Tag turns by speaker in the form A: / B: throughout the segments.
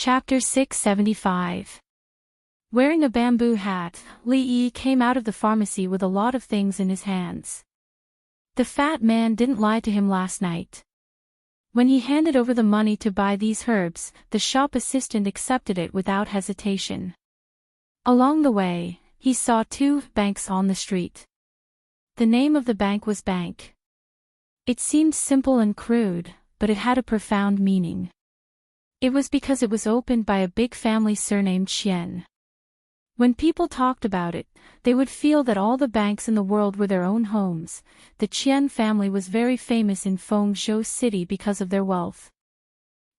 A: Chapter 675. Wearing a bamboo hat, Li Yi came out of the pharmacy with a lot of things in his hands. The fat man didn't lie to him last night. When he handed over the money to buy these herbs, the shop assistant accepted it without hesitation. Along the way, he saw 2 banks on the street. The name of the bank was Bank. It seemed simple and crude, but it had a profound meaning. It was because it was opened by a big family surnamed Qian. When people talked about it, they would feel that all the banks in the world were their own homes. The Qian family was very famous in Fengzhou City because of their wealth.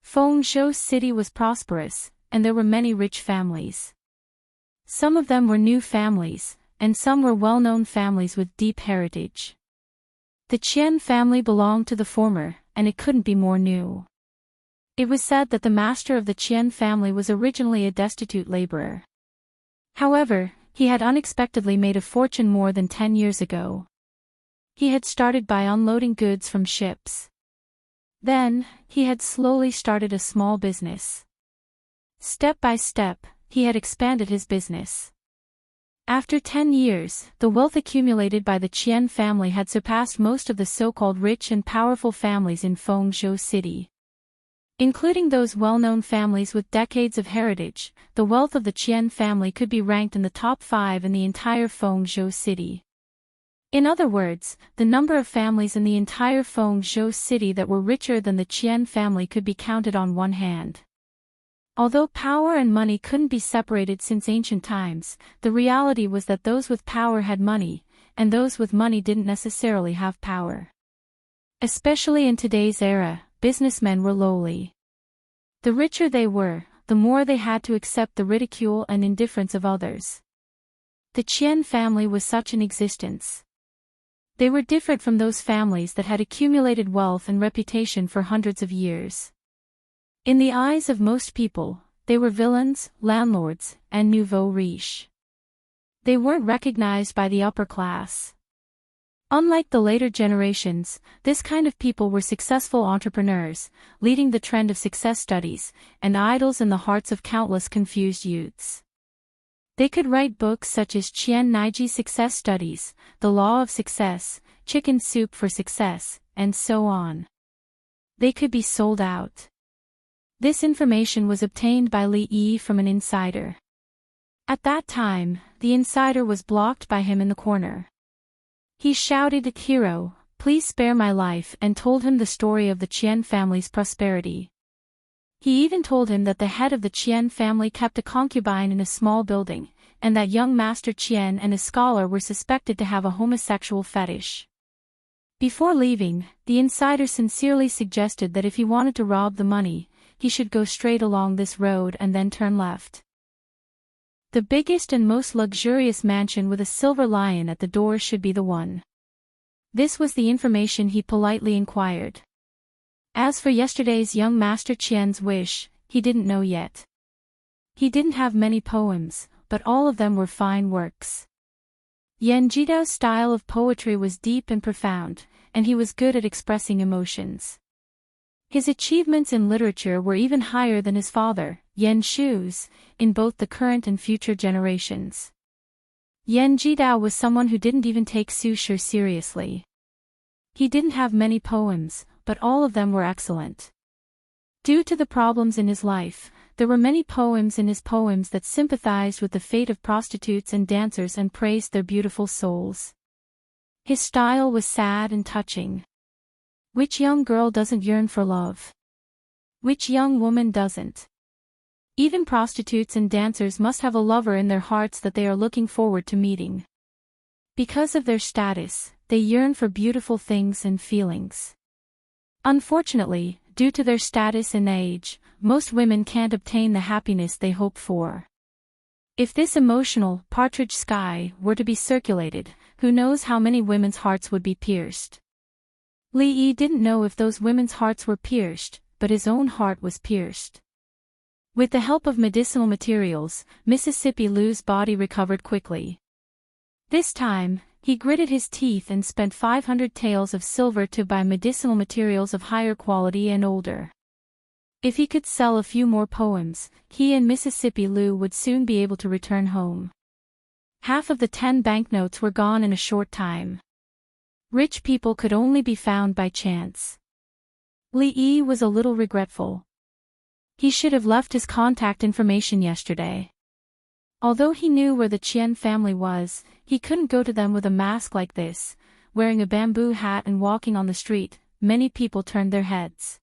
A: Fengzhou City was prosperous, and there were many rich families. Some of them were new families, and some were well-known families with deep heritage. The Qian family belonged to the former, and it couldn't be more new. It was said that the master of the Qian family was originally a destitute laborer. However, he had unexpectedly made a fortune more than 10 years ago. He had started by unloading goods from ships. Then, he had slowly started a small business. Step by step, he had expanded his business. After 10 years, the wealth accumulated by the Qian family had surpassed most of the so-called rich and powerful families in Fengzhou City. Including those well-known families with decades of heritage, the wealth of the Qian family could be ranked in the top 5 in the entire Fengzhou City. In other words, the number of families in the entire Fengzhou City that were richer than the Qian family could be counted on one hand. Although power and money couldn't be separated since ancient times, the reality was that those with power had money, and those with money didn't necessarily have power. Especially in today's era, businessmen were lowly. The richer they were, the more they had to accept the ridicule and indifference of others. The Qian family was such an existence. They were different from those families that had accumulated wealth and reputation for hundreds of years. In the eyes of most people, they were villains, landlords, and nouveau riche. They weren't recognized by the upper class. Unlike the later generations, this kind of people were successful entrepreneurs, leading the trend of success studies, and idols in the hearts of countless confused youths. They could write books such as Qian Naiji Success Studies, The Law of Success, Chicken Soup for Success, and so on. They could be sold out. This information was obtained by Li Yi from an insider. At that time, the insider was blocked by him in the corner. He shouted at Hero, "Please spare my life," and told him the story of the Qian family's prosperity. He even told him that the head of the Qian family kept a concubine in a small building, and that young Master Qian and a scholar were suspected to have a homosexual fetish. Before leaving, the insider sincerely suggested that if he wanted to rob the money, he should go straight along this road and then turn left. The biggest and most luxurious mansion with a silver lion at the door should be the one. This was the information he politely inquired. As for yesterday's young Master Qian's wish, he didn't know yet. He didn't have many poems, but all of them were fine works. Yan Jidao's style of poetry was deep and profound, and he was good at expressing emotions. His achievements in literature were even higher than his father, Yan Shu's, in both the current and future generations. Yan Jidao was someone who didn't even take Su Shi seriously. He didn't have many poems, but all of them were excellent. Due to the problems in his life, there were many poems in his poems that sympathized with the fate of prostitutes and dancers and praised their beautiful souls. His style was sad and touching. Which young girl doesn't yearn for love? Which young woman doesn't? Even prostitutes and dancers must have a lover in their hearts that they are looking forward to meeting. Because of their status, they yearn for beautiful things and feelings. Unfortunately, due to their status and age, most women can't obtain the happiness they hope for. If this emotional, partridge sky were to be circulated, who knows how many women's hearts would be pierced. Li Yi didn't know if those women's hearts were pierced, but his own heart was pierced. With the help of medicinal materials, Mississippi Lou's body recovered quickly. This time, he gritted his teeth and spent 500 taels of silver to buy medicinal materials of higher quality and older. If he could sell a few more poems, he and Mississippi Lou would soon be able to return home. Half of the 10 banknotes were gone in a short time. Rich people could only be found by chance. Lee was a little regretful. He should have left his contact information yesterday. Although he knew where the Chien family was, he couldn't go to them with a mask like this, wearing a bamboo hat and walking on the street. Many people turned their heads.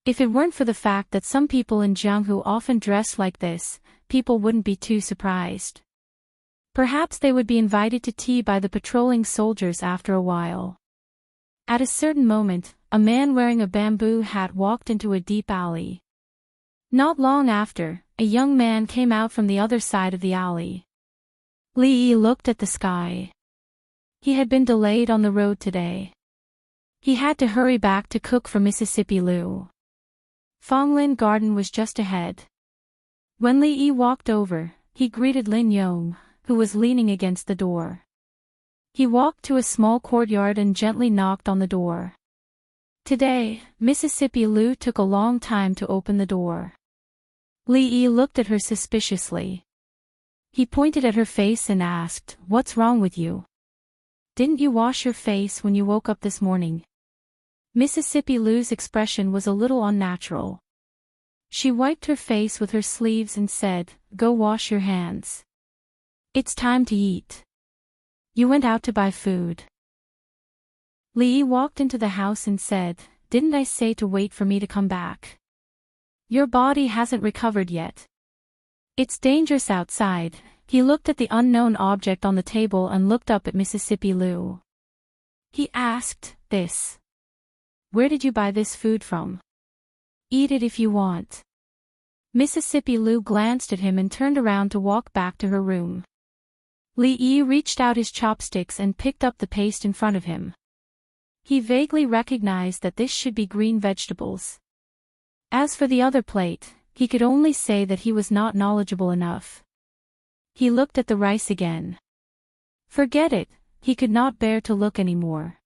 A: If it weren't for the fact that some people in Jianghu often dressed like this, people wouldn't be too surprised. Perhaps they would be invited to tea by the patrolling soldiers after a while. At a certain moment, a man wearing a bamboo hat walked into a deep alley. Not long after, a young man came out from the other side of the alley. Lee looked at the sky. He had been delayed on the road today. He had to hurry back to cook for Mississippi Lou. Fonglin Garden was just ahead. When Lee walked over, he greeted Lin Yong, who was leaning against the door. He walked to a small courtyard and gently knocked on the door. Today, Mississippi Lou took a long time to open the door. Lee looked at her suspiciously. He pointed at her face and asked, "What's wrong with you? Didn't you wash your face when you woke up this morning?" Mississippi Lou's expression was a little unnatural. She wiped her face with her sleeves and said, "Go wash your hands. It's time to eat. You went out to buy food." Lee walked into the house and said, "Didn't I say to wait for me to come back? Your body hasn't recovered yet. It's dangerous outside." He looked at the unknown object on the table and looked up at Mississippi Lou. He asked, "This? Where did you buy this food from? Eat it if you want." Mississippi Lou glanced at him and turned around to walk back to her room. Lee reached out his chopsticks and picked up the paste in front of him. He vaguely recognized that this should be green vegetables. As for the other plate, he could only say that he was not knowledgeable enough. He looked at the rice again. Forget it, he could not bear to look anymore.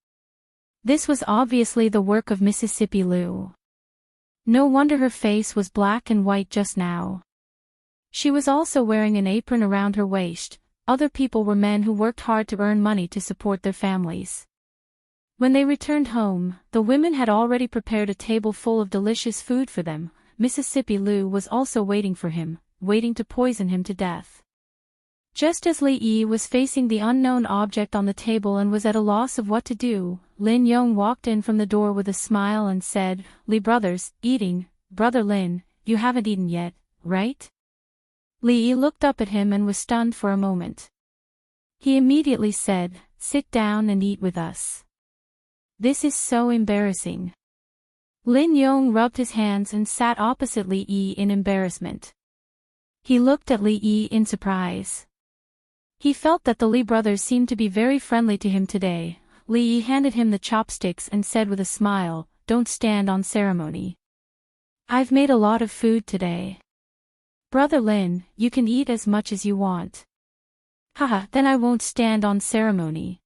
A: This was obviously the work of Mississippi Lou. No wonder her face was black and white just now. She was also wearing an apron around her waist. Other people were men who worked hard to earn money to support their families. When they returned home, the women had already prepared a table full of delicious food for them. Mississippi Lou was also waiting for him, waiting to poison him to death. Just as Lee was facing the unknown object on the table and was at a loss of what to do, Lin Yong walked in from the door with a smile and said, "Lee brothers, eating, Brother Lin, you haven't eaten yet, right?" Lee looked up at him and was stunned for a moment. He immediately said, "Sit down and eat with us. This is so embarrassing." Lin Yong rubbed his hands and sat opposite Lee in embarrassment. He looked at Lee in surprise. He felt that the Lee brothers seemed to be very friendly to him today. Lee handed him the chopsticks and said with a smile, "Don't stand on ceremony. I've made a lot of food today. Brother Lin, you can eat as much as you want." "Haha, then I won't stand on ceremony."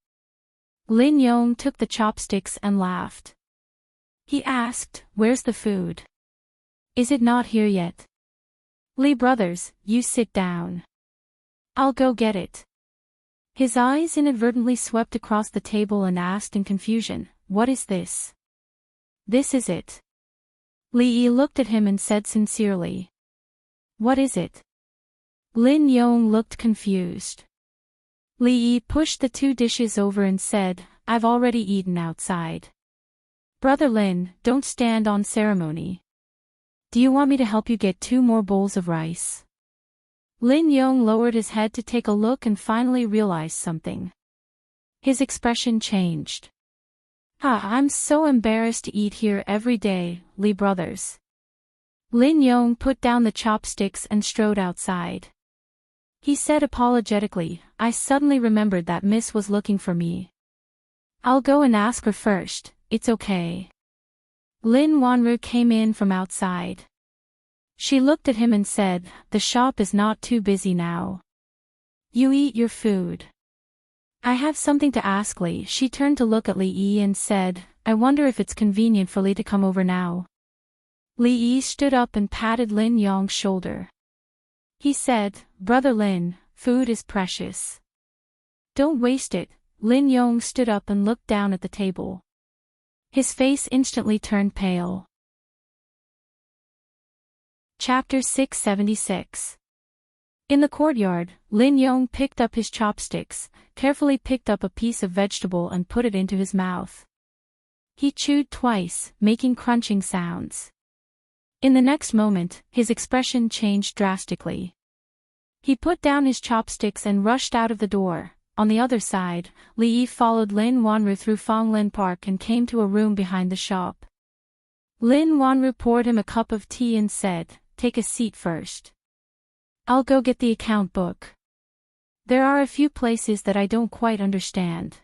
A: Lin Yong took the chopsticks and laughed. He asked, "Where's the food? Is it not here yet?" "Lee brothers, you sit down. I'll go get it." His eyes inadvertently swept across the table and asked in confusion, "What is this?" "This is it." Lee looked at him and said sincerely, "What is it?" Lin Yong looked confused. Lee pushed the 2 dishes over and said, "I've already eaten outside. Brother Lin, don't stand on ceremony. Do you want me to help you get 2 more bowls of rice?" Lin Yong lowered his head to take a look and finally realized something. His expression changed. I'm so embarrassed to eat here every day, Lee brothers." Lin Yong put down the chopsticks and strode outside. He said apologetically, "I suddenly remembered that Miss was looking for me. I'll go and ask her first, it's okay." Lin Wanru came in from outside. She looked at him and said, "The shop is not too busy now. You eat your food. I have something to ask Lee." She turned to look at Lee and said, "I wonder if it's convenient for Lee to come over now." Li Yi stood up and patted Lin Yong's shoulder. He said, "Brother Lin, food is precious. Don't waste it." Lin Yong stood up and looked down at the table. His face instantly turned pale. Chapter 676. In the courtyard, Lin Yong picked up his chopsticks, carefully picked up a piece of vegetable and put it into his mouth. He chewed twice, making crunching sounds. In the next moment, his expression changed drastically. He put down his chopsticks and rushed out of the door. On the other side, Li Yi followed Lin Wanru through Fonglin Park and came to a room behind the shop. Lin Wanru poured him a cup of tea and said, "Take a seat first. I'll go get the account book. There are a few places that I don't quite understand.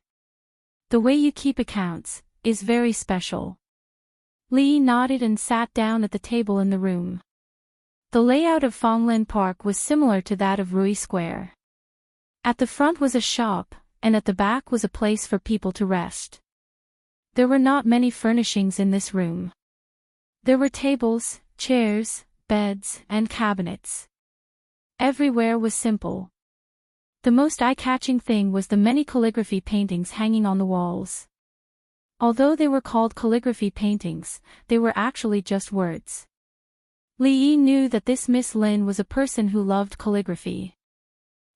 A: The way you keep accounts is very special." Li Yi nodded and sat down at the table in the room. The layout of Fonglin Park was similar to that of Rui Square. At the front was a shop, and at the back was a place for people to rest. There were not many furnishings in this room. There were tables, chairs, beds, and cabinets. Everywhere was simple. The most eye-catching thing was the many calligraphy paintings hanging on the walls. Although they were called calligraphy paintings, they were actually just words. Li Yi knew that this Miss Lin was a person who loved calligraphy.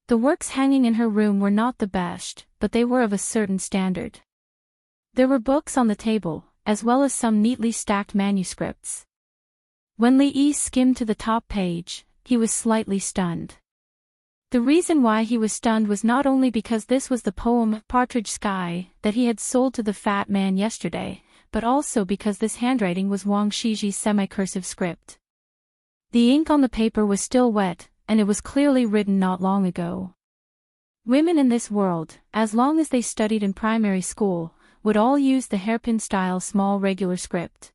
A: The works hanging in her room were not the best, but they were of a certain standard. There were books on the table, as well as some neatly stacked manuscripts. When Li Yi skimmed to the top page, he was slightly stunned. The reason why he was stunned was not only because this was the poem Partridge Sky that he had sold to the fat man yesterday, but also because this handwriting was Wang Shiji's semi-cursive script. The ink on the paper was still wet, and it was clearly written not long ago. Women in this world, as long as they studied in primary school, would all use the hairpin-style small regular script.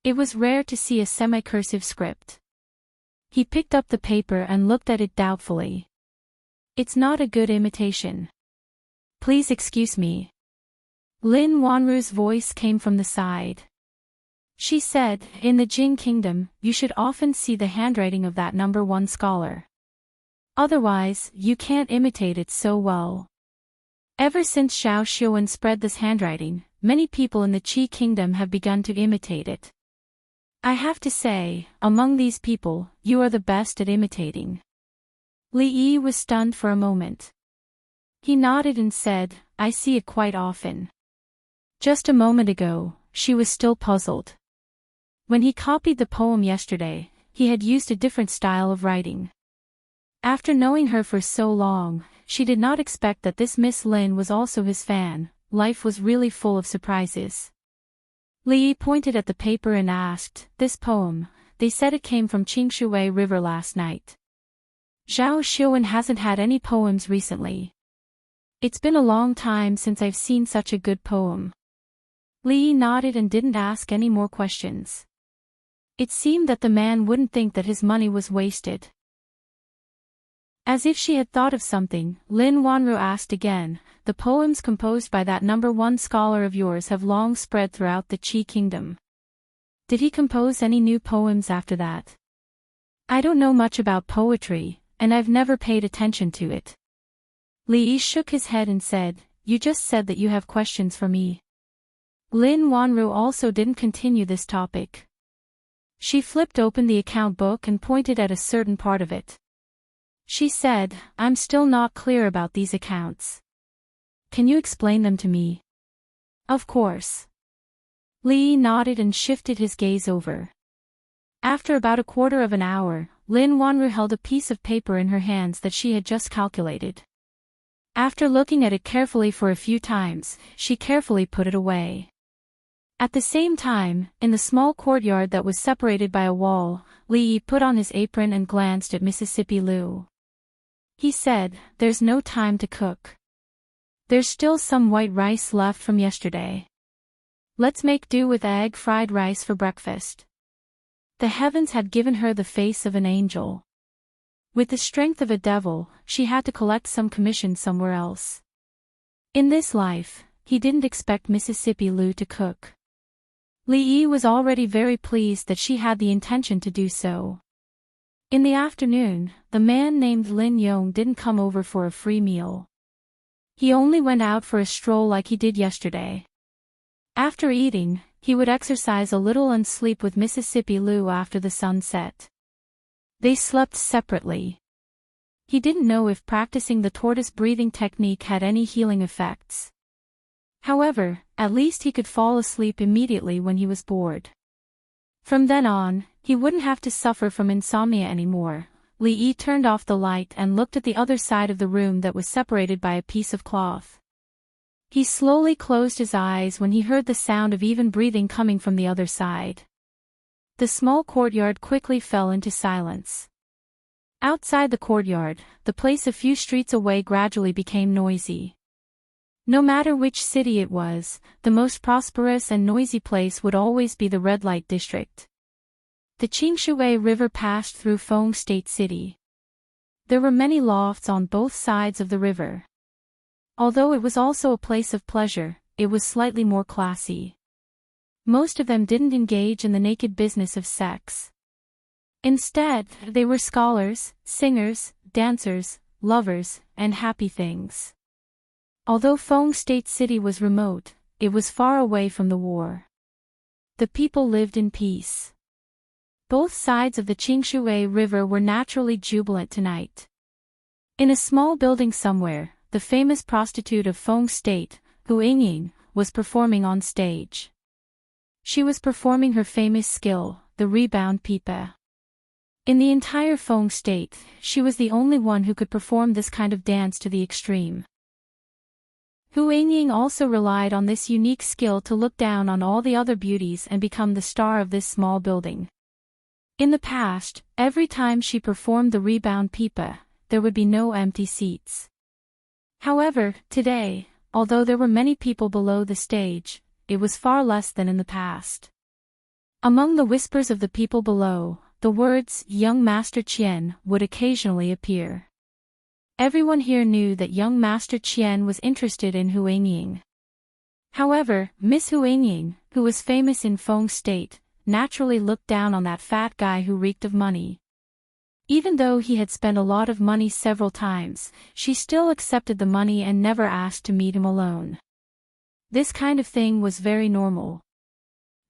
A: It was rare to see a semi-cursive script. He picked up the paper and looked at it doubtfully. "It's not a good imitation. Please excuse me." Lin Wanru's voice came from the side. She said, "In the Jing Kingdom, you should often see the handwriting of that number one scholar. Otherwise, you can't imitate it so well. Ever since Xiao Xiuwen spread this handwriting, many people in the Qi Kingdom have begun to imitate it. I have to say, among these people, you are the best at imitating." Li Yi was stunned for a moment. He nodded and said, "I see it quite often." Just a moment ago, she was still puzzled. When he copied the poem yesterday, he had used a different style of writing. After knowing her for so long, she did not expect that this Miss Lin was also his fan. Life was really full of surprises. Li Yi pointed at the paper and asked, "This poem, they said it came from Qingshui River last night. Xiao Xiuwen hasn't had any poems recently. It's been a long time since I've seen such a good poem." Li Yi nodded and didn't ask any more questions. It seemed that the man wouldn't think that his money was wasted. As if she had thought of something, Lin Wanru asked again, "The poems composed by that number one scholar of yours have long spread throughout the Qi Kingdom. Did he compose any new poems after that?" "I don't know much about poetry, and I've never paid attention to it." Li Yi shook his head and said, "You just said that you have questions for me." Lin Wanru also didn't continue this topic. She flipped open the account book and pointed at a certain part of it. She said, "I'm still not clear about these accounts. Can you explain them to me?" "Of course." Li Yi nodded and shifted his gaze over. After about a quarter of an hour, Lin Wanru held a piece of paper in her hands that she had just calculated. After looking at it carefully for a few times, she carefully put it away. At the same time, in the small courtyard that was separated by a wall, Li Yi put on his apron and glanced at Mississippi Liu. He said, "There's no time to cook. There's still some white rice left from yesterday. Let's make do with egg fried rice for breakfast." The heavens had given her the face of an angel. With the strength of a devil, she had to collect some commission somewhere else. In this life, he didn't expect Mississippi Liu to cook. Li Yi was already very pleased that she had the intention to do so. In the afternoon, the man named Lin Yong didn't come over for a free meal. He only went out for a stroll like he did yesterday. After eating, he would exercise a little and sleep with Mississippi Lu after the sun set. They slept separately. He didn't know if practicing the tortoise breathing technique had any healing effects. However, at least he could fall asleep immediately when he was bored. From then on, he wouldn't have to suffer from insomnia anymore. Li Yi turned off the light and looked at the other side of the room that was separated by a piece of cloth. He slowly closed his eyes when he heard the sound of even breathing coming from the other side. The small courtyard quickly fell into silence. Outside the courtyard, the place a few streets away gradually became noisy. No matter which city it was, the most prosperous and noisy place would always be the red light district. The Qingshui River passed through Feng State City. There were many lofts on both sides of the river. Although it was also a place of pleasure, it was slightly more classy. Most of them didn't engage in the naked business of sex. Instead, they were scholars, singers, dancers, lovers, and happy things. Although Feng State City was remote, it was far away from the war. The people lived in peace. Both sides of the Qingshui River were naturally jubilant tonight. In a small building somewhere, the famous prostitute of Feng State, Hu Yingying, was performing on stage. She was performing her famous skill, the rebound pipa. In the entire Feng State, she was the only one who could perform this kind of dance to the extreme. Hu Yingying also relied on this unique skill to look down on all the other beauties and become the star of this small building. In the past, every time she performed the rebound pipa, there would be no empty seats. However, today, although there were many people below the stage, it was far less than in the past. Among the whispers of the people below, the words "Young Master Qian" would occasionally appear. Everyone here knew that young Master Qian was interested in Hu Yingying. However, Miss Hu Yingying, who was famous in Feng State, naturally looked down on that fat guy who reeked of money. Even though he had spent a lot of money several times, she still accepted the money and never asked to meet him alone. This kind of thing was very normal.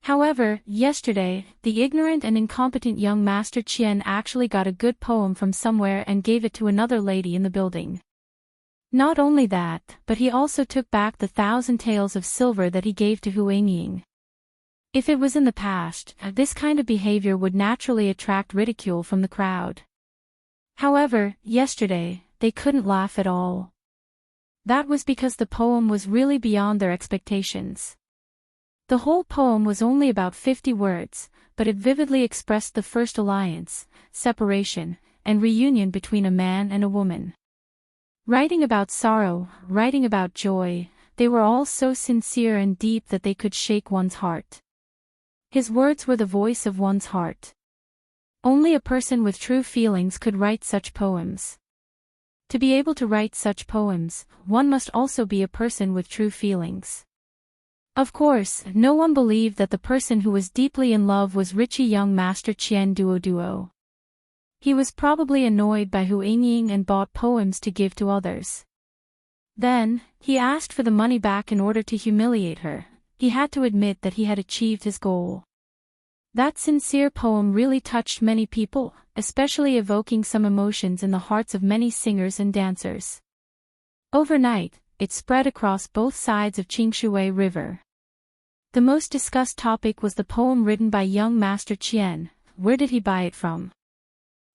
A: However, yesterday, the ignorant and incompetent young Master Qian actually got a good poem from somewhere and gave it to another lady in the building. Not only that, but he also took back the 1,000 taels of silver that he gave to Hu Yingying. If it was in the past, this kind of behavior would naturally attract ridicule from the crowd. However, yesterday, they couldn't laugh at all. That was because the poem was really beyond their expectations. The whole poem was only about 50 words, but it vividly expressed the first alliance, separation, and reunion between a man and a woman. Writing about sorrow, writing about joy, they were all so sincere and deep that they could shake one's heart. His words were the voice of one's heart. Only a person with true feelings could write such poems. To be able to write such poems, one must also be a person with true feelings. Of course, no one believed that the person who was deeply in love was richy young Master Qian Duo. He was probably annoyed by Hu Yingying and bought poems to give to others. Then, he asked for the money back in order to humiliate her. He had to admit that he had achieved his goal. That sincere poem really touched many people, especially evoking some emotions in the hearts of many singers and dancers. Overnight, it spread across both sides of Qingshui River. The most discussed topic was the poem written by young Master Qian. Where did he buy it from?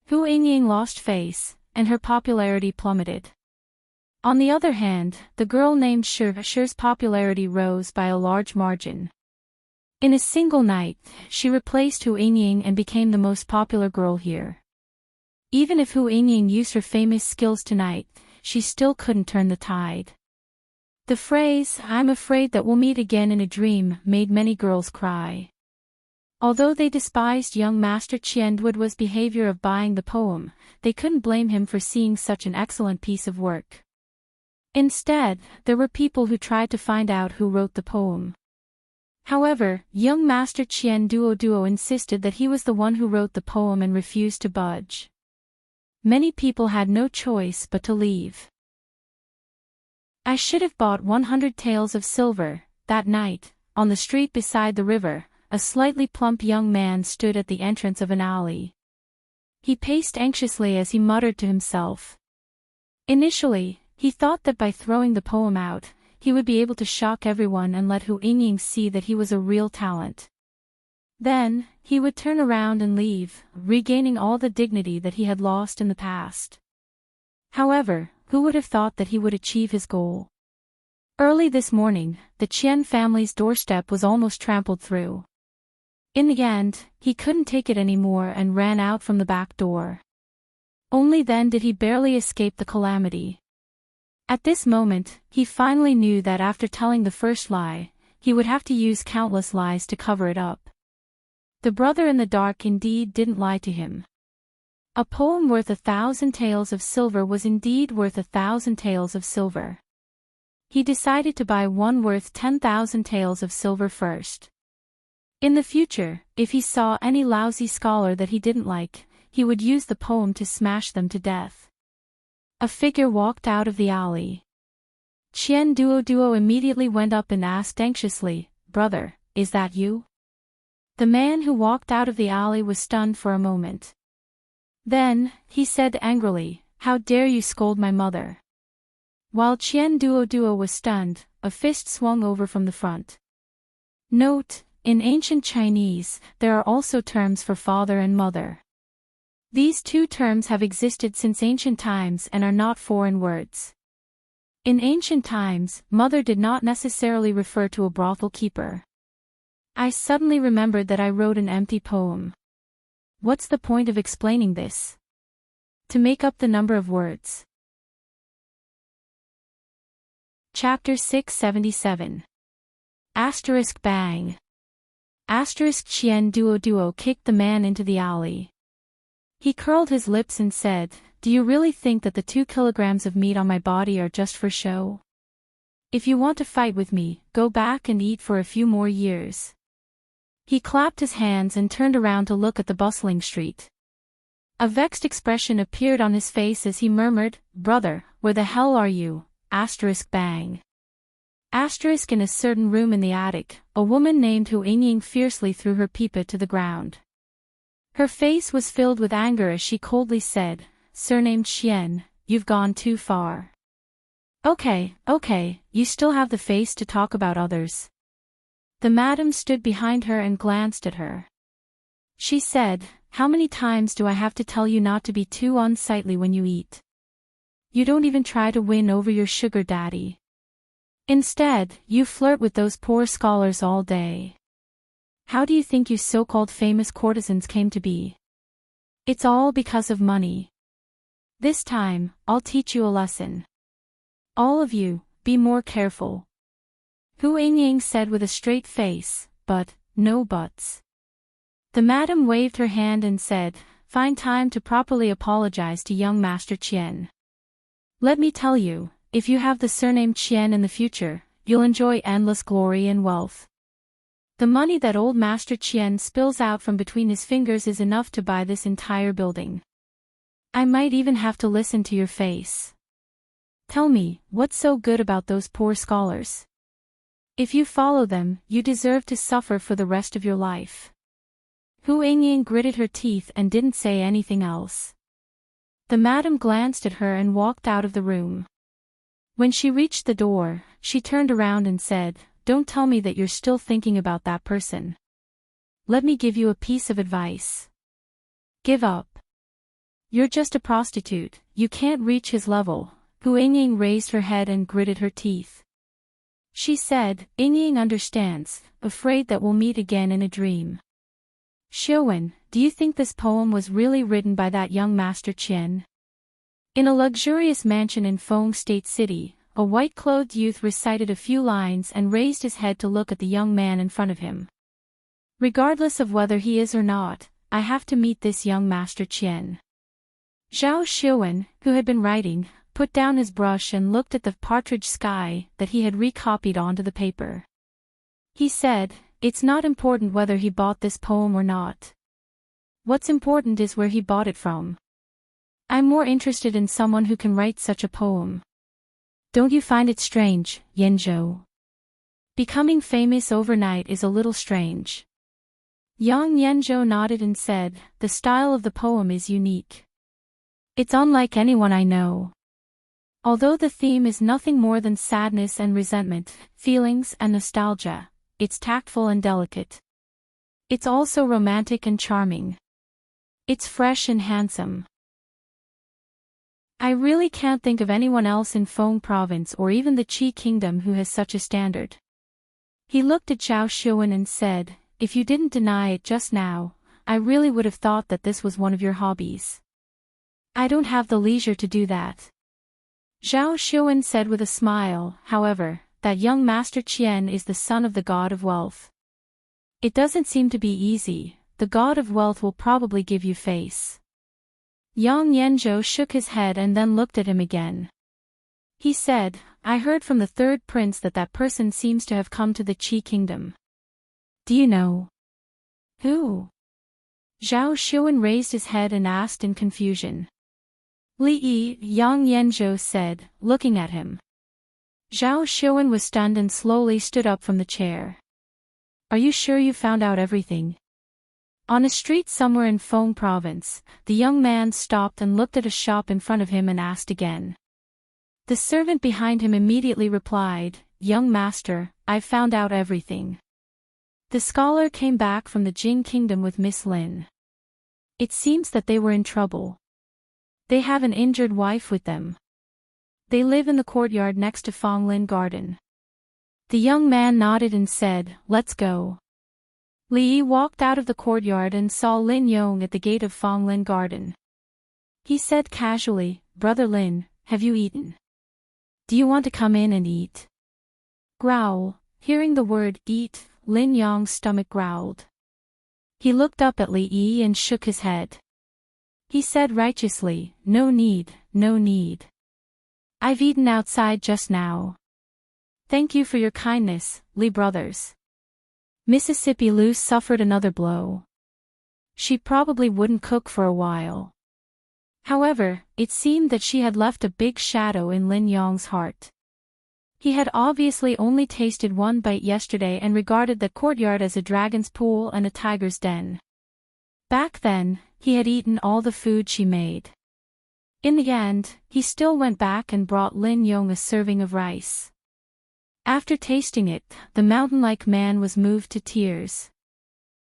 A: Hu Yingying lost face, and her popularity plummeted. On the other hand, the girl named Shi's popularity rose by a large margin. In a single night, she replaced Hu Yingying and became the most popular girl here. Even if Hu Yingying used her famous skills tonight, she still couldn't turn the tide. The phrase, "I'm afraid that we'll meet again in a dream," made many girls cry. Although they despised young Master Qianduo's behavior of buying the poem, they couldn't blame him for seeing such an excellent piece of work. Instead, there were people who tried to find out who wrote the poem. However, young Master Qian Duo insisted that he was the one who wrote the poem and refused to budge. Many people had no choice but to leave. I should have bought 100 taels of silver. That night, on the street beside the river, a slightly plump young man stood at the entrance of an alley. He paced anxiously as he muttered to himself. Initially, he thought that by throwing the poem out, he would be able to shock everyone and let Hu Yingying see that he was a real talent. Then, he would turn around and leave, regaining all the dignity that he had lost in the past. However, who would have thought that he would achieve his goal? Early this morning, the Qian family's doorstep was almost trampled through. In the end, he couldn't take it anymore and ran out from the back door. Only then did he barely escape the calamity. At this moment, he finally knew that after telling the first lie, he would have to use countless lies to cover it up. The brother in the dark indeed didn't lie to him. A poem worth 1,000 taels of silver was indeed worth 1,000 taels of silver. He decided to buy one worth 10,000 taels of silver first. In the future, if he saw any lousy scholar that he didn't like, he would use the poem to smash them to death. A figure walked out of the alley. Qian Duo immediately went up and asked anxiously, "Brother, is that you?" The man who walked out of the alley was stunned for a moment. Then, he said angrily, "How dare you scold my mother?" While Qian Duo was stunned, a fist swung over from the front. Note: in ancient Chinese, there are also terms for father and mother. These two terms have existed since ancient times and are not foreign words. In ancient times, mother did not necessarily refer to a brothel keeper. I suddenly remembered that I wrote an empty poem. What's the point of explaining this? To make up the number of words. Chapter 677. Asterisk bang. Asterisk Qian Duo kicked the man into the alley. He curled his lips and said, "Do you really think that the 2 kilograms of meat on my body are just for show? If you want to fight with me, go back and eat for a few more years." He clapped his hands and turned around to look at the bustling street. A vexed expression appeared on his face as he murmured, "Brother, where the hell are you?" Asterisk bang. Asterisk in a certain room in the attic, a woman named Hu Yingying fiercely threw her pipa to the ground. Her face was filled with anger as she coldly said, "Surnamed Qian, you've gone too far. Okay, you still have the face to talk about others." The madam stood behind her and glanced at her. She said, "How many times do I have to tell you not to be too unsightly when you eat? You don't even try to win over your sugar daddy. Instead, you flirt with those poor scholars all day. How do you think you so-called famous courtesans came to be? It's all because of money. This time, I'll teach you a lesson. All of you, be more careful." Hu Yingying said with a straight face, "But, no buts." The madam waved her hand and said, "Find time to properly apologize to young Master Qian. Let me tell you, if you have the surname Qian in the future, you'll enjoy endless glory and wealth. The money that old Master Qian spills out from between his fingers is enough to buy this entire building. I might even have to listen to your face. Tell me, what's so good about those poor scholars? If you follow them, you deserve to suffer for the rest of your life." Hu Yingying gritted her teeth and didn't say anything else. The madam glanced at her and walked out of the room. When she reached the door, she turned around and said, "Don't tell me that you're still thinking about that person. Let me give you a piece of advice. Give up. You're just a prostitute, you can't reach his level." Hu Yingying raised her head and gritted her teeth. She said, "Yingying understands, afraid that we'll meet again in a dream." "Xiuwen, do you think this poem was really written by that young Master Qian?" In a luxurious mansion in Feng State City, a white-clothed youth recited a few lines and raised his head to look at the young man in front of him. "Regardless of whether he is or not, I have to meet this young Master Qian." Zhao Xiuwen, who had been writing, put down his brush and looked at the partridge sky that he had recopied onto the paper. He said, It's not important whether he bought this poem or not. What's important is where he bought it from. I'm more interested in someone who can write such a poem. Don't you find it strange, Yenjo? Becoming famous overnight is a little strange. Young Yenjo nodded and said, the style of the poem is unique. It's unlike anyone I know. Although the theme is nothing more than sadness and resentment, feelings and nostalgia, it's tactful and delicate. It's also romantic and charming. It's fresh and handsome. I really can't think of anyone else in Feng Province or even the Qi Kingdom who has such a standard. He looked at Zhao Xuan and said, if you didn't deny it just now, I really would have thought that this was one of your hobbies. I don't have the leisure to do that. Zhao Xuan said with a smile, however, that young Master Qian is the son of the god of wealth. It doesn't seem to be easy, the god of wealth will probably give you face. Yang Yanzhou shook his head and then looked at him again. He said, I heard from the third prince that person seems to have come to the Qi Kingdom. Do you know? Who? Zhao Xuan raised his head and asked in confusion. Li Yi, Yang Yanzhou said, looking at him. Zhao Xuan was stunned and slowly stood up from the chair. Are you sure you found out everything? On a street somewhere in Feng Province, the young man stopped and looked at a shop in front of him and asked again. The servant behind him immediately replied, Young master, I've found out everything. The scholar came back from the Jing Kingdom with Miss Lin. It seems that they were in trouble. They have an injured wife with them. They live in the courtyard next to Fonglin Garden. The young man nodded and said, let's go. Li Yi walked out of the courtyard and saw Lin Yong at the gate of Fonglin Garden. He said casually, Brother Lin, have you eaten? Do you want to come in and eat? Growl. Hearing the word eat, Lin Yong's stomach growled. He looked up at Li Yi and shook his head. He said righteously, no need, no need. I've eaten outside just now. Thank you for your kindness, Li brothers. Mississippi Lu suffered another blow. She probably wouldn't cook for a while. However, it seemed that she had left a big shadow in Lin Yong's heart. He had obviously only tasted one bite yesterday and regarded the courtyard as a dragon's pool and a tiger's den. Back then, he had eaten all the food she made. In the end, he still went back and brought Lin Yong a serving of rice. After tasting it, the mountain-like man was moved to tears.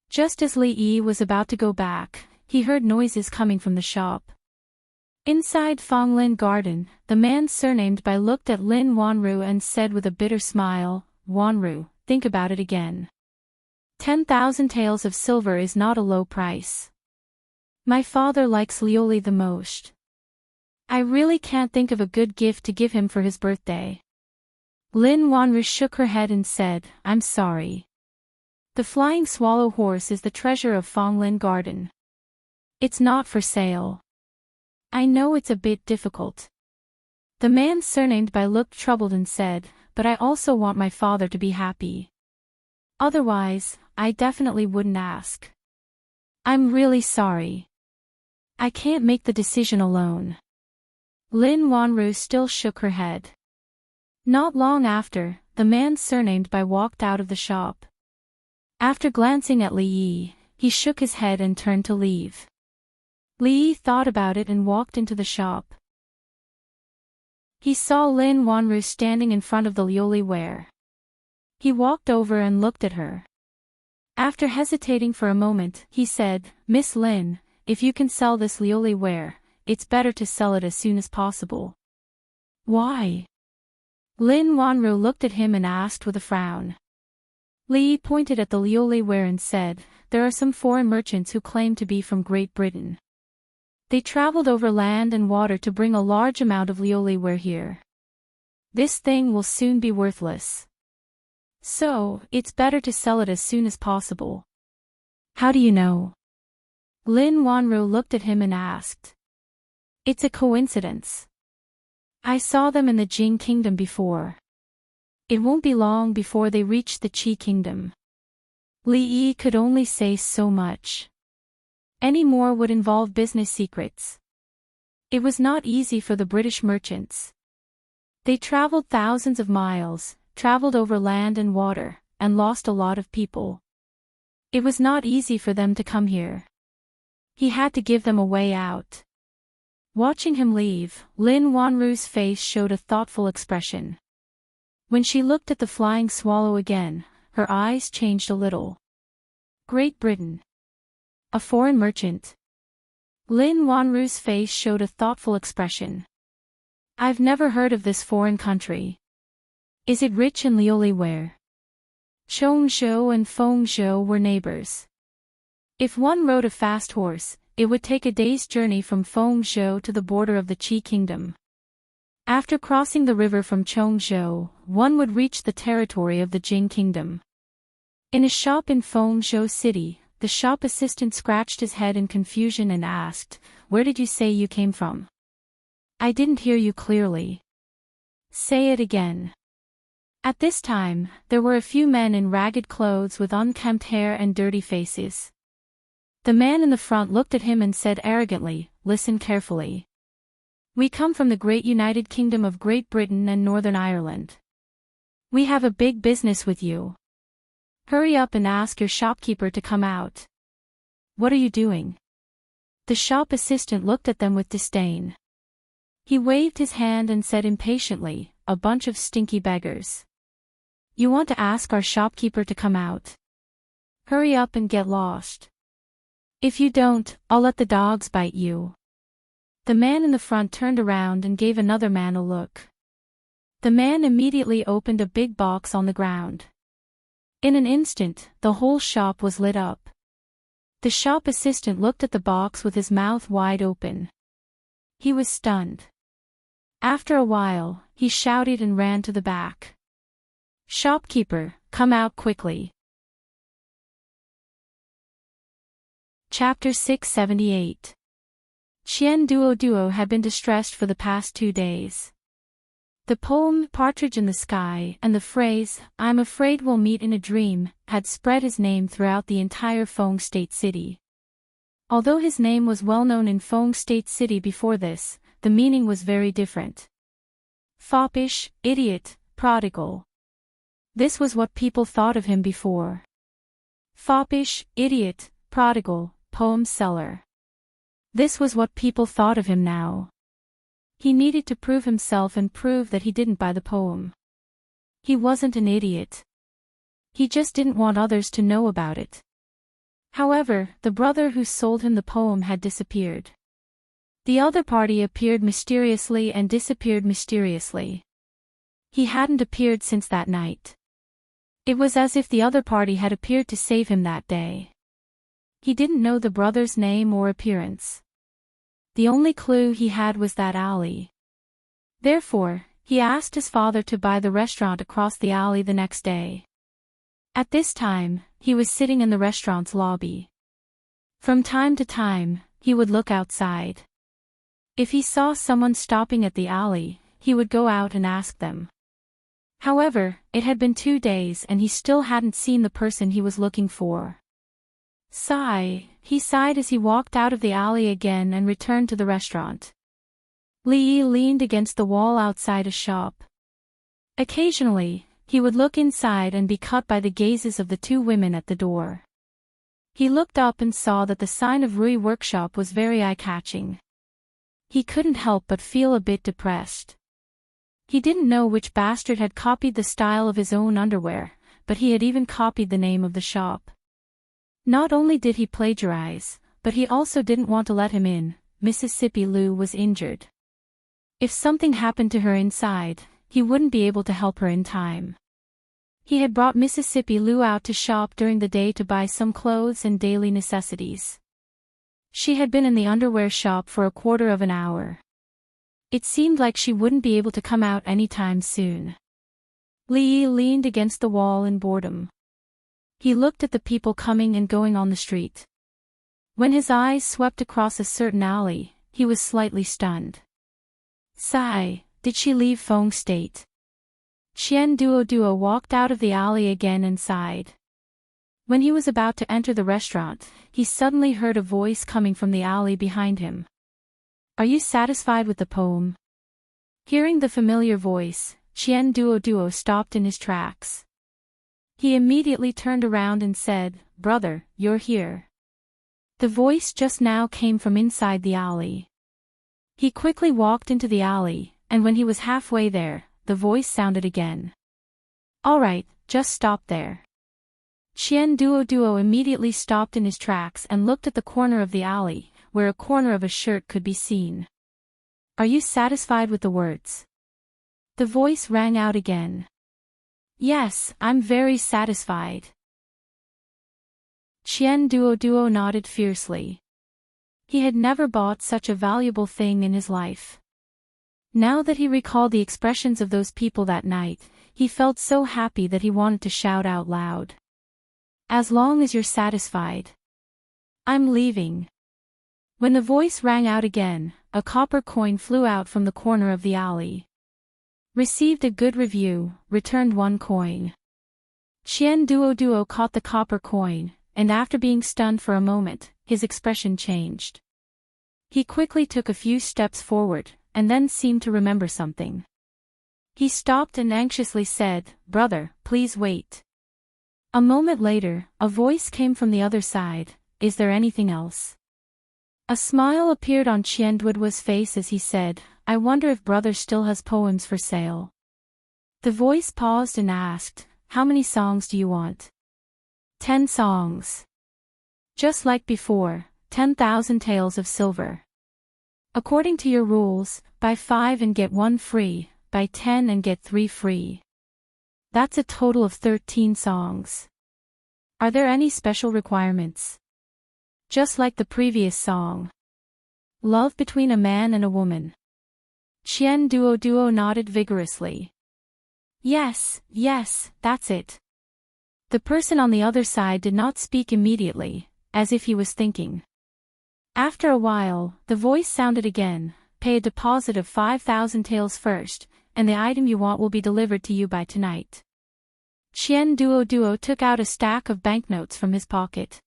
A: Just as Li Yi was about to go back, he heard noises coming from the shop. Inside Fonglin Garden, the man surnamed Bai looked at Lin Wanru and said with a bitter smile, Wanru, think about it again. 10,000 taels of silver is not a low price. My father likes Lioli the most. I really can't think of a good gift to give him for his birthday. Lin Wanru shook her head and said, I'm sorry. The flying swallow horse is the treasure of Fonglin Garden. It's not for sale. I know it's a bit difficult. The man surnamed Bai looked troubled and said, but I also want my father to be happy. Otherwise, I definitely wouldn't ask. I'm really sorry. I can't make the decision alone. Lin Wanru still shook her head. Not long after, the man surnamed Bai walked out of the shop. After glancing at Li Yi, he shook his head and turned to leave. Li Yi thought about it and walked into the shop. He saw Lin Wanru standing in front of the Lioli ware. He walked over and looked at her. After hesitating for a moment, he said, Miss Lin, if you can sell this Lioli ware, it's better to sell it as soon as possible. Why? Lin Wanru looked at him and asked with a frown. Li pointed at the Lioli ware and said, there are some foreign merchants who claim to be from Great Britain. They traveled over land and water to bring a large amount of Lioli ware here. This thing will soon be worthless. So, it's better to sell it as soon as possible. How do you know? Lin Wanru looked at him and asked. It's a coincidence. I saw them in the Jing Kingdom before. It won't be long before they reach the Qi Kingdom. Li Yi could only say so much. Any more would involve business secrets. It was not easy for the British merchants. They traveled thousands of miles, traveled over land and water, and lost a lot of people. It was not easy for them to come here. He had to give them a way out. Watching him leave, Lin Wanru's face showed a thoughtful expression. When she looked at the flying swallow again, her eyes changed a little. Great Britain. A foreign merchant. Lin Wanru's face showed a thoughtful expression. I've never heard of this foreign country. Is it rich in lioliware? Chongzhou and Fengzhou were neighbors. If one rode a fast horse, it would take a day's journey from Fengzhou to the border of the Qi kingdom. After crossing the river from Chongzhou, one would reach the territory of the Jing kingdom. In a shop in Fengzhou city, the shop assistant scratched his head in confusion and asked, "Where did you say you came from? I didn't hear you clearly. Say it again." At this time, there were a few men in ragged clothes with unkempt hair and dirty faces. The man in the front looked at him and said arrogantly, "Listen carefully. We come from the great United Kingdom of Great Britain and Northern Ireland. We have a big business with you. Hurry up and ask your shopkeeper to come out." "What are you doing?" The shop assistant looked at them with disdain. He waved his hand and said impatiently, "A bunch of stinky beggars. You want to ask our shopkeeper to come out? Hurry up and get lost. If you don't, I'll let the dogs bite you." The man in the front turned around and gave another man a look. The man immediately opened a big box on the ground. In an instant, the whole shop was lit up. The shop assistant looked at the box with his mouth wide open. He was stunned. After a while, he shouted and ran to the back. "Shopkeeper, come out quickly." Chapter 678. Qian Duo had been distressed for the past 2 days. The poem Partridge in the Sky and the phrase, "I'm afraid we'll meet in a dream," had spread his name throughout the entire Feng State City. Although his name was well known in Feng State City before this, the meaning was very different. Foppish, idiot, prodigal. This was what people thought of him before. Foppish, idiot, prodigal, poem seller. This was what people thought of him now. He needed to prove himself and prove that he didn't buy the poem. He wasn't an idiot. He just didn't want others to know about it. However, the brother who sold him the poem had disappeared. The other party appeared mysteriously and disappeared mysteriously. He hadn't appeared since that night. It was as if the other party had appeared to save him that day. He didn't know the brother's name or appearance. The only clue he had was that alley. Therefore, he asked his father to buy the restaurant across the alley the next day. At this time, he was sitting in the restaurant's lobby. From time to time, he would look outside. If he saw someone stopping at the alley, he would go out and ask them. However, it had been 2 days and he still hadn't seen the person he was looking for. He sighed as he walked out of the alley again and returned to the restaurant. Li Yi leaned against the wall outside a shop. Occasionally, he would look inside and be caught by the gazes of the 2 women at the door. He looked up and saw that the sign of Rui Workshop was very eye-catching. He couldn't help but feel a bit depressed. He didn't know which bastard had copied the style of his own underwear, but he had even copied the name of the shop. Not only did he plagiarize, but he also didn't want to let him in. Mississippi Lou was injured. If something happened to her inside, he wouldn't be able to help her in time. He had brought Mississippi Lou out to shop during the day to buy some clothes and daily necessities. She had been in the underwear shop for a quarter of an hour. It seemed like she wouldn't be able to come out anytime soon. Li Yi leaned against the wall in boredom. He looked at the people coming and going on the street. When his eyes swept across a certain alley, he was slightly stunned. Did she leave Feng State? Qian Duo walked out of the alley again and sighed. When he was about to enter the restaurant, he suddenly heard a voice coming from the alley behind him. Are you satisfied with the poem? Hearing the familiar voice, Chien Duo stopped in his tracks. He immediately turned around and said, Brother, you're here. The voice just now came from inside the alley. He quickly walked into the alley, and when he was halfway there, the voice sounded again. All right, just stop there. Chien Duo immediately stopped in his tracks and looked at the corner of the alley, where a corner of a shirt could be seen. Are you satisfied with the words? The voice rang out again. Yes, I'm very satisfied. Chien Duo nodded fiercely. He had never bought such a valuable thing in his life. Now that he recalled the expressions of those people that night, he felt so happy that he wanted to shout out loud. As long as you're satisfied. I'm leaving. When the voice rang out again, a copper coin flew out from the corner of the alley. Received a good review, returned 1 coin. Chien Duo caught the copper coin, and after being stunned for a moment, his expression changed. He quickly took a few steps forward, and then seemed to remember something. He stopped and anxiously said, Brother, please wait. A moment later, a voice came from the other side, Is there anything else? A smile appeared on Chien Duo's face as he said, I wonder if brother still has poems for sale. The voice paused and asked, How many songs do you want? 10 songs. Just like before, 10,000 taels of silver. According to your rules, buy 5 and get 1 free, buy 10 and get 3 free. That's a total of 13 songs. Are there any special requirements? Just like the previous song. Love between a man and a woman. Chien Duo nodded vigorously. Yes, that's it. The person on the other side did not speak immediately, as if he was thinking. After a while, the voice sounded again, Pay a deposit of 5,000 taels first, and the item you want will be delivered to you by tonight. Chien Duo took out a stack of banknotes from his pocket.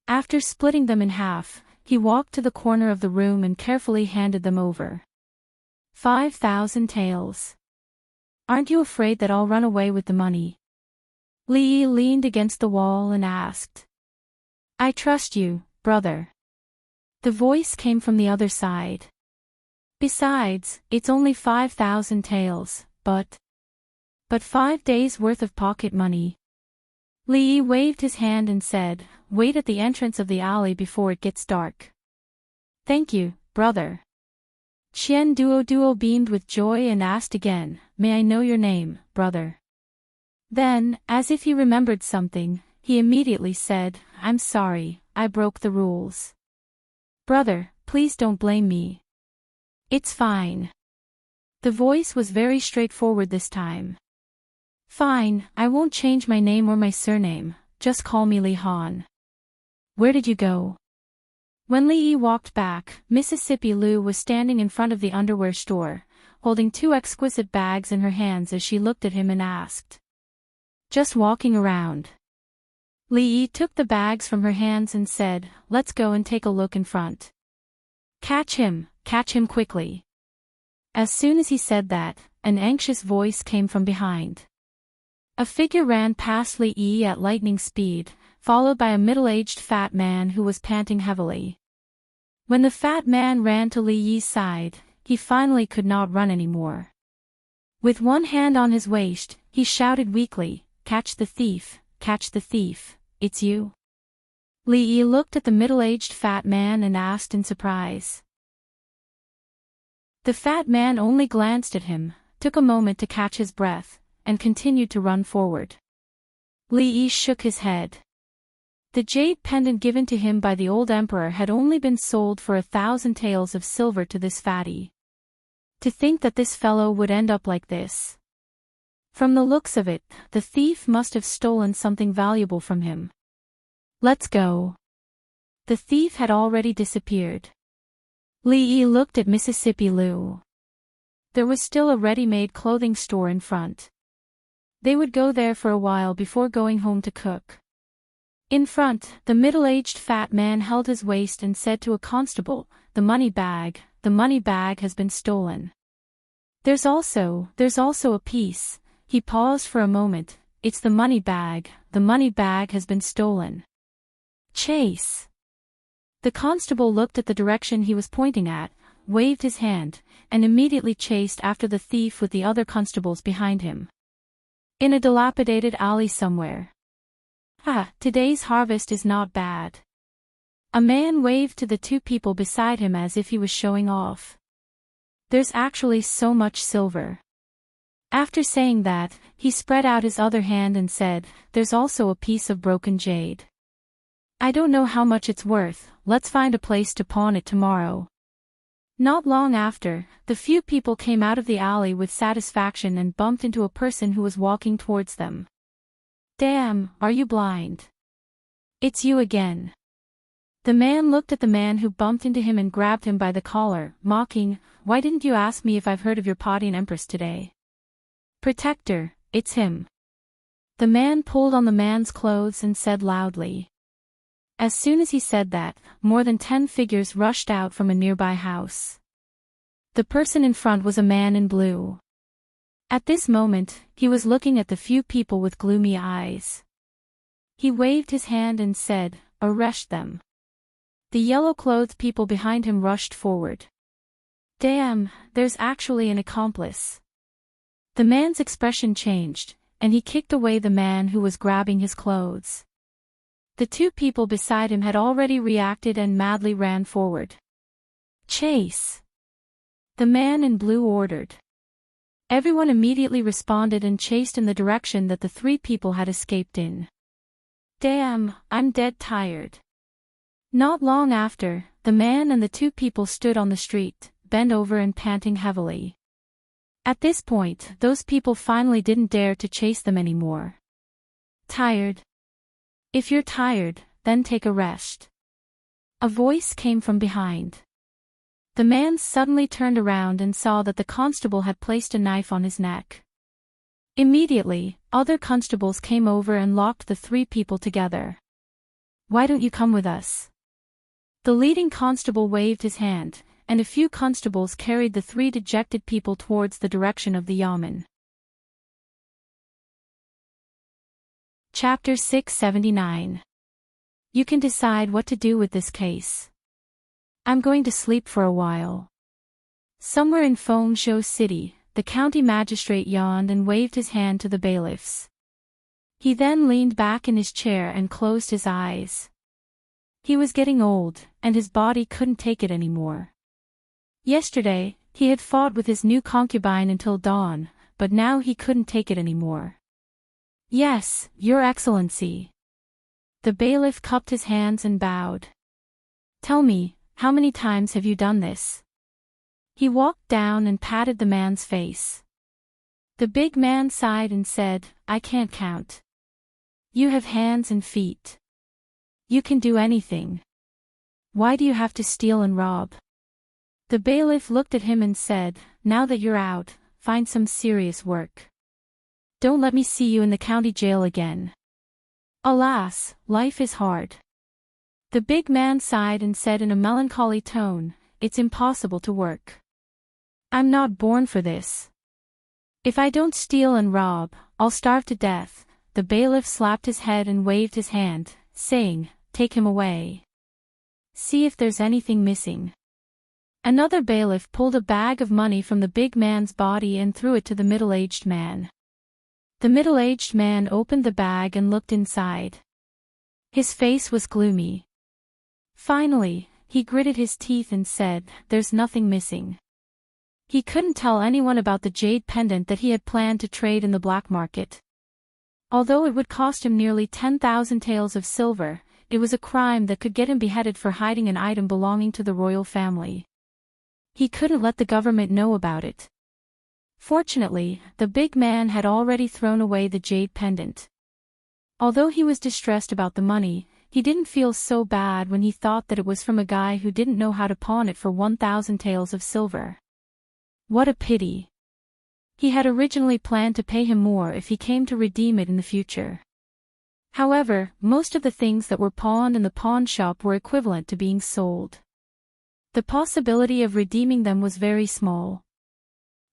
A: After splitting them in half, he walked to the corner of the room and carefully handed them over. 5,000 taels. Aren't you afraid that I'll run away with the money? Li Yi leaned against the wall and asked. I trust you, brother. The voice came from the other side. Besides, it's only 5,000 taels, but 5 days' worth of pocket money. Li Yi waved his hand and said, Wait at the entrance of the alley before it gets dark. Thank you, brother. Chien Duo beamed with joy and asked again, May I know your name, brother? Then, as if he remembered something, he immediately said, I'm sorry, I broke the rules. Brother, please don't blame me. It's fine. The voice was very straightforward this time. Fine, I won't change my name or my surname, just call me Li Han. Where did you go? When Li Yi walked back, Mississippi Lu was standing in front of the underwear store, holding 2 exquisite bags in her hands as she looked at him and asked. Just walking around. Li Yi took the bags from her hands and said, Let's go and take a look in front. Catch him quickly. As soon as he said that, an anxious voice came from behind. A figure ran past Li Yi at lightning speed, followed by a middle-aged fat man who was panting heavily. When the fat man ran to Li Yi's side, he finally could not run anymore. With one hand on his waist, he shouted weakly, Catch the thief, it's you. Li Yi looked at the middle-aged fat man and asked in surprise. The fat man only glanced at him, took a moment to catch his breath, and continued to run forward. Li Yi shook his head. The jade pendant given to him by the old emperor had only been sold for 1,000 taels of silver to this fatty. To think that this fellow would end up like this. From the looks of it, the thief must have stolen something valuable from him. Let's go. The thief had already disappeared. Li Yi looked at Mississippi Lu. There was still a ready-made clothing store in front. They would go there for a while before going home to cook. In front, the middle-aged fat man held his waist and said to a constable, the money bag has been stolen. There's also a piece. He paused for a moment. It's the money bag has been stolen. Chase. The constable looked at the direction he was pointing at, waved his hand, and immediately chased after the thief with the other constables behind him. In a dilapidated alley somewhere. Today's harvest is not bad. A man waved to the two people beside him as if he was showing off. There's actually so much silver. After saying that, he spread out his other hand and said, there's also a piece of broken jade. I don't know how much it's worth, let's find a place to pawn it tomorrow. Not long after, the few people came out of the alley with satisfaction and bumped into a person who was walking towards them. Damn, are you blind? It's you again. The man looked at the man who bumped into him and grabbed him by the collar, mocking, why didn't you ask me if I've heard of your potty and empress today? Protector, it's him. The man pulled on the man's clothes and said loudly. As soon as he said that, more than 10 figures rushed out from a nearby house. The person in front was a man in blue. At this moment, he was looking at the few people with gloomy eyes. He waved his hand and said, arrest them. The yellow-clothed people behind him rushed forward. Damn, there's actually an accomplice. The man's expression changed, and he kicked away the man who was grabbing his clothes. The two people beside him had already reacted and madly ran forward. Chase! The man in blue ordered. Everyone immediately responded and chased in the direction that the three people had escaped in. Damn, I'm dead tired. Not long after, the man and the two people stood on the street, bent over and panting heavily. At this point, those people finally didn't dare to chase them anymore. Tired? If you're tired, then take a rest. A voice came from behind. The man suddenly turned around and saw that the constable had placed a knife on his neck. Immediately, other constables came over and locked the three people together. Why don't you come with us? The leading constable waved his hand, and a few constables carried the three dejected people towards the direction of the yamen. Chapter 679. You can decide what to do with this case. I'm going to sleep for a while. Somewhere in Fengzhou City, the county magistrate yawned and waved his hand to the bailiffs. He then leaned back in his chair and closed his eyes. He was getting old, and his body couldn't take it anymore. Yesterday, he had fought with his new concubine until dawn, but now he couldn't take it anymore. Yes, Your Excellency. The bailiff cupped his hands and bowed. Tell me, how many times have you done this? He walked down and patted the man's face. The big man sighed and said, I can't count. You have hands and feet. You can do anything. Why do you have to steal and rob? The bailiff looked at him and said, now that you're out, find some serious work. Don't let me see you in the county jail again. Alas, life is hard. The big man sighed and said in a melancholy tone, it's impossible to work. I'm not born for this. If I don't steal and rob, I'll starve to death. The bailiff slapped his head and waved his hand, saying, take him away. See if there's anything missing. Another bailiff pulled a bag of money from the big man's body and threw it to the middle-aged man. The middle-aged man opened the bag and looked inside. His face was gloomy. Finally, he gritted his teeth and said, there's nothing missing. He couldn't tell anyone about the jade pendant that he had planned to trade in the black market. Although it would cost him nearly 10,000 taels of silver, it was a crime that could get him beheaded for hiding an item belonging to the royal family. He couldn't let the government know about it. Fortunately, the big man had already thrown away the jade pendant. Although he was distressed about the money, he didn't feel so bad when he thought that it was from a guy who didn't know how to pawn it for 1,000 taels of silver. What a pity. He had originally planned to pay him more if he came to redeem it in the future. However, most of the things that were pawned in the pawn shop were equivalent to being sold. The possibility of redeeming them was very small.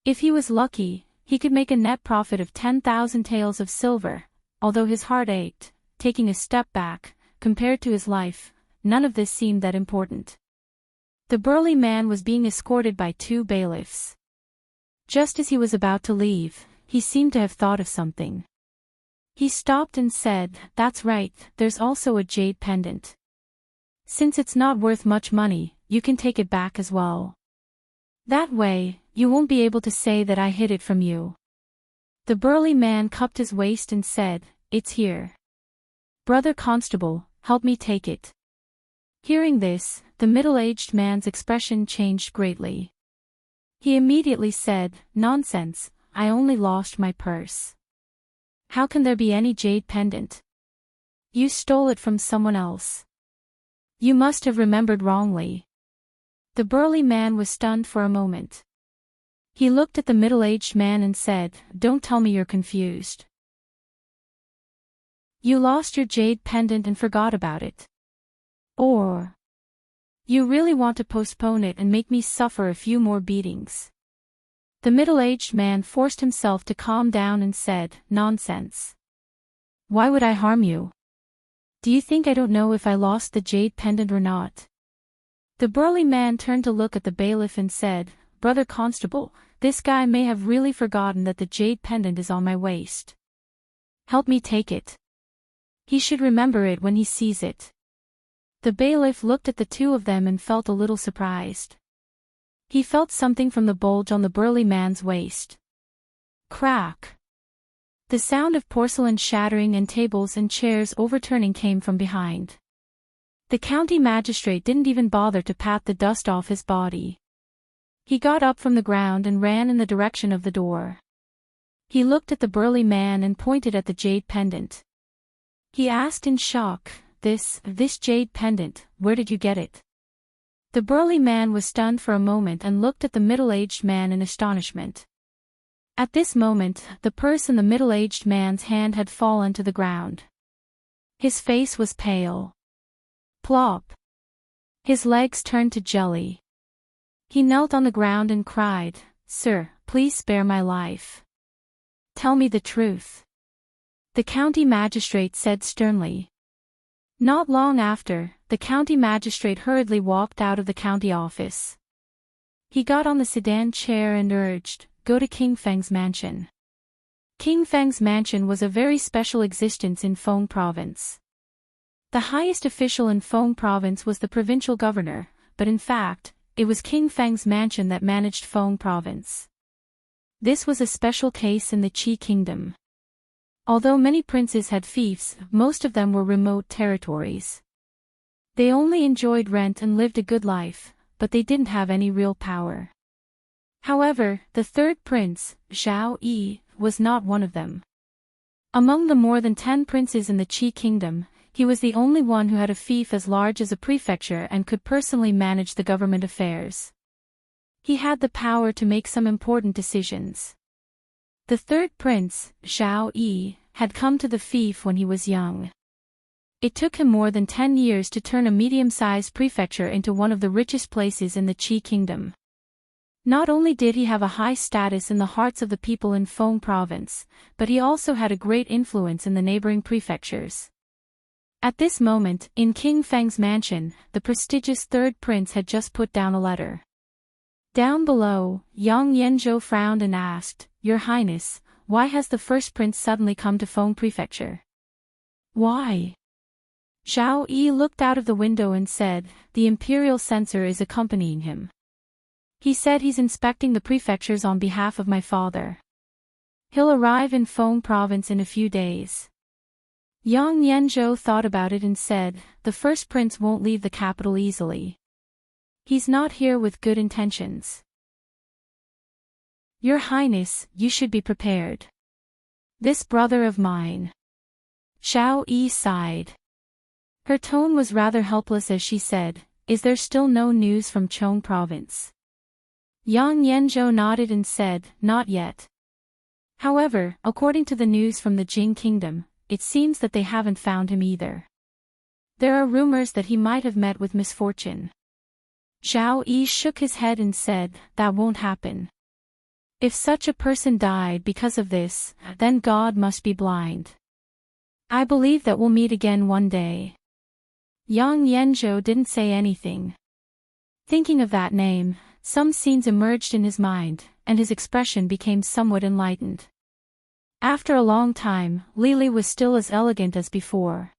A: If he was lucky, he could make a net profit of 10,000 taels of silver, although his heart ached. Taking a step back, compared to his life, none of this seemed that important. The burly man was being escorted by 2 bailiffs. Just as he was about to leave, he seemed to have thought of something. He stopped and said, "That's right, there's also a jade pendant. Since it's not worth much money, you can take it back as well. That way, you won't be able to say that I hid it from you." The burly man cupped his waist and said, "It's here. Brother Constable, help me take it." Hearing this, the middle-aged man's expression changed greatly. He immediately said, "Nonsense, I only lost my purse. How can there be any jade pendant? You stole it from someone else. You must have remembered wrongly." The burly man was stunned for a moment. He looked at the middle-aged man and said, "Don't tell me you're confused. You lost your jade pendant and forgot about it. Or you really want to postpone it and make me suffer a few more beatings?" The middle-aged man forced himself to calm down and said, "Nonsense. Why would I harm you? Do you think I don't know if I lost the jade pendant or not?" The burly man turned to look at the bailiff and said, "Brother Constable, this guy may have really forgotten that the jade pendant is on my waist. Help me take it. He should remember it when he sees it." The bailiff looked at the 2 of them and felt a little surprised. He felt something from the bulge on the burly man's waist. Crack! The sound of porcelain shattering and tables and chairs overturning came from behind. The county magistrate didn't even bother to pat the dust off his body. He got up from the ground and ran in the direction of the door. He looked at the burly man and pointed at the jade pendant. He asked in shock, This jade pendant, where did you get it?" The burly man was stunned for a moment and looked at the middle-aged man in astonishment. At this moment, the purse in the middle-aged man's hand had fallen to the ground. His face was pale. Plop! His legs turned to jelly. He knelt on the ground and cried, "Sir, please spare my life. Tell me the truth," the county magistrate said sternly. Not long after, the county magistrate hurriedly walked out of the county office. He got on the sedan chair and urged, "Go to King Feng's mansion." King Feng's mansion was a very special existence in Feng Province. The highest official in Feng Province was the provincial governor, but in fact, it was King Feng's mansion that managed Feng Province. This was a special case in the Qi Kingdom. Although many princes had fiefs, most of them were remote territories. They only enjoyed rent and lived a good life, but they didn't have any real power. However, the 3rd prince, Zhao Yi, was not one of them. Among the more than 10 princes in the Qi Kingdom, he was the only one who had a fief as large as a prefecture and could personally manage the government affairs. He had the power to make some important decisions. The 3rd prince, Zhao Yi, had come to the fief when he was young. It took him more than 10 years to turn a medium-sized prefecture into one of the richest places in the Qi Kingdom. Not only did he have a high status in the hearts of the people in Feng Province, but he also had a great influence in the neighboring prefectures. At this moment, in King Feng's mansion, the prestigious 3rd prince had just put down a letter. Down below, Yang Yanzhou frowned and asked, "Your Highness, why has the 1st prince suddenly come to Feng Prefecture?" "Why?" Zhao Yi looked out of the window and said, "The imperial censor is accompanying him. He said he's inspecting the prefectures on behalf of my father. He'll arrive in Feng Province in a few days." Yang Yanzhou thought about it and said, "The 1st prince won't leave the capital easily. He's not here with good intentions. Your Highness, you should be prepared. This brother of mine." Zhao Yi sighed. Her tone was rather helpless as she said, "Is there still no news from Chong Province?" Yang Yanzhou nodded and said, "Not yet. However, according to the news from the Jing Kingdom, it seems that they haven't found him either. There are rumors that he might have met with misfortune. Zhao Yi shook his head and said, that won't happen. If such a person died because of this, then God must be blind. I believe that we'll meet again one day. Yang Yanzhou didn't say anything. Thinking of that name, some scenes emerged in his mind, and his expression became somewhat enlightened. After a long time, Lily was still as elegant as before.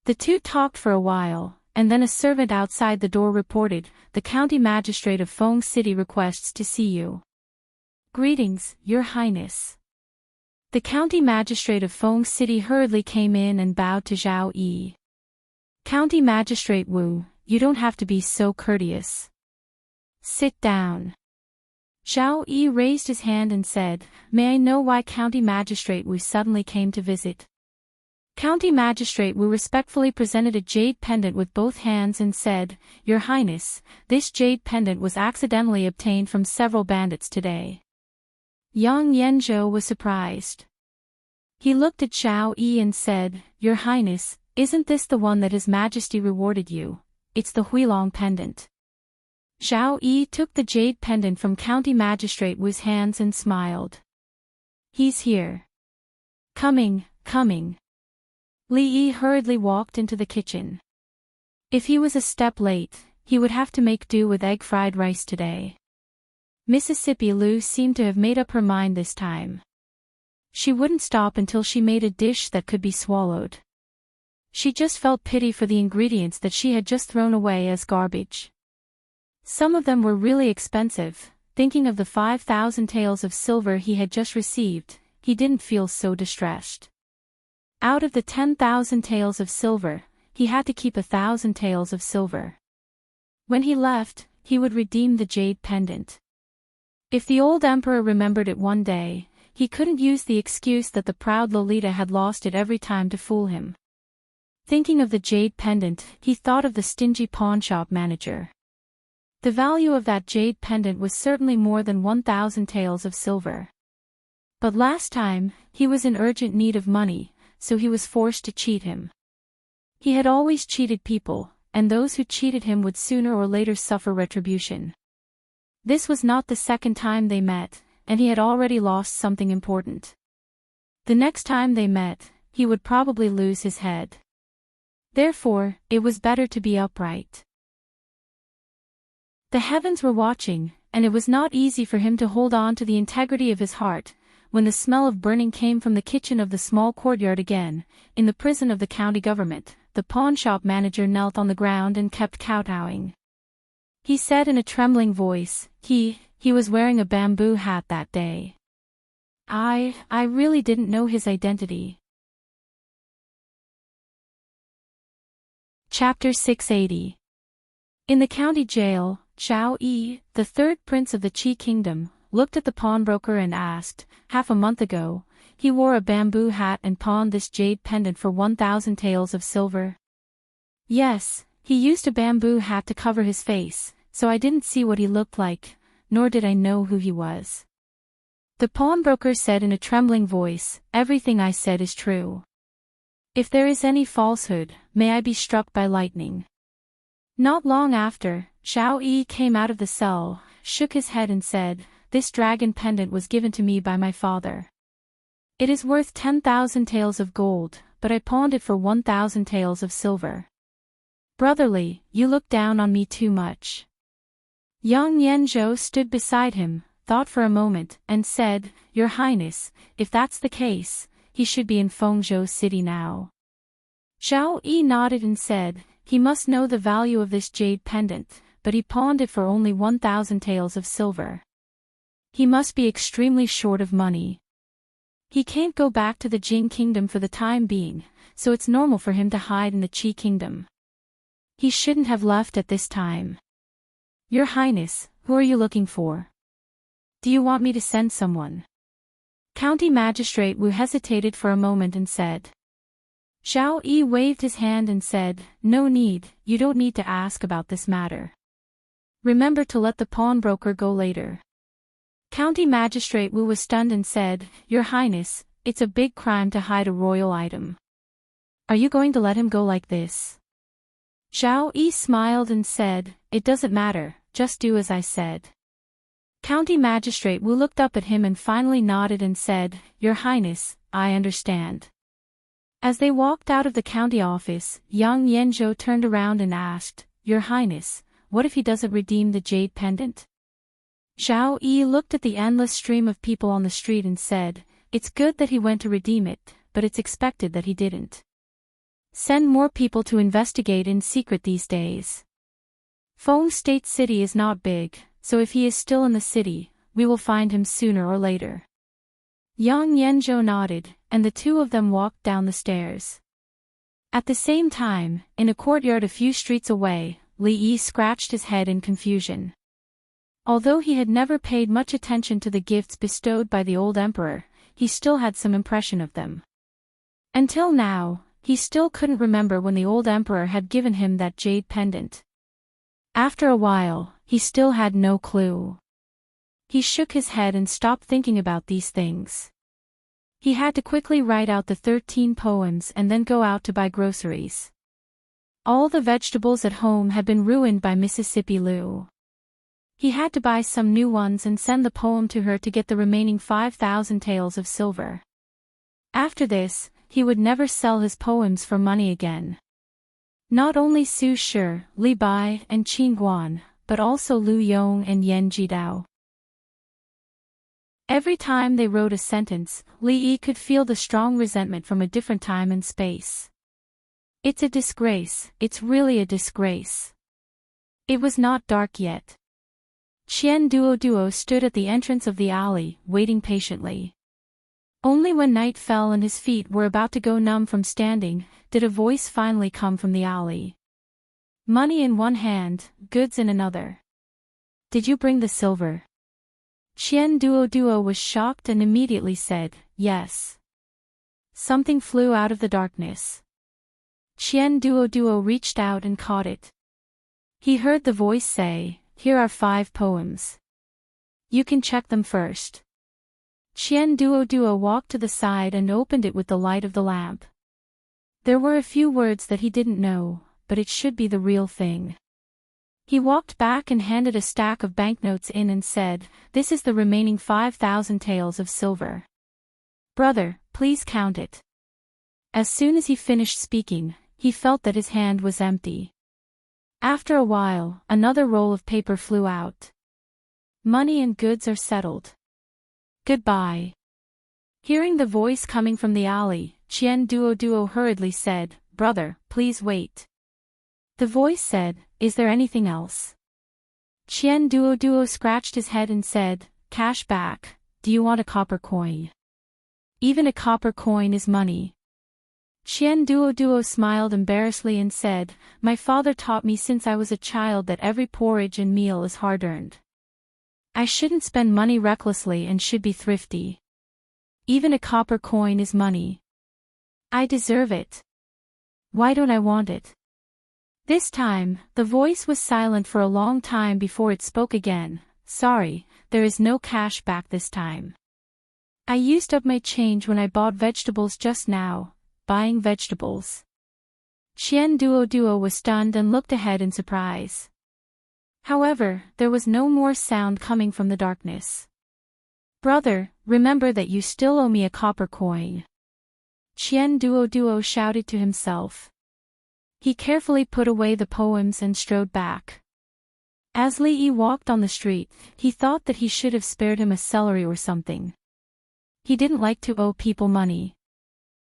A: The two talked for a while, and then a servant outside the door reported, the county magistrate of Feng City requests to see you. Greetings, Your Highness. The county magistrate of Feng City hurriedly came in and bowed to Zhao Yi. County Magistrate Wu, you don't have to be so courteous. Sit down. Zhao Yi raised his hand and said, may I know why County Magistrate Wu suddenly came to visit? County Magistrate Wu respectfully presented a jade pendant with both hands and said, Your Highness, this jade pendant was accidentally obtained from several bandits today. Yang Yanzhou was surprised. He looked at Zhao Yi and said, Your Highness, isn't this the one that His Majesty rewarded you? It's the Huilong pendant. Zhao Yi took the jade pendant from County Magistrate Wu's hands and smiled. He's here. Coming. Li Yi hurriedly walked into the kitchen. If he was a step late, he would have to make do with egg fried rice today. Mississippi Lu seemed to have made up her mind this time. She wouldn't stop until she made a dish that could be swallowed. She just felt pity for the ingredients that she had just thrown away as garbage. Some of them were really expensive. Thinking of the 5,000 taels of silver he had just received, he didn't feel so distressed. Out of the 10,000 taels of silver, he had to keep 1,000 taels of silver. When he left, he would redeem the jade pendant. If the old emperor remembered it one day, he couldn't use the excuse that the proud Lolita had lost it every time to fool him. Thinking of the jade pendant, he thought of the stingy pawnshop manager. The value of that jade pendant was certainly more than 1,000 taels of silver. But last time, he was in urgent need of money, so he was forced to cheat him. He had always cheated people, and those who cheated him would sooner or later suffer retribution. This was not the second time they met, and he had already lost something important. The next time they met, he would probably lose his head. Therefore, it was better to be upright. The heavens were watching, and it was not easy for him to hold on to the integrity of his heart, when the smell of burning came from the kitchen of the small courtyard again. In the prison of the county government, the pawnshop manager knelt on the ground and kept kowtowing. He said in a trembling voice, he was wearing a bamboo hat that day. I really didn't know his identity. Chapter 680. In the county jail, Zhao Yi, the third prince of the Qi kingdom, looked at the pawnbroker and asked, half a month ago, he wore a bamboo hat and pawned this jade pendant for 1,000 taels of silver. Yes, he used a bamboo hat to cover his face, so I didn't see what he looked like, nor did I know who he was. The pawnbroker said in a trembling voice, everything I said is true. If there is any falsehood, may I be struck by lightning. Not long after, Zhao Yi came out of the cell, shook his head and said, this dragon pendant was given to me by my father. It is worth 10,000 taels of gold, but I pawned it for 1,000 taels of silver. Brotherly, you look down on me too much. Yang Yanzhou stood beside him, thought for a moment, and said, Your Highness, if that's the case, he should be in Fengzhou City now. Zhao Yi nodded and said, he must know the value of this jade pendant, but he pawned it for only 1,000 taels of silver. He must be extremely short of money. He can't go back to the Jing kingdom for the time being, so it's normal for him to hide in the Qi kingdom. He shouldn't have left at this time. Your Highness, who are you looking for? Do you want me to send someone? County Magistrate Wu hesitated for a moment and said. Zhao Yi waved his hand and said, no need, you don't need to ask about this matter. Remember to let the pawnbroker go later. County Magistrate Wu was stunned and said, Your Highness, it's a big crime to hide a royal item. Are you going to let him go like this? Zhao Yi smiled and said, it doesn't matter, just do as I said. County Magistrate Wu looked up at him and finally nodded and said, Your Highness, I understand. As they walked out of the county office, young Yanzhou turned around and asked, Your Highness, what if he doesn't redeem the jade pendant? Zhao Yi looked at the endless stream of people on the street and said, It's good that he went to redeem it, but it's expected that he didn't. Send more people to investigate in secret these days. Feng State City is not big, so if he is still in the city, we will find him sooner or later. Yang Yanzhou nodded, and the two of them walked down the stairs. At the same time, in a courtyard a few streets away, Li Yi scratched his head in confusion. Although he had never paid much attention to the gifts bestowed by the old emperor, he still had some impression of them. Until now, he still couldn't remember when the old emperor had given him that jade pendant. After a while, he still had no clue. He shook his head and stopped thinking about these things. He had to quickly write out the 13 poems and then go out to buy groceries. All the vegetables at home had been ruined by Mississippi Lu. He had to buy some new ones and send the poem to her to get the remaining 5,000 taels of silver. After this, he would never sell his poems for money again. Not only Su Shi, Li Bai, and Qin Guan, but also Lu Yong and Yan Jidao. Every time they wrote a sentence, Li Yi could feel the strong resentment from a different time and space. It's a disgrace, it's really a disgrace. It was not dark yet. Qian Duo stood at the entrance of the alley, waiting patiently. Only when night fell and his feet were about to go numb from standing, did a voice finally come from the alley. Money in one hand, goods in another. Did you bring the silver? Qian Duo was shocked and immediately said, Yes. Something flew out of the darkness. Qian Duo reached out and caught it. He heard the voice say, Here are 5 poems. You can check them first. Qian Duo walked to the side and opened it with the light of the lamp. There were a few words that he didn't know, but it should be the real thing. He walked back and handed a stack of banknotes in and said, This is the remaining 5,000 taels of silver. Brother, please count it. As soon as he finished speaking, he felt that his hand was empty. After a while, another roll of paper flew out. Money and goods are settled. Goodbye. Hearing the voice coming from the alley, Qian Duo hurriedly said, Brother, please wait. The voice said, Is there anything else? Qian Duo scratched his head and said, Cash back, do you want a copper coin? Even a copper coin is money. Qian Duo smiled embarrassedly and said, My father taught me since I was a child that every porridge and meal is hard-earned. I shouldn't spend money recklessly and should be thrifty. Even a copper coin is money. I deserve it. Why don't I want it? This time, the voice was silent for a long time before it spoke again. Sorry, there is no cash back this time. I used up my change when I bought vegetables just now, buying vegetables. Qian Duo was stunned and looked ahead in surprise. However, there was no more sound coming from the darkness. Brother, remember that you still owe me a copper coin. Qian Duo shouted to himself. He carefully put away the poems and strode back. As Li Yi walked on the street, he thought that he should have spared him a celery or something. He didn't like to owe people money.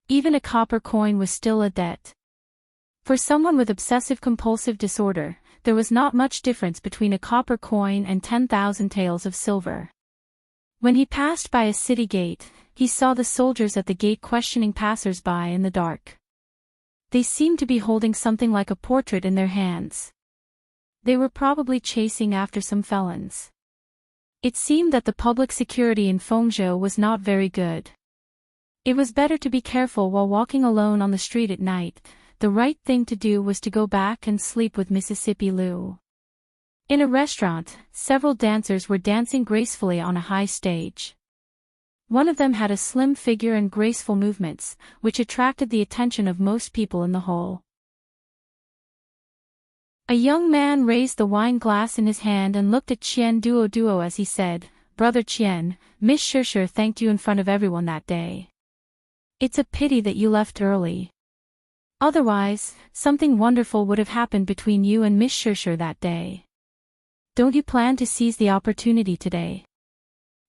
A: Even a copper coin was still a debt. For someone with obsessive-compulsive disorder, there was not much difference between a copper coin and 10,000 taels of silver. When he passed by a city gate, he saw the soldiers at the gate questioning passers-by in the dark. They seemed to be holding something like a portrait in their hands. They were probably chasing after some felons. It seemed that the public security in Fengzhou was not very good. It was better to be careful while walking alone on the street at night. The right thing to do was to go back and sleep with Mississippi Lu. In a restaurant, several dancers were dancing gracefully on a high stage. One of them had a slim figure and graceful movements, which attracted the attention of most people in the hall. A young man raised the wine glass in his hand and looked at Qian Duo as he said, "Brother Qian, Miss Shishir thanked you in front of everyone that day. It's a pity that you left early. Otherwise, something wonderful would have happened between you and Miss Shishir that day. Don't you plan to seize the opportunity today?"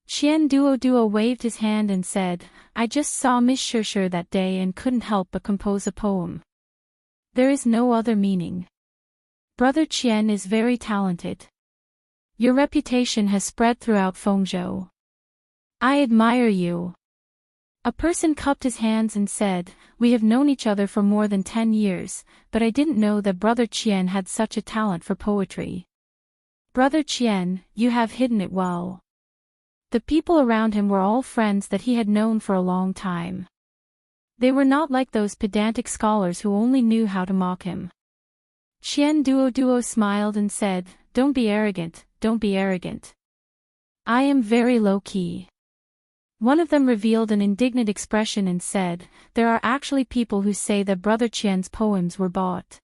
A: Qian Duo waved his hand and said, "I just saw Miss Shishir that day and couldn't help but compose a poem. There is no other meaning. Brother Qian is very talented. Your reputation has spread throughout Fengzhou. I admire you." A person cupped his hands and said, "We have known each other for more than 10 years, but I didn't know that Brother Qian had such a talent for poetry. Brother Qian, you have hidden it well." The people around him were all friends that he had known for a long time. They were not like those pedantic scholars who only knew how to mock him. Qian Duo smiled and said, "Don't be arrogant, don't be arrogant. I am very low-key." One of them revealed an indignant expression and said, "There are actually people who say that Brother Qian's poems were bought."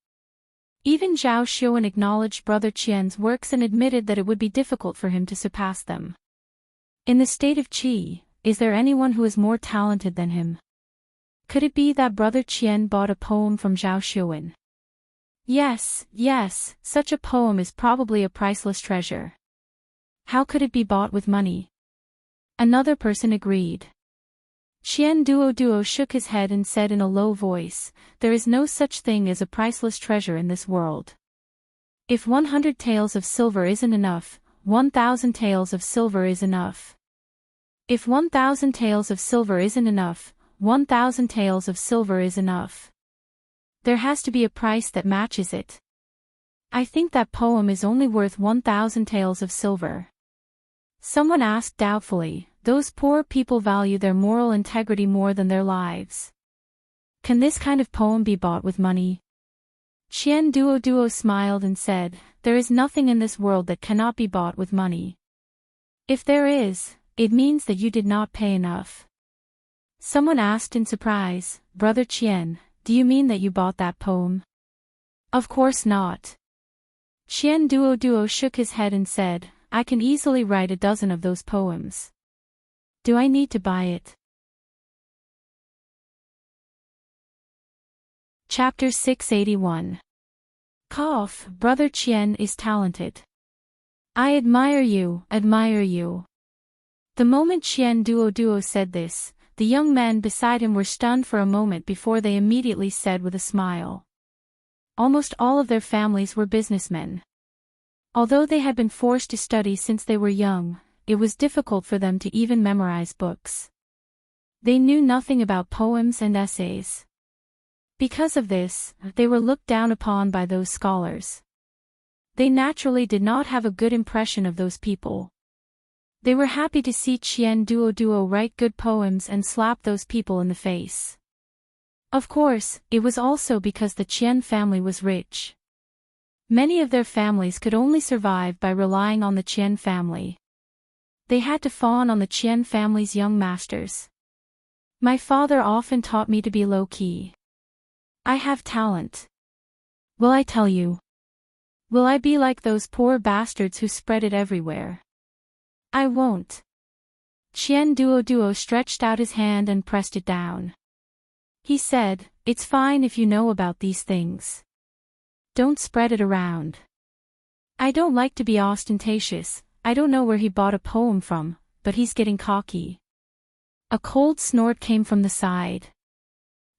A: Even Zhao Xiuan acknowledged Brother Qian's works and admitted that it would be difficult for him to surpass them. In the state of Qi, is there anyone who is more talented than him? Could it be that Brother Qian bought a poem from Zhao Xiuan? Yes, such a poem is probably a priceless treasure. How could it be bought with money? Another person agreed. Qian Duo shook his head and said in a low voice, "There is no such thing as a priceless treasure in this world. If 100 taels of silver isn't enough, 1,000 taels of silver is enough. If 1,000 taels of silver isn't enough, 1,000 taels of silver is enough. There has to be a price that matches it. I think that poem is only worth 1,000 taels of silver." Someone asked doubtfully, "Those poor people value their moral integrity more than their lives. Can this kind of poem be bought with money?" Qian Duo smiled and said, "There is nothing in this world that cannot be bought with money. If there is, it means that you did not pay enough." Someone asked in surprise, "Brother Qian, do you mean that you bought that poem?" "Of course not." Qian Duo shook his head and said, "I can easily write a dozen of those poems. Do I need to buy it?" Chapter 681. Brother Qian is talented. I admire you, admire you. The moment Qian Duo said this, the young men beside him were stunned for a moment before they immediately said with a smile. Almost all of their families were businessmen. Although they had been forced to study since they were young, it was difficult for them to even memorize books. They knew nothing about poems and essays. Because of this, they were looked down upon by those scholars. They naturally did not have a good impression of those people. They were happy to see Qian Duo write good poems and slap those people in the face. Of course, it was also because the Qian family was rich. Many of their families could only survive by relying on the Qian family. They had to fawn on the Qian family's young masters. My father often taught me to be low-key. I have talent. Will I tell you? Will I be like those poor bastards who spread it everywhere? I won't. Qian Duo stretched out his hand and pressed it down. He said, "It's fine if you know about these things. Don't spread it around. I don't like to be ostentatious. I don't know where he bought a poem from, but he's getting cocky." A cold snort came from the side.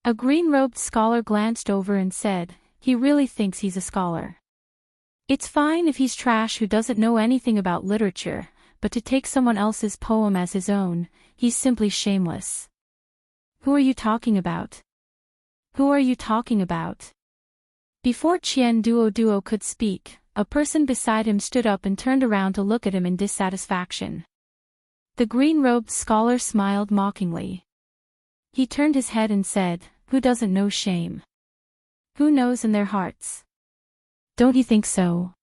A: A green-robed scholar glanced over and said, "He really thinks he's a scholar. It's fine if he's trash who doesn't know anything about literature, but to take someone else's poem as his own, he's simply shameless." "Who are you talking about? Who are you talking about?" Before Qian Duo could speak, a person beside him stood up and turned around to look at him in dissatisfaction. The green-robed scholar smiled mockingly. He turned his head and said, "Who doesn't know shame? Who knows in their hearts? Don't you think so?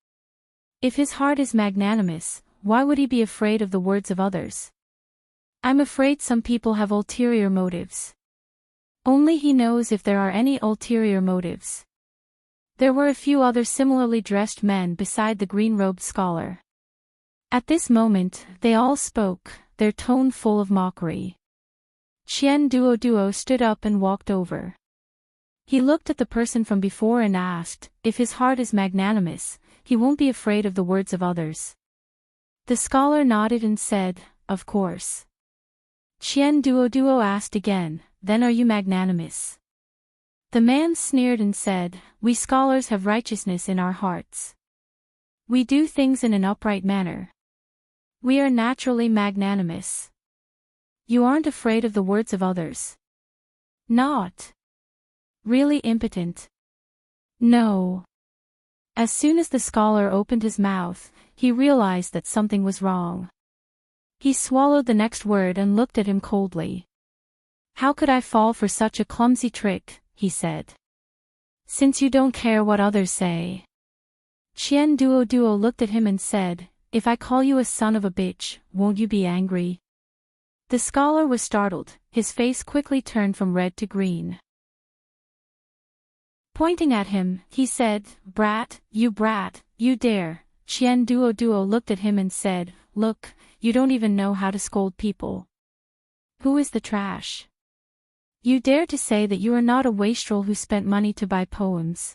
A: If his heart is magnanimous, why would he be afraid of the words of others? I'm afraid some people have ulterior motives. Only he knows if there are any ulterior motives. There were a few other similarly dressed men beside the green-robed scholar. At this moment, they all spoke, their tone full of mockery. Qian Duo stood up and walked over. He looked at the person from before and asked, if his heart is magnanimous, he won't be afraid of the words of others. The scholar nodded and said, of course. Qian Duo asked again, then are you magnanimous? The man sneered and said, we scholars have righteousness in our hearts. We do things in an upright manner. We are naturally magnanimous. You aren't afraid of the words of others? Not. Really impotent? No. As soon as the scholar opened his mouth, he realized that something was wrong. He swallowed the next word and looked at him coldly. How could I fall for such a clumsy trick, he said. Since you don't care what others say. Qian Duo looked at him and said, if I call you a son of a bitch, won't you be angry? The scholar was startled, his face quickly turned from red to green. Pointing at him, he said, brat, you dare. Qian Duo looked at him and said, look, you don't even know how to scold people. Who is the trash? You dare to say that you are not a wastrel who spent money to buy poems.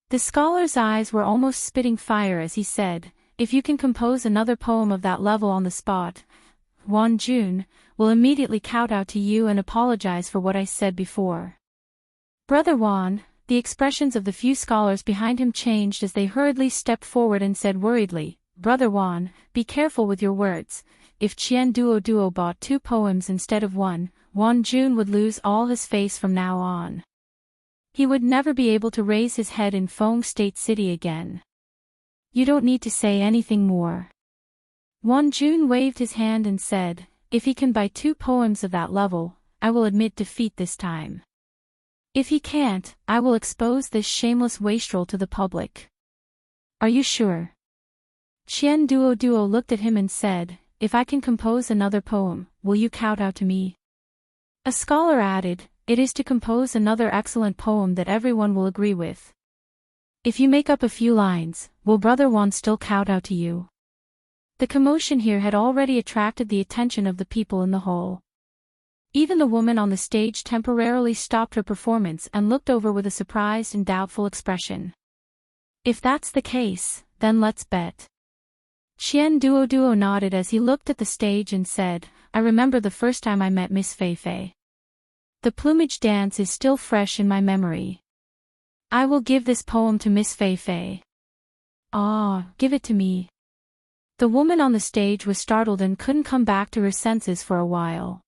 A: The scholar's eyes were almost spitting fire as he said, if you can compose another poem of that level on the spot, Wan Jun will immediately kowtow to you and apologize for what I said before. Brother Wan, the expressions of the few scholars behind him changed as they hurriedly stepped forward and said worriedly, Brother Wan, be careful with your words. If Qian Duo bought 2 poems instead of 1, Wan Jun would lose all his face from now on. He would never be able to raise his head in Feng State City again. You don't need to say anything more. Wan Jun waved his hand and said, if he can buy 2 poems of that level, I will admit defeat this time. If he can't, I will expose this shameless wastrel to the public. Are you sure? Qian Duo looked at him and said, if I can compose another poem, will you kowtow to me? A scholar added, it is to compose another excellent poem that everyone will agree with. If you make up a few lines, will Brother Wan still kowtow to you? The commotion here had already attracted the attention of the people in the hall. Even the woman on the stage temporarily stopped her performance and looked over with a surprised and doubtful expression. If that's the case, then let's bet. Qian Duo nodded as he looked at the stage and said, I remember the first time I met Miss Fei. The plumage dance is still fresh in my memory. I will give this poem to Miss Fei. Ah, give it to me. The woman on the stage was startled and couldn't come back to her senses for a while.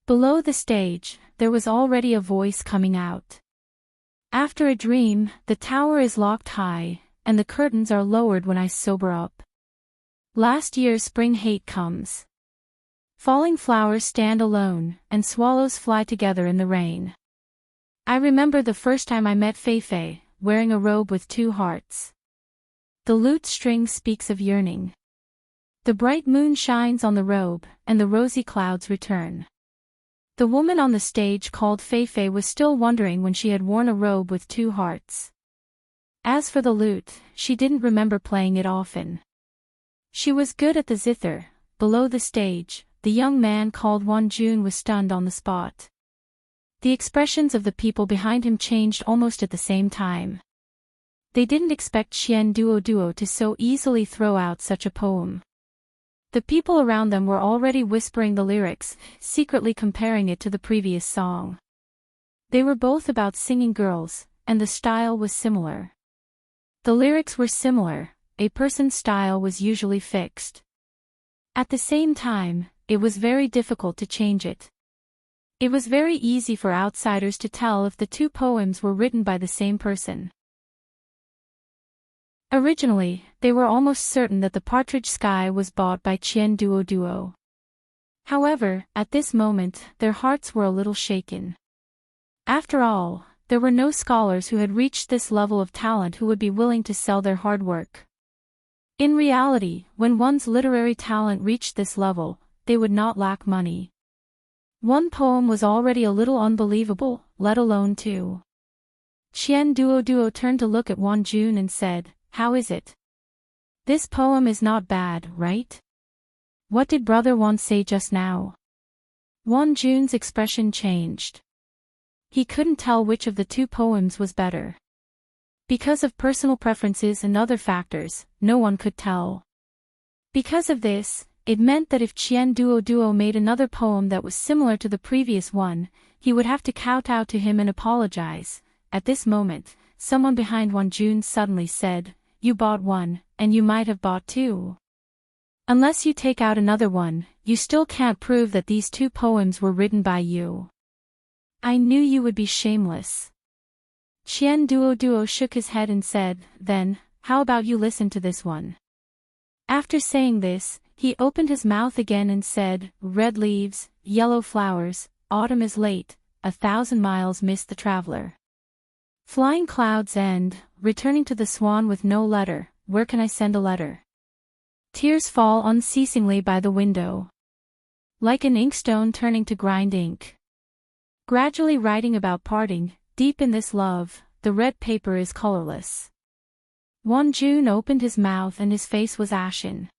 A: Below the stage, there was already a voice coming out. After a dream, the tower is locked high, and the curtains are lowered when I sober up. Last year's spring hate comes. Falling flowers stand alone, and swallows fly together in the rain. I remember the first time I met Fei, wearing a robe with 2 hearts. The lute string speaks of yearning. The bright moon shines on the robe, and the rosy clouds return. The woman on the stage called Fei was still wondering when she had worn a robe with 2 hearts. As for the lute, she didn't remember playing it often. She was good at the zither. Below the stage, the young man called Wan Jun was stunned on the spot. The expressions of the people behind him changed almost at the same time. They didn't expect Qian Duo to so easily throw out such a poem. The people around them were already whispering the lyrics, secretly comparing it to the previous song. They were both about singing girls, and the style was similar. The lyrics were similar, a person's style was usually fixed. At the same time, it was very difficult to change it. It was very easy for outsiders to tell if the 2 poems were written by the same person. Originally, they were almost certain that the Partridge Sky was bought by Qian Duo. However, at this moment, their hearts were a little shaken. After all, there were no scholars who had reached this level of talent who would be willing to sell their hard work. In reality, when one's literary talent reached this level, they would not lack money. One poem was already a little unbelievable, let alone two. Qian Duo turned to look at Won Jun and said, "How is it? This poem is not bad, right? What did Brother Won say just now?" Won Jun's expression changed. He couldn't tell which of the two poems was better. Because of personal preferences and other factors, no one could tell. Because of this, it meant that if Qian Duo made another poem that was similar to the previous one, he would have to kowtow to him and apologize. At this moment, someone behind Won Jun suddenly said, "You bought one, and you might have bought two. Unless you take out another one, you still can't prove that these two poems were written by you. I knew you would be shameless." Qian Duo shook his head and said, "Then, how about you listen to this one?" After saying this, he opened his mouth again and said, "Red leaves, yellow flowers, autumn is late, 1,000 miles missed the traveler. Flying clouds and, returning to the swan with no letter, where can I send a letter? Tears fall unceasingly by the window. Like an inkstone turning to grind ink. Gradually writing about parting, deep in this love, the red paper is colorless." Won Jun opened his mouth and his face was ashen.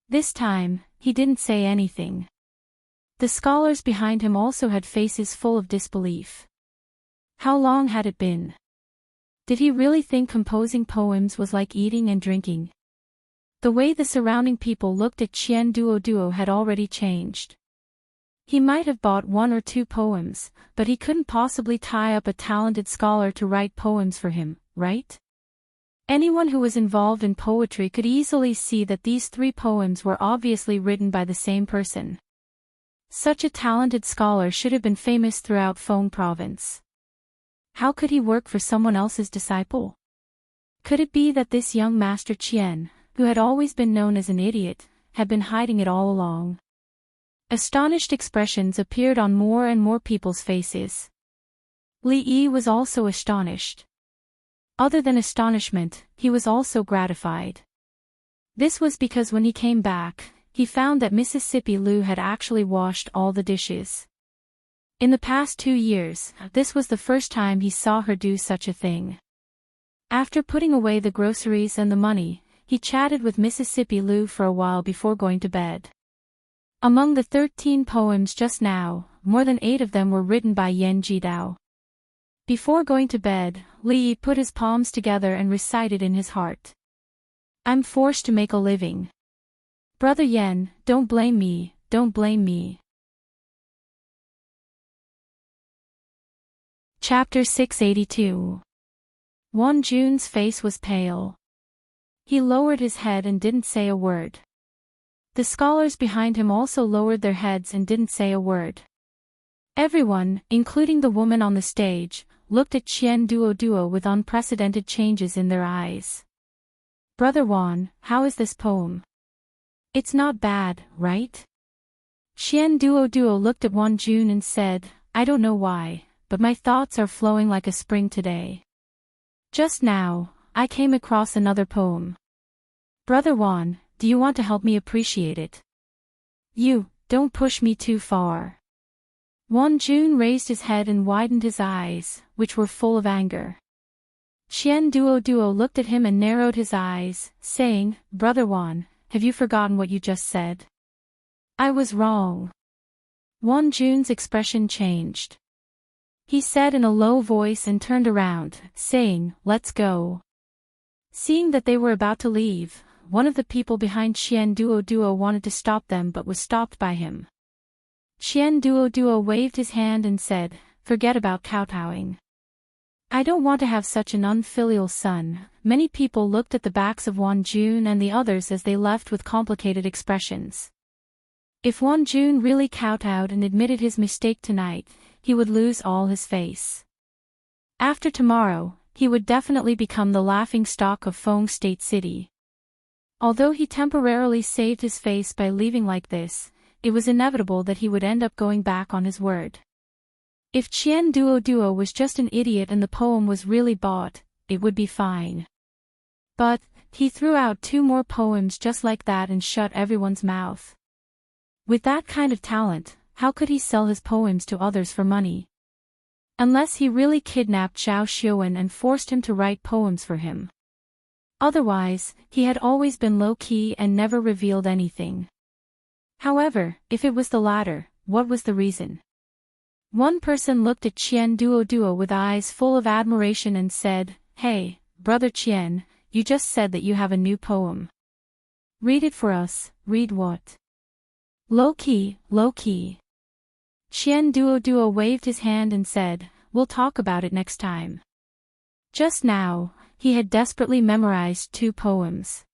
A: This time, he didn't say anything. The scholars behind him also had faces full of disbelief. How long had it been? Did he really think composing poems was like eating and drinking? The way the surrounding people looked at Qian Duo had already changed. He might have bought one or two poems, but he couldn't possibly tie up a talented scholar to write poems for him, right? Anyone who was involved in poetry could easily see that these three poems were obviously written by the same person. Such a talented scholar should have been famous throughout Feng Province. How could he work for someone else's disciple? Could it be that this young Master Qian, who had always been known as an idiot, had been hiding it all along? Astonished expressions appeared on more and more people's faces. Li Yi was also astonished. Other than astonishment, he was also gratified. This was because when he came back, he found that Mississippi Lu had actually washed all the dishes. In the past 2 years, this was the first time he saw her do such a thing. After putting away the groceries and the money, he chatted with Mississippi Lu for a while before going to bed. Among the 13 poems just now, more than 8 of them were written by Yan Jidao. Before going to bed, Li Yi put his palms together and recited in his heart. "I'm forced to make a living. Brother Yan, don't blame me, don't blame me." Chapter 682. Won Jun's face was pale. He lowered his head and didn't say a word. The scholars behind him also lowered their heads and didn't say a word. Everyone, including the woman on the stage, looked at Qian Duo with unprecedented changes in their eyes. "Brother Won, how is this poem? It's not bad, right?" Qian Duo looked at Won Jun and said, "I don't know why, but my thoughts are flowing like a spring today. Just now, I came across another poem. Brother Won, do you want to help me appreciate it? Don't push me too far." Won Jun raised his head and widened his eyes, which were full of anger. Qian Duo looked at him and narrowed his eyes, saying, "Brother Won, have you forgotten what you just said?" "I was wrong." Won Jun's expression changed. He said in a low voice and turned around, saying, "Let's go." Seeing that they were about to leave, one of the people behind Qian Duo wanted to stop them but was stopped by him. Qian Duo waved his hand and said, "Forget about kowtowing. I don't want to have such an unfilial son." Many people looked at the backs of Won Jun and the others as they left with complicated expressions. If Won Jun really kowtowed and admitted his mistake tonight, he would lose all his face. After tomorrow, he would definitely become the laughingstock of Feng State City. Although he temporarily saved his face by leaving like this, it was inevitable that he would end up going back on his word. If Qian Duo was just an idiot and the poem was really bought, it would be fine. But, he threw out 2 more poems just like that and shut everyone's mouth. With that kind of talent, how could he sell his poems to others for money? Unless he really kidnapped Zhao Xiuan and forced him to write poems for him. Otherwise, he had always been low-key and never revealed anything. However, if it was the latter, what was the reason? One person looked at Qian Duo with eyes full of admiration and said, "Hey, brother Qian, you just said that you have a new poem. Read it for us." "Read what?" Low-key, low-key." Qian Duo waved his hand and said, "We'll talk about it next time." Just now, he had desperately memorized 2 poems.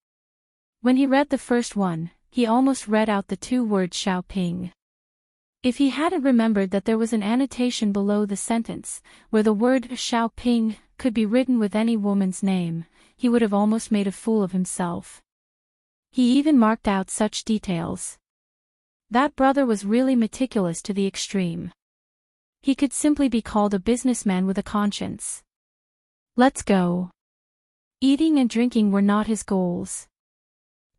A: When he read the first one, he almost read out the 2 words Xiaoping. If he hadn't remembered that there was an annotation below the sentence, where the word Xiaoping could be written with any woman's name, he would have almost made a fool of himself. He even marked out such details. That brother was really meticulous to the extreme. He could simply be called a businessman with a conscience. Let's go. Eating and drinking were not his goals.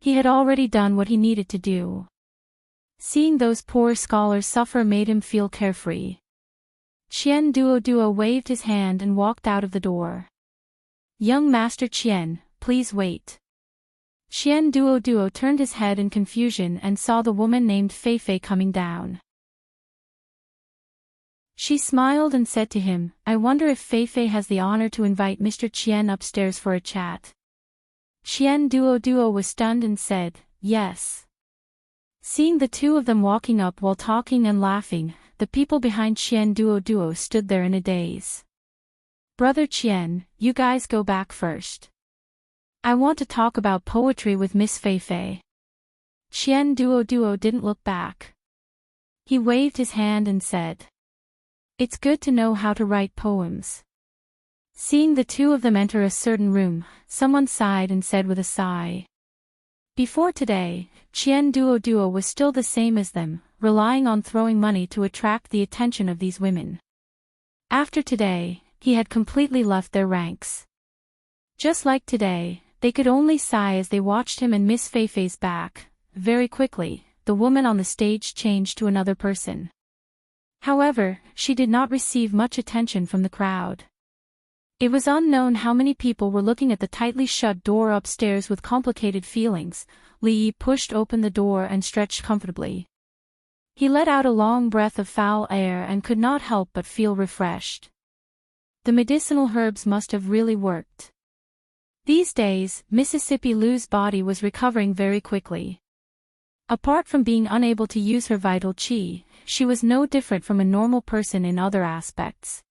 A: He had already done what he needed to do. Seeing those poor scholars suffer made him feel carefree. Qian Duo waved his hand and walked out of the door. "Young Master Qian, please wait." Qian Duo turned his head in confusion and saw the woman named Feifei coming down. She smiled and said to him, "I wonder if Feifei has the honor to invite Mr. Qian upstairs for a chat." Qian Duo was stunned and said, "Yes." Seeing the 2 of them walking up while talking and laughing, the people behind Qian Duo stood there in a daze. "Brother Qian, you guys go back first. I want to talk about poetry with Miss Feifei." Qian Duo didn't look back. He waved his hand and said, "It's good to know how to write poems." Seeing the 2 of them enter a certain room, someone sighed and said with a sigh. Before today, Qian Duo was still the same as them, relying on throwing money to attract the attention of these women. After today, he had completely left their ranks. Just like today, they could only sigh as they watched him and Miss Feifei's back. Very quickly, the woman on the stage changed to another person. However, she did not receive much attention from the crowd. It was unknown how many people were looking at the tightly shut door upstairs with complicated feelings. Li Yi pushed open the door and stretched comfortably. He let out a long breath of foul air and could not help but feel refreshed. The medicinal herbs must have really worked. These days, Mississippi Lu's body was recovering very quickly. Apart from being unable to use her vital qi, she was no different from a normal person in other aspects.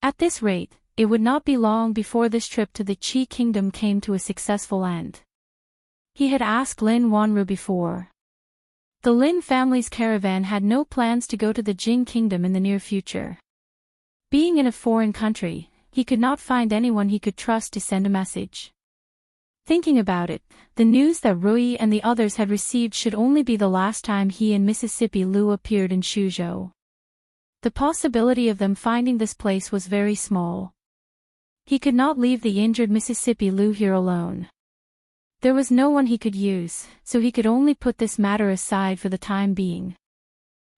A: At this rate, it would not be long before this trip to the Qi Kingdom came to a successful end. He had asked Lin Wanru before. The Lin family's caravan had no plans to go to the Jing Kingdom in the near future. Being in a foreign country, he could not find anyone he could trust to send a message. Thinking about it, the news that Rui and the others had received should only be the last time he and Mississippi Lu appeared in Shuzhou. The possibility of them finding this place was very small. He could not leave the injured Mississippi Lu here alone. There was no one he could use, so he could only put this matter aside for the time being.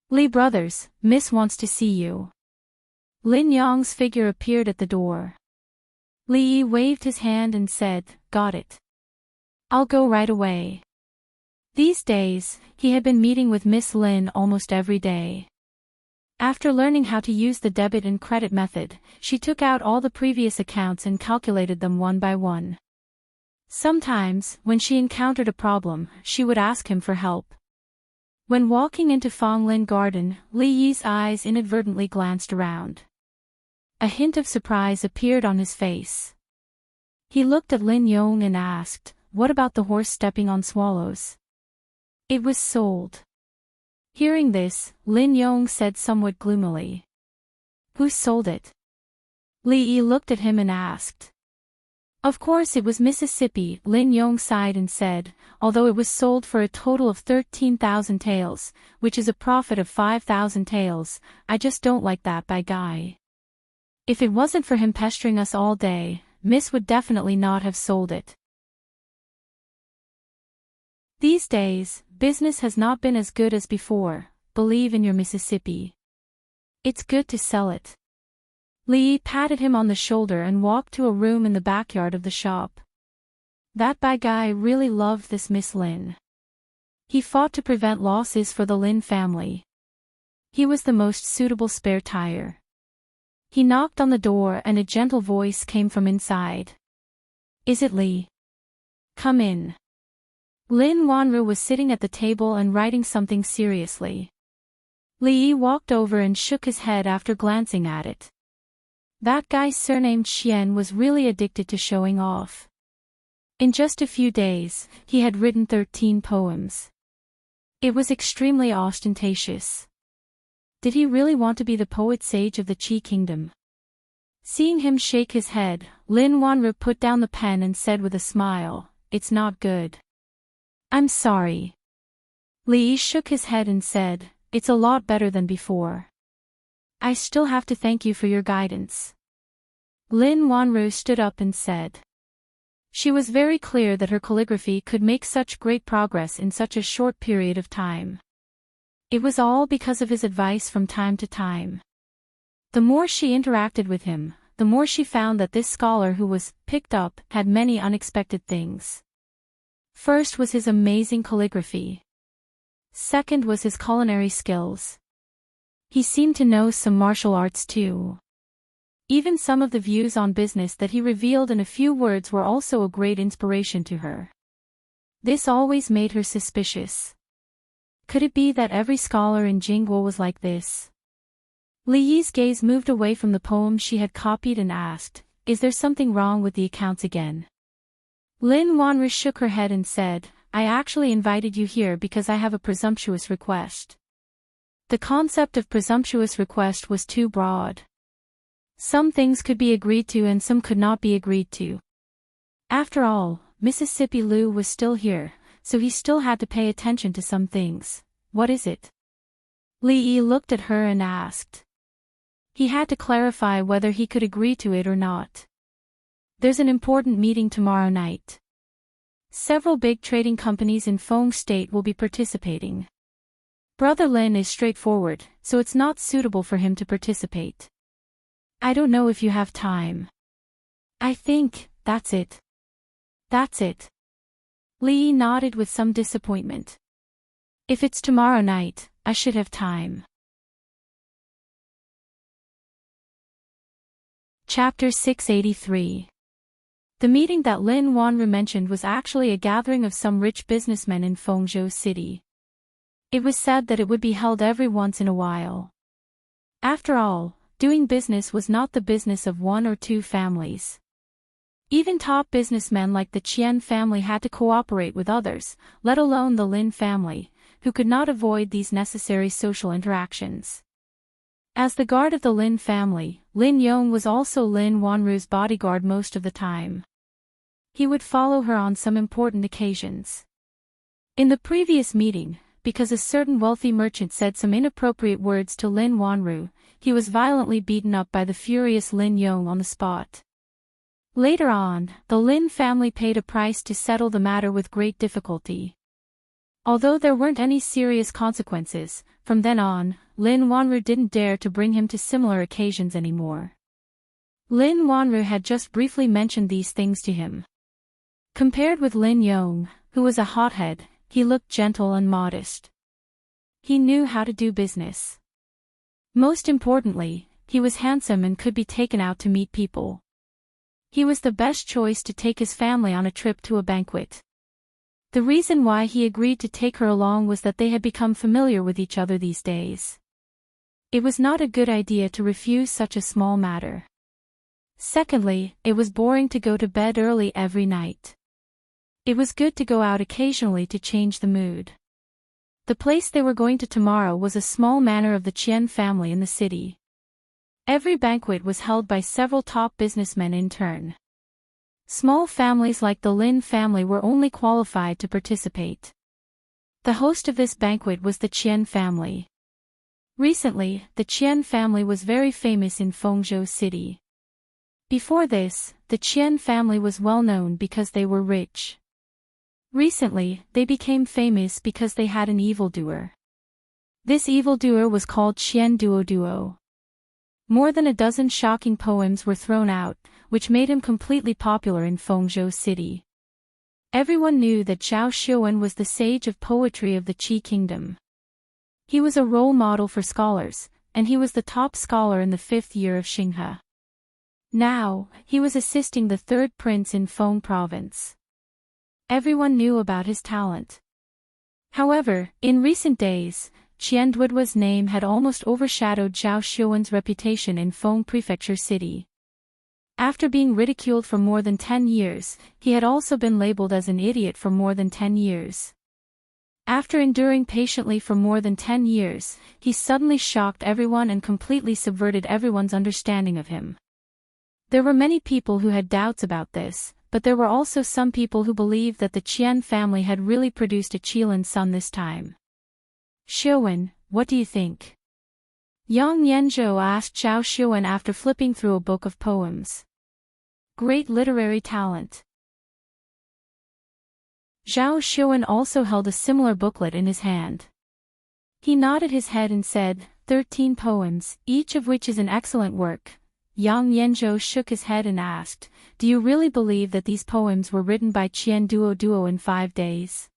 A: "Li brothers, Miss wants to see you." Lin Yang's figure appeared at the door. Li Yi waved his hand and said, "Got it. I'll go right away." These days, he had been meeting with Miss Lin almost every day. After learning how to use the debit and credit method, she took out all the previous accounts and calculated them one by one. Sometimes, when she encountered a problem, she would ask him for help. When walking into Fonglin Garden, Li Yi's eyes inadvertently glanced around. A hint of surprise appeared on his face. He looked at Lin Yong and asked, "What about the horse stepping on swallows?" "It was sold." Hearing this, Lin Yong said somewhat gloomily. "Who sold it?" Li Yi looked at him and asked. "Of course it was Mississippi." Lin Yong sighed and said, "Although it was sold for a total of 13,000 taels, which is a profit of 5,000 taels, I just don't like that by guy. If it wasn't for him pestering us all day, Miss would definitely not have sold it." These days, business has not been as good as before, believe in your Mississippi. It's good to sell it. Lee patted him on the shoulder and walked to a room in the backyard of the shop. That bad guy really loved this Miss Lin. He fought to prevent losses for the Lin family. He was the most suitable spare tire. He knocked on the door and a gentle voice came from inside. Is it Lee? Come in. Lin Wanru was sitting at the table and writing something seriously. Lee walked over and shook his head after glancing at it. That guy surnamed Xian was really addicted to showing off. In just a few days, he had written 13 poems. It was extremely ostentatious. Did he really want to be the poet sage of the Qi kingdom? Seeing him shake his head, Lin Wanru put down the pen and said with a smile, "It's not good." "I'm sorry." Li shook his head and said, "It's a lot better than before. I still have to thank you for your guidance." Lin Wanru stood up and said. She was very clear that her calligraphy could make such great progress in such a short period of time. It was all because of his advice from time to time. The more she interacted with him, the more she found that this scholar who was picked up had many unexpected things. First was his amazing calligraphy. Second was his culinary skills. He seemed to know some martial arts too. Even some of the views on business that he revealed in a few words were also a great inspiration to her. This always made her suspicious. Could it be that every scholar in Jingguo was like this? Li Yi's gaze moved away from the poem she had copied and asked, "Is there something wrong with the accounts again?" Lin Wanru shook her head and said, "I actually invited you here because I have a presumptuous request." The concept of presumptuous request was too broad. Some things could be agreed to and some could not be agreed to. After all, Mississippi Lu was still here, so he still had to pay attention to some things. "What is it?" Li Yi looked at her and asked. He had to clarify whether he could agree to it or not. "There's an important meeting tomorrow night. Several big trading companies in Feng State will be participating. Brother Lin is straightforward, so it's not suitable for him to participate. I don't know if you have time." "I think, that's it." "That's it." Li nodded with some disappointment. "If it's tomorrow night, I should have time." Chapter 683. The meeting that Lin Wanru mentioned was actually a gathering of some rich businessmen in Fengzhou City. It was said that it would be held every once in a while. After all, doing business was not the business of one or two families. Even top businessmen like the Qian family had to cooperate with others, let alone the Lin family, who could not avoid these necessary social interactions. As the guard of the Lin family, Lin Yong was also Lin Wanru's bodyguard most of the time. He would follow her on some important occasions. In the previous meeting, because a certain wealthy merchant said some inappropriate words to Lin Wanru, he was violently beaten up by the furious Lin Yong on the spot. Later on, the Lin family paid a price to settle the matter with great difficulty. Although there weren't any serious consequences, from then on, Lin Wanru didn't dare to bring him to similar occasions anymore. Lin Wanru had just briefly mentioned these things to him. Compared with Lin Yong, who was a hothead, he looked gentle and modest. He knew how to do business. Most importantly, he was handsome and could be taken out to meet people. He was the best choice to take his family on a trip to a banquet. The reason why he agreed to take her along was that they had become familiar with each other these days. It was not a good idea to refuse such a small matter. Secondly, it was boring to go to bed early every night. It was good to go out occasionally to change the mood. The place they were going to tomorrow was a small manor of the Qian family in the city. Every banquet was held by several top businessmen in turn. Small families like the Lin family were only qualified to participate. The host of this banquet was the Qian family. Recently, the Qian family was very famous in Fengzhou City. Before this, the Qian family was well known because they were rich. Recently, they became famous because they had an evildoer. This evildoer was called Qian Duo Duo. More than a dozen shocking poems were thrown out, which made him completely popular in Fengzhou City. Everyone knew that Zhao Xiuwen was the sage of poetry of the Qi Kingdom. He was a role model for scholars, and he was the top scholar in the 5th year of Xinghe. Now, he was assisting the 3rd prince in Feng province. Everyone knew about his talent. However, in recent days, Qian Duoduo's name had almost overshadowed Zhao Xiuwen's reputation in Feng Prefecture City. After being ridiculed for more than 10 years, he had also been labeled as an idiot for more than 10 years. After enduring patiently for more than 10 years, he suddenly shocked everyone and completely subverted everyone's understanding of him. There were many people who had doubts about this, but there were also some people who believed that the Qian family had really produced a Qilin son this time. Xiuwen, what do you think? Yang Yanzhou asked Zhao Xiuwen after flipping through a book of poems. Great literary talent. Zhao Xiuwen also held a similar booklet in his hand. He nodded his head and said, 13 poems, each of which is an excellent work. Yang Yanzhou shook his head and asked, do you really believe that these poems were written by Qian Duo Duo in 5 days?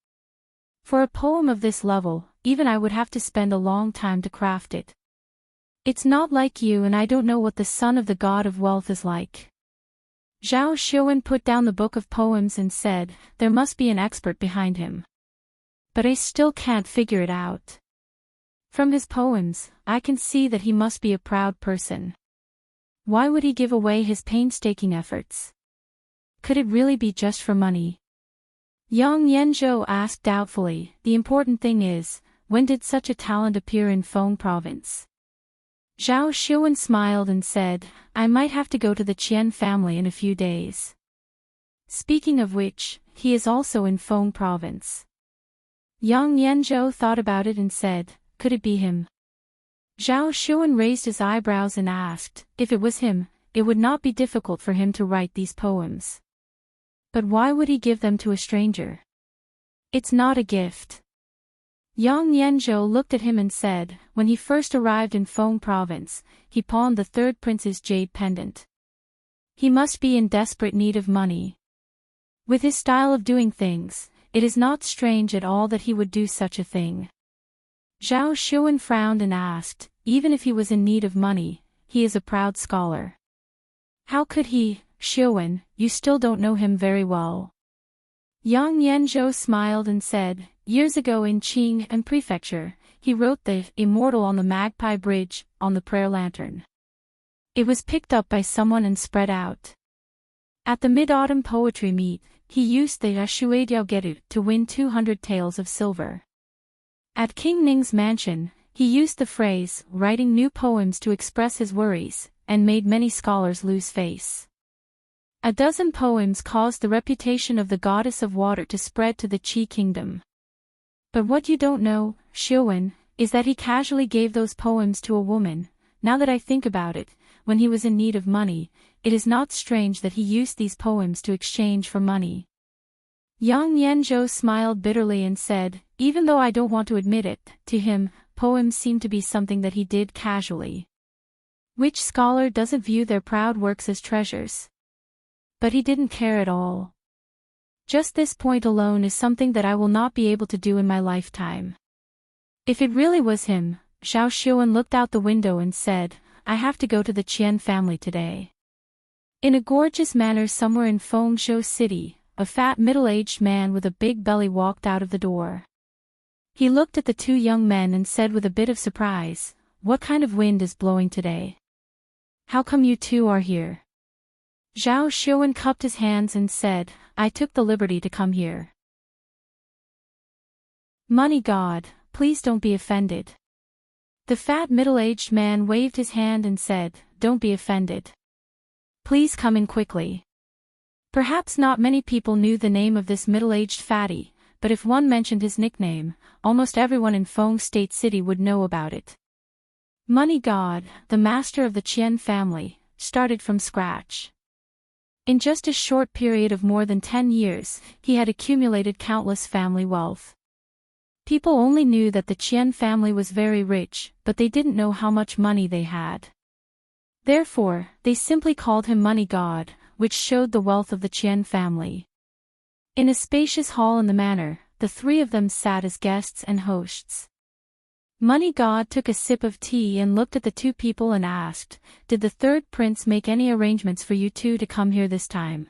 A: For a poem of this level, even I would have to spend a long time to craft it. It's not like you, and I don't know what the son of the god of wealth is like. Zhao Xiuwen put down the book of poems and said, there must be an expert behind him. But I still can't figure it out. From his poems, I can see that he must be a proud person. Why would he give away his painstaking efforts? Could it really be just for money? Yang Yanzhou asked doubtfully, the important thing is, when did such a talent appear in Feng province? Zhao Xiuwen smiled and said, I might have to go to the Qian family in a few days. Speaking of which, he is also in Feng province. Yang Yanzhou thought about it and said, could it be him? Zhao Xiuwen raised his eyebrows and asked, if it was him, it would not be difficult for him to write these poems. But why would he give them to a stranger? It's not a gift. Yang Yanzhou looked at him and said, when he first arrived in Feng province, he pawned the 3rd prince's jade pendant. He must be in desperate need of money. With his style of doing things, it is not strange at all that he would do such a thing. Zhao Xiuwen frowned and asked, even if he was in need of money, he is a proud scholar. How could he, Xiuwen, you still don't know him very well. Yang Yanzhou smiled and said, years ago in Qing and Prefecture, he wrote the Immortal on the Magpie Bridge, on the prayer lantern. It was picked up by someone and spread out. At the Mid-Autumn Poetry Meet, he used the Shuadiaogeru to win 200 taels of silver. At King Ning's mansion, he used the phrase, writing new poems to express his worries, and made many scholars lose face. A dozen poems caused the reputation of the goddess of water to spread to the Qi kingdom. But what you don't know, Xiuwen, is that he casually gave those poems to a woman. Now that I think about it, when he was in need of money, it is not strange that he used these poems to exchange for money. Yang Yanzhou smiled bitterly and said, even though I don't want to admit it, to him, poems seem to be something that he did casually. Which scholar doesn't view their proud works as treasures? But he didn't care at all. Just this point alone is something that I will not be able to do in my lifetime. If it really was him, Zhao Xiuwen looked out the window and said, I have to go to the Qian family today. In a gorgeous manner somewhere in Fengzhou City, a fat middle-aged man with a big belly walked out of the door. He looked at the 2 young men and said with a bit of surprise, what kind of wind is blowing today? How come you 2 are here? Zhao Xiuwen cupped his hands and said, I took the liberty to come here. Money god, please don't be offended. The fat middle-aged man waved his hand and said, don't be offended. Please come in quickly. Perhaps not many people knew the name of this middle-aged fatty, but if one mentioned his nickname, almost everyone in Feng State City would know about it. Money god, the master of the Qian family, started from scratch. In just a short period of more than 10 years, he had accumulated countless family wealth. People only knew that the Qian family was very rich, but they didn't know how much money they had. Therefore, they simply called him Money God, which showed the wealth of the Qian family. In a spacious hall in the manor, the three of them sat as guests and hosts. Money God took a sip of tea and looked at the two people and asked, "Did the third prince make any arrangements for you two to come here this time?"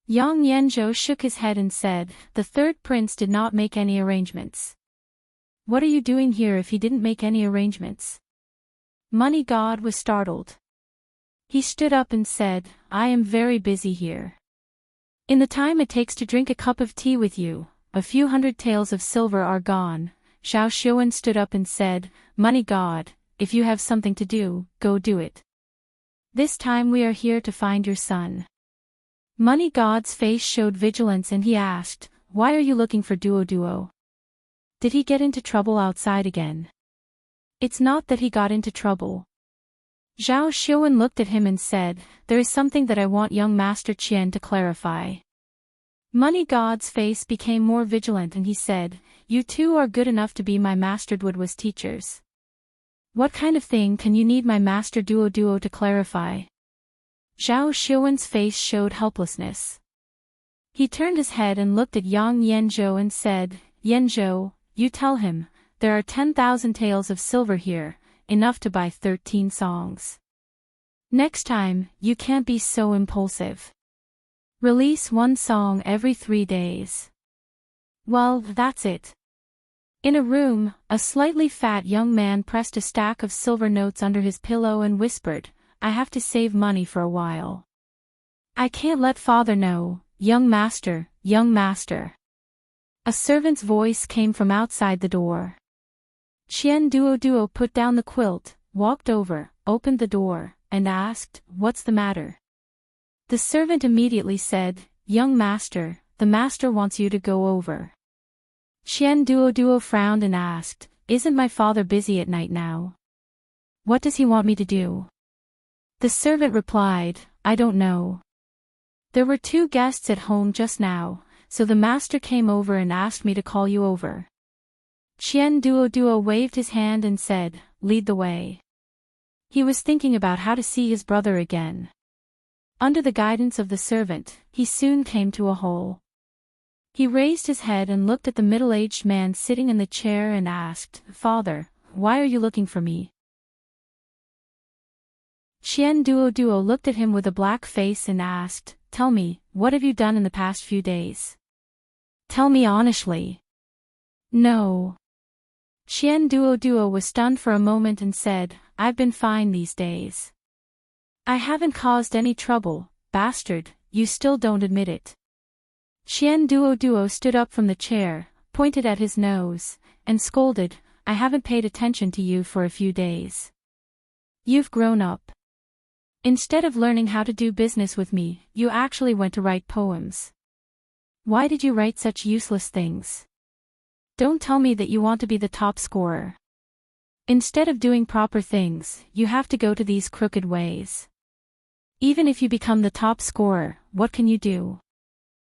A: Yang Yanzhou shook his head and said, "The third prince did not make any arrangements." "What are you doing here if he didn't make any arrangements?" Money God was startled. He stood up and said, "I am very busy here. In the time it takes to drink a cup of tea with you, a few hundred taels of silver are gone." Zhao Xiuwen stood up and said, "Money God, if you have something to do, go do it. This time we are here to find your son." Money God's face showed vigilance and he asked, "Why are you looking for Duo? Did he get into trouble outside again?" "It's not that he got into trouble." Zhao Xiuwen looked at him and said, "There is something that I want young Master Qian to clarify." Money God's face became more vigilant and he said, "You two are good enough to be my Master Duo's teachers. What kind of thing can you need my Master Duo to clarify?" Zhao Xiuwen's face showed helplessness. He turned his head and looked at Yang Yanzhou and said, "Yanzhou, you tell him, there are 10,000 taels of silver here, enough to buy 13 songs. Next time, you can't be so impulsive. Release one song every 3 days." "Well, that's it." In a room, a slightly fat young man pressed a stack of silver notes under his pillow and whispered, "I have to save money for a while. I can't let father know, young master, young master." A servant's voice came from outside the door. Qian Duo put down the quilt, walked over, opened the door, and asked, "What's the matter?" The servant immediately said, "Young master, the master wants you to go over." Qian Duo frowned and asked, "Isn't my father busy at night now? What does he want me to do?" The servant replied, "I don't know. There were 2 guests at home just now, so the master came over and asked me to call you over." Qian Duo waved his hand and said, "Lead the way." He was thinking about how to see his brother again. Under the guidance of the servant, he soon came to a hole. He raised his head and looked at the middle-aged man sitting in the chair and asked, "Father, why are you looking for me?" Qian Duo looked at him with a black face and asked, "Tell me, what have you done in the past few days? Tell me honestly." "No." Qian Duo was stunned for a moment and said, "I've been fine these days. I haven't caused any trouble, bastard, you still don't admit it." Qian Duo stood up from the chair, pointed at his nose, and scolded, "I haven't paid attention to you for a few days. You've grown up. Instead of learning how to do business with me, you actually went to write poems. Why did you write such useless things? Don't tell me that you want to be the top scorer. Instead of doing proper things, you have to go to these crooked ways. Even if you become the top scorer, what can you do?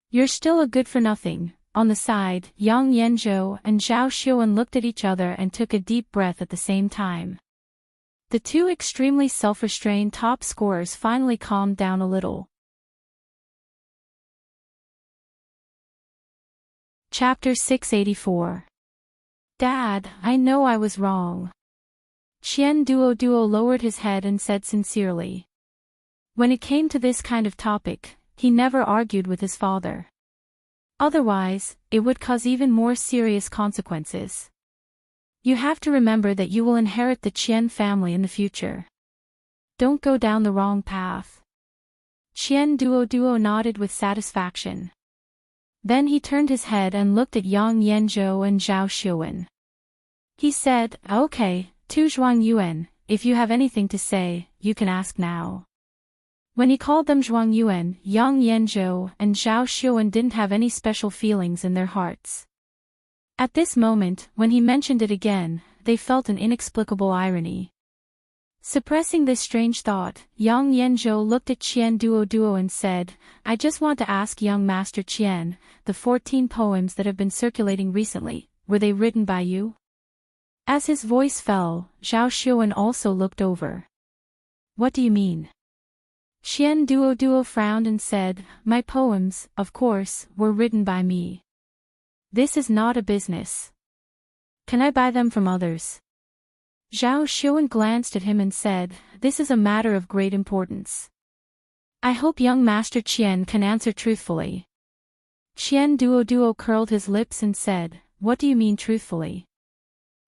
A: You're still a good-for-nothing." On the side, Yang Yanzhou and Zhao Xiuwen looked at each other and took a deep breath at the same time. The 2 extremely self-restrained top scorers finally calmed down a little. Chapter 684. "Dad, I know I was wrong." Qian Duo lowered his head and said sincerely. When it came to this kind of topic, he never argued with his father. Otherwise, it would cause even more serious consequences. You have to remember that you will inherit the Qian family in the future. Don't go down the wrong path. Qian Duo nodded with satisfaction. Then he turned his head and looked at Yang Yanzhou and Zhao Xiuwen. He said, "Okay, Tu Zhuang Yuan, if you have anything to say, you can ask now." When he called them Zhuang Yuan, Yang Yanzhou and Zhao Xiuwen didn't have any special feelings in their hearts. At this moment, when he mentioned it again, they felt an inexplicable irony. Suppressing this strange thought, Yang Yanzhou looked at Qian Duo and said, I just want to ask young Master Qian, the 14 poems that have been circulating recently, were they written by you? As his voice fell, Zhao Xuan also looked over. What do you mean? Qian Duo frowned and said, my poems, of course, were written by me. This is not a business. Can I buy them from others? Zhao Xuan glanced at him and said, this is a matter of great importance. I hope young Master Qian can answer truthfully. Qian Duo curled his lips and said, what do you mean truthfully?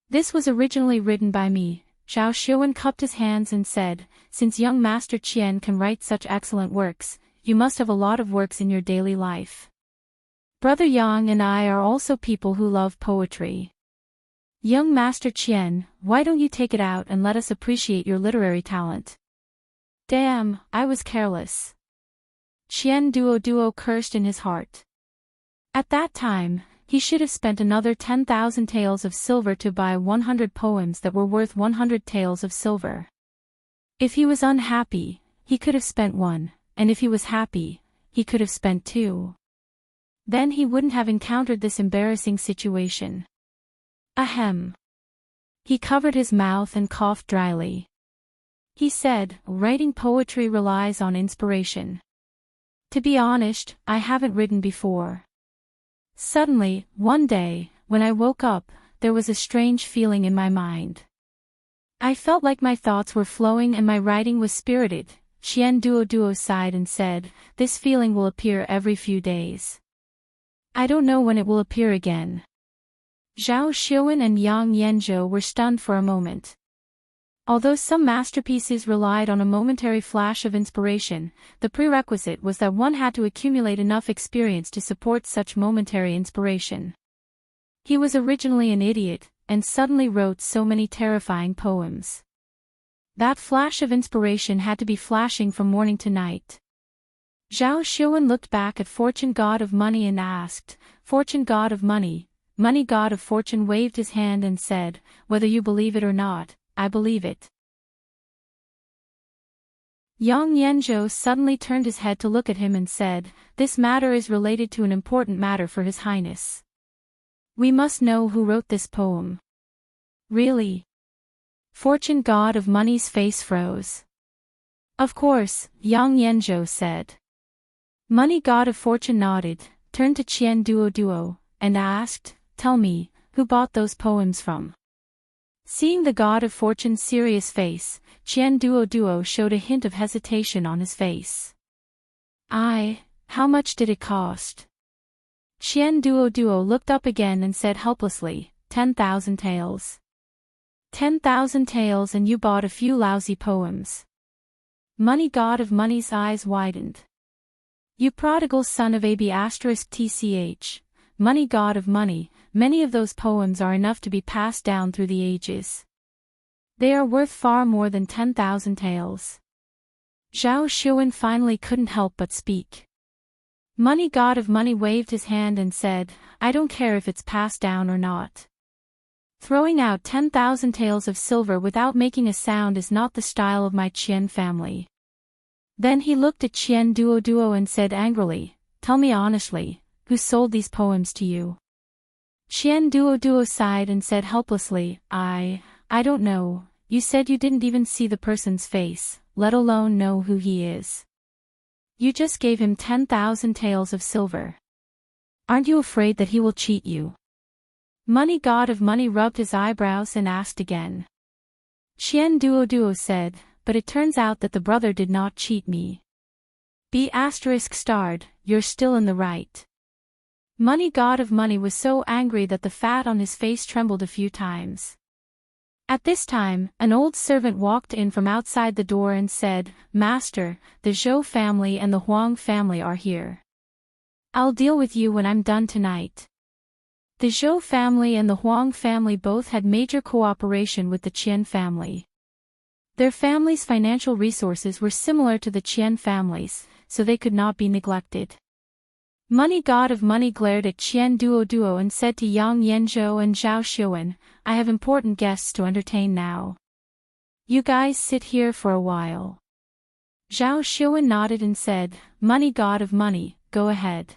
A: This was originally written by me. Zhao Xuan cupped his hands and said, since young Master Qian can write such excellent works, you must have a lot of works in your daily life. Brother Yang and I are also people who love poetry. Young Master Qian, why don't you take it out and let us appreciate your literary talent? Damn, I was careless. Qian Duo cursed in his heart. At that time, he should have spent another 10,000 taels of silver to buy 100 poems that were worth 100 taels of silver. If he was unhappy, he could have spent 1, and if he was happy, he could have spent 2. Then he wouldn't have encountered this embarrassing situation. Ahem. He covered his mouth and coughed dryly. He said, writing poetry relies on inspiration. To be honest, I haven't written before. Suddenly, one day, when I woke up, there was a strange feeling in my mind. I felt like my thoughts were flowing and my writing was spirited. Qian Duo sighed and said, this feeling will appear every few days. I don't know when it will appear again. Zhao Xuan and Yang Yanzhou were stunned for a moment. Although some masterpieces relied on a momentary flash of inspiration, the prerequisite was that one had to accumulate enough experience to support such momentary inspiration. He was originally an idiot, and suddenly wrote so many terrifying poems. That flash of inspiration had to be flashing from morning to night. Zhao Xuan looked back at Fortune God of Money and asked, Fortune God of Money, Money God of Fortune waved his hand and said, whether you believe it or not, I believe it. Yang Yanzhou suddenly turned his head to look at him and said, this matter is related to an important matter for His Highness. We must know who wrote this poem. Really? Fortune God of Money's face froze. Of course, Yang Yanzhou said. Money God of Fortune nodded, turned to Qian Duo, and asked, tell me, who bought those poems from? Seeing the God of Fortune's serious face, Qian Duo showed a hint of hesitation on his face. How much did it cost? Qian Duo looked up again and said helplessly, 10,000 taels. 10,000 taels and you bought a few lousy poems. Money God of Money's eyes widened. You prodigal son of AB*TCH, Money God of Money, many of those poems are enough to be passed down through the ages. They are worth far more than 10,000 taels. Zhao Xuan finally couldn't help but speak. Money God of Money waved his hand and said, I don't care if it's passed down or not. Throwing out 10,000 taels of silver without making a sound is not the style of my Qian family. Then he looked at Qian Duo and said angrily, tell me honestly, who sold these poems to you? Qian Duo sighed and said helplessly, I don't know, you said you didn't even see the person's face, let alone know who he is. You just gave him 10,000 taels of silver. Aren't you afraid that he will cheat you? Money God of Money rubbed his eyebrows and asked again. Qian Duo said, but it turns out that the brother did not cheat me. B****, you're still in the right. Money God of Money was so angry that the fat on his face trembled a few times. At this time, an old servant walked in from outside the door and said, Master, the Zhou family and the Huang family are here. I'll deal with you when I'm done tonight. The Zhou family and the Huang family both had major cooperation with the Qian family. Their families' financial resources were similar to the Qian families, so they could not be neglected. Money God of Money glared at Qian Duo and said to Yang Yanzhou and Zhao Xuan, I have important guests to entertain now. You guys sit here for a while. Zhao Xiuan nodded and said, Money god of money, go ahead.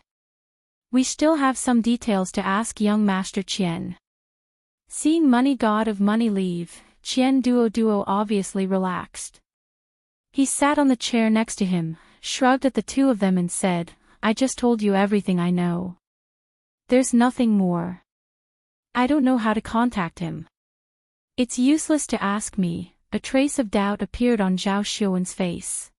A: We still have some details to ask young Master Qian. Seeing Money god of money leave, Qian Duo obviously relaxed. He sat on the chair next to him, shrugged at the two of them and said, I just told you everything I know. There's nothing more. I don't know how to contact him. It's useless to ask me. A trace of doubt appeared on Zhao Xiuan's face.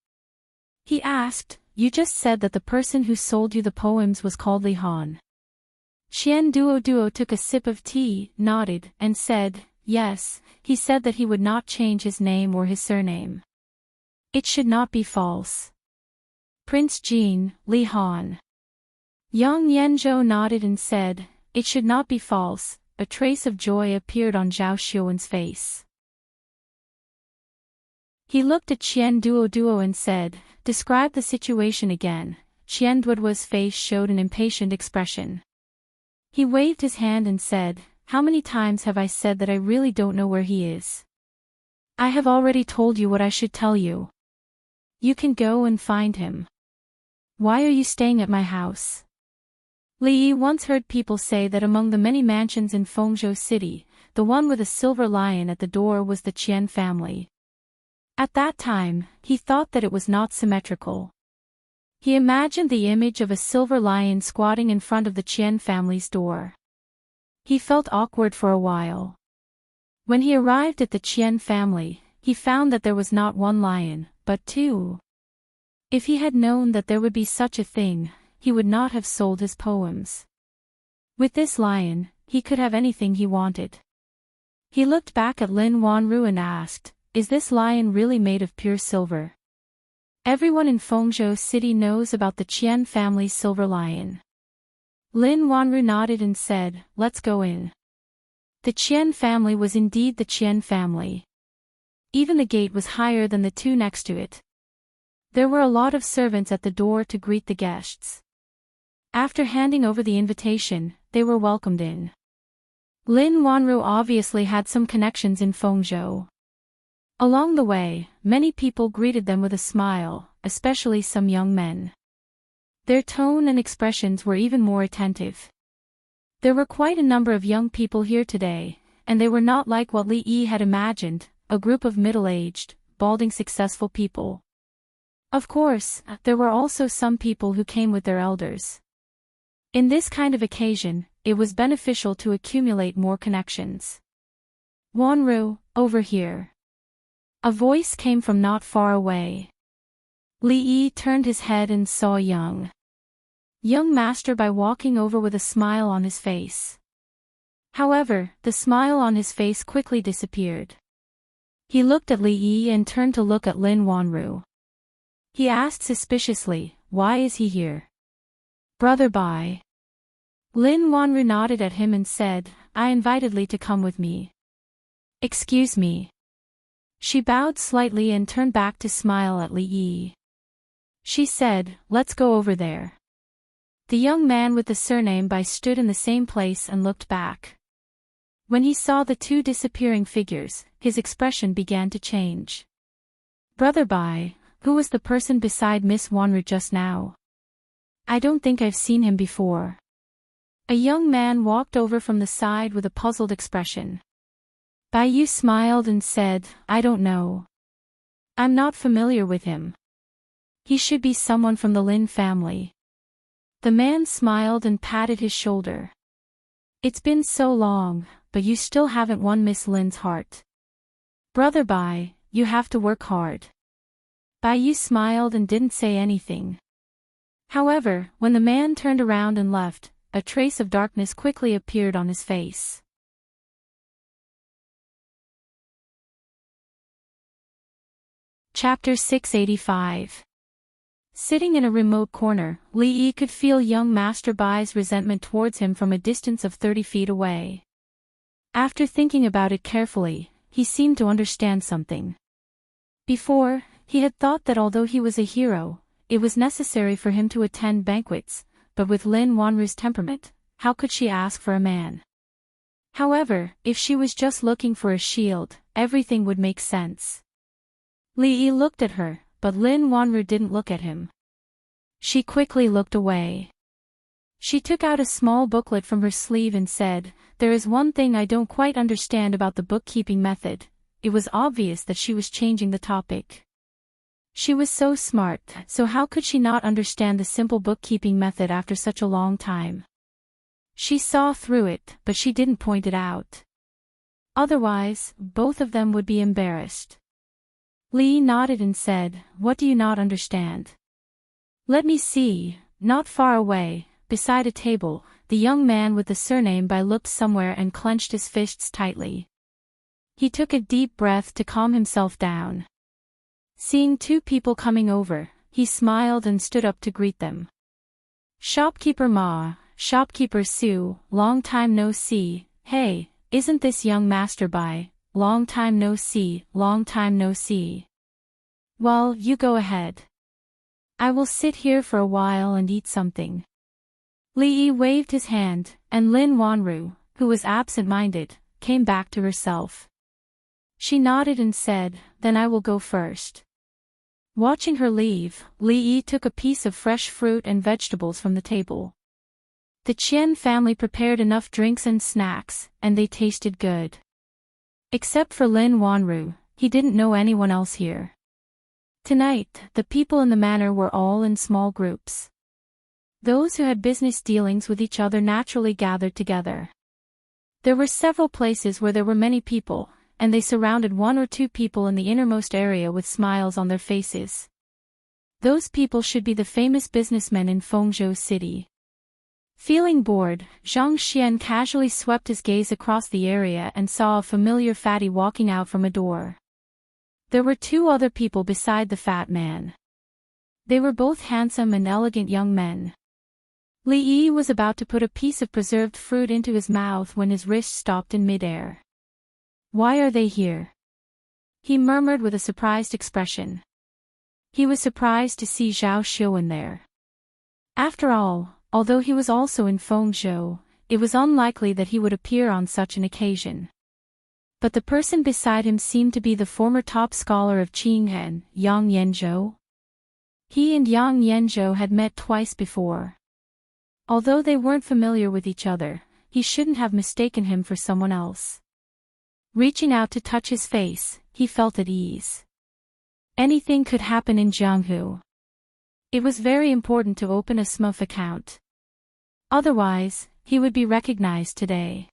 A: He asked, You just said that the person who sold you the poems was called Li Han. Qian Duo took a sip of tea, nodded, and said, Yes, he said that he would not change his name or his surname. It should not be false. Prince Jin, Li Han. Yang Yanzhou nodded and said, It should not be false. A trace of joy appeared on Zhao Xiuan's face. He looked at Qian Duo and said, Describe the situation again. Qian Duo's face showed an impatient expression. He waved his hand and said, How many times have I said that I really don't know where he is? I have already told you what I should tell you. You can go and find him. Why are you staying at my house? Li Yi once heard people say that among the many mansions in Fengzhou City, the one with a silver lion at the door was the Qian family. At that time, he thought that it was not symmetrical. He imagined the image of a silver lion squatting in front of the Qian family's door. He felt awkward for a while. When he arrived at the Qian family, he found that there was not one lion, but two. If he had known that there would be such a thing, he would not have sold his poems. With this lion, he could have anything he wanted. He looked back at Lin Wanru and asked, Is this lion really made of pure silver? Everyone in Fengzhou City knows about the Qian family's silver lion. Lin Wanru nodded and said, Let's go in. The Qian family was indeed the Qian family. Even the gate was higher than the two next to it. There were a lot of servants at the door to greet the guests. After handing over the invitation, they were welcomed in. Lin Wanru obviously had some connections in Fengzhou. Along the way, many people greeted them with a smile, especially some young men. Their tone and expressions were even more attentive. There were quite a number of young people here today, and they were not like what Li Yi had imagined, a group of middle-aged, balding successful people. Of course, there were also some people who came with their elders. In this kind of occasion, it was beneficial to accumulate more connections. Wanru, over here. A voice came from not far away. Li Yi turned his head and saw young master by walking over with a smile on his face. However, the smile on his face quickly disappeared. He looked at Li Yi and turned to look at Lin Wanru. He asked suspiciously, Why is he here? Brother Bai. Lin Wanru nodded at him and said, I invited Li to come with me. Excuse me. She bowed slightly and turned back to smile at Li Yi. She said, Let's go over there. The young man with the surname Bai stood in the same place and looked back. When he saw the two disappearing figures, his expression began to change. Brother Bai, who was the person beside Miss Wanru just now? I don't think I've seen him before. A young man walked over from the side with a puzzled expression. Bai Yu smiled and said, I don't know. I'm not familiar with him. He should be someone from the Lin family. The man smiled and patted his shoulder. It's been so long, but you still haven't won Miss Lin's heart. Brother Bai, you have to work hard. Bai Yu smiled and didn't say anything. However, when the man turned around and left, a trace of darkness quickly appeared on his face. Chapter 685. Sitting in a remote corner, Li Yi could feel young Master Bai's resentment towards him from a distance of 30 feet away. After thinking about it carefully, he seemed to understand something. Before, he had thought that although he was a hero, it was necessary for him to attend banquets, but with Lin Wanru's temperament, how could she ask for a man? However, if she was just looking for a shield, everything would make sense. Li looked at her, but Lin Wanru didn't look at him. She quickly looked away. She took out a small booklet from her sleeve and said, "There is one thing I don't quite understand about the bookkeeping method." It was obvious that she was changing the topic. She was so smart, so how could she not understand the simple bookkeeping method after such a long time? She saw through it, but she didn't point it out. Otherwise, both of them would be embarrassed. Li nodded and said, "What do you not understand?" "Let me see." Not far away, beside a table, the young man with the surname Bai looked somewhere and clenched his fists tightly. He took a deep breath to calm himself down. Seeing two people coming over, he smiled and stood up to greet them. "Shopkeeper Ma, Shopkeeper Su, long time no see. Hey, isn't this young Master Bai? Long time no see, long time no see." "Well, you go ahead. I will sit here for a while and eat something." Li waved his hand, and Lin Wanru, who was absent-minded, came back to herself. She nodded and said, "Then I will go first." Watching her leave, Li took a piece of fresh fruit and vegetables from the table. The Qian family prepared enough drinks and snacks, and they tasted good. Except for Lin Wanru, he didn't know anyone else here. Tonight, the people in the manor were all in small groups. Those who had business dealings with each other naturally gathered together. There were several places where there were many people, and they surrounded one or two people in the innermost area with smiles on their faces. Those people should be the famous businessmen in Fengzhou City. Feeling bored, Zhang Xian casually swept his gaze across the area and saw a familiar fatty walking out from a door. There were two other people beside the fat man. They were both handsome and elegant young men. Li Yi was about to put a piece of preserved fruit into his mouth when his wrist stopped in midair. "Why are they here?" he murmured with a surprised expression. He was surprised to see Zhao Xiuwen there. After all, although he was also in Fengzhou, it was unlikely that he would appear on such an occasion. But the person beside him seemed to be the former top scholar of Qinghen, Yang Yanzhou. He and Yang Yanzhou had met twice before. Although they weren't familiar with each other, he shouldn't have mistaken him for someone else. Reaching out to touch his face, he felt at ease. Anything could happen in Jianghu. It was very important to open a SMUF account. Otherwise, he would be recognized today.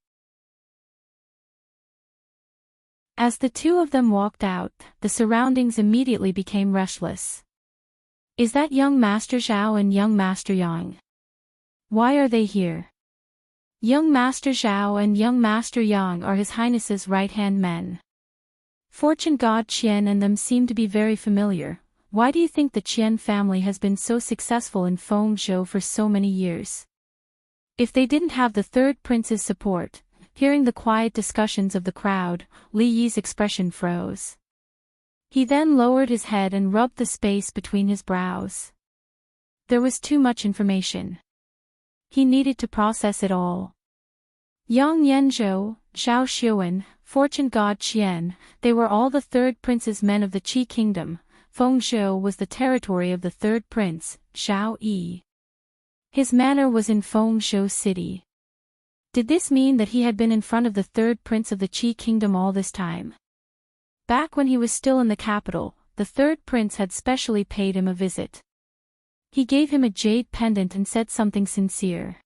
A: As the two of them walked out, the surroundings immediately became restless. "Is that young Master Zhao and young Master Yang? Why are they here?" Young Master Zhao and young Master Yang are His Highness's right-hand men. Fortune God Qian and them seem to be very familiar. Why do you think the Qian family has been so successful in Fengzhou for so many years? If they didn't have the third prince's support, hearing the quiet discussions of the crowd, Li Yi's expression froze. He then lowered his head and rubbed the space between his brows. There was too much information. He needed to process it all. Yang Yanzhou, Zhao Xiuwen, Fortune God Qian, they were all the third prince's men of the Qi kingdom. Fengzhou was the territory of the third prince, Zhao Yi. His manor was in Fengzhou City. Did this mean that he had been in front of the third prince of the Qi kingdom all this time? Back when he was still in the capital, the third prince had specially paid him a visit. He gave him a jade pendant and said something sincere.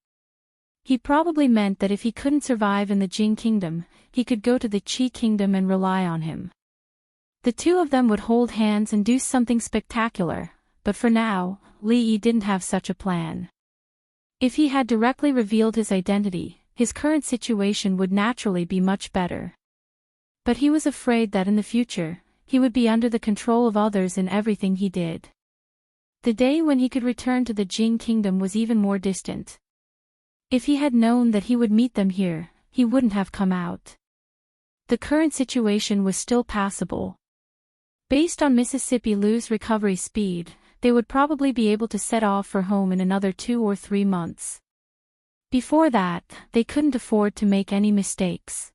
A: He probably meant that if he couldn't survive in the Jing kingdom, he could go to the Qi kingdom and rely on him. The two of them would hold hands and do something spectacular, but for now, Li Yi didn't have such a plan. If he had directly revealed his identity, his current situation would naturally be much better. But he was afraid that in the future, he would be under the control of others in everything he did. The day when he could return to the Jing kingdom was even more distant. If he had known that he would meet them here, he wouldn't have come out. The current situation was still passable. Based on Mississippi Lu's recovery speed, they would probably be able to set off for home in another 2 or 3 months. Before that, they couldn't afford to make any mistakes.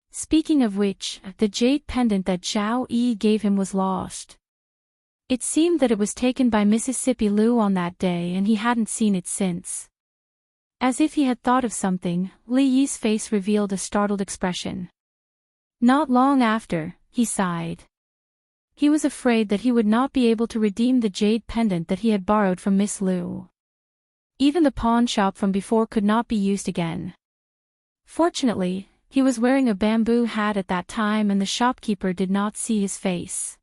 A: Speaking of which, the jade pendant that Zhao Yi gave him was lost. It seemed that it was taken by Mississippi Liu on that day and he hadn't seen it since. As if he had thought of something, Li Yi's face revealed a startled expression. Not long after, he sighed. He was afraid that he would not be able to redeem the jade pendant that he had borrowed from Miss Liu. Even the pawn shop from before could not be used again. Fortunately, he was wearing a bamboo hat at that time and the shopkeeper did not see his face.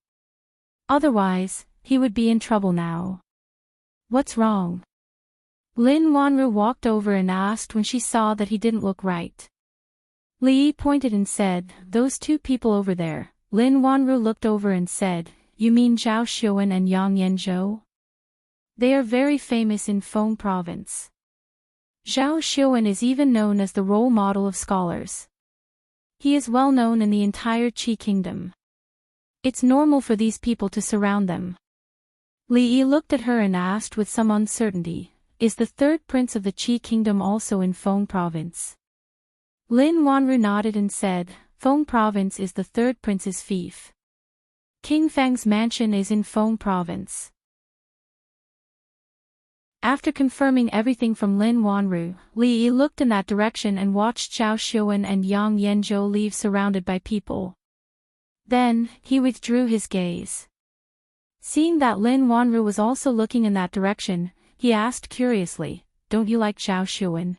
A: Otherwise, he would be in trouble now. What's wrong? Lin Wanru walked over and asked when she saw that he didn't look right. Li Yi pointed and said, "Those two people over there." Lin Wanru looked over and said, "You mean Zhao Xiuan and Yang Yanzhou? They are very famous in Feng Province. Zhao Xiuan is even known as the role model of scholars. He is well known in the entire Qi kingdom. It's normal for these people to surround them." Li Yi looked at her and asked with some uncertainty, "Is the third prince of the Qi kingdom also in Feng Province?" Lin Wanru nodded and said, "Feng Province is the third prince's fief. King Feng's mansion is in Feng Province." After confirming everything from Lin Wanru, Li Yi looked in that direction and watched Zhao Xiuan and Yang Yanzhou leave surrounded by people. Then, he withdrew his gaze. Seeing that Lin Wanru was also looking in that direction, he asked curiously, "Don't you like Zhao Xiuan?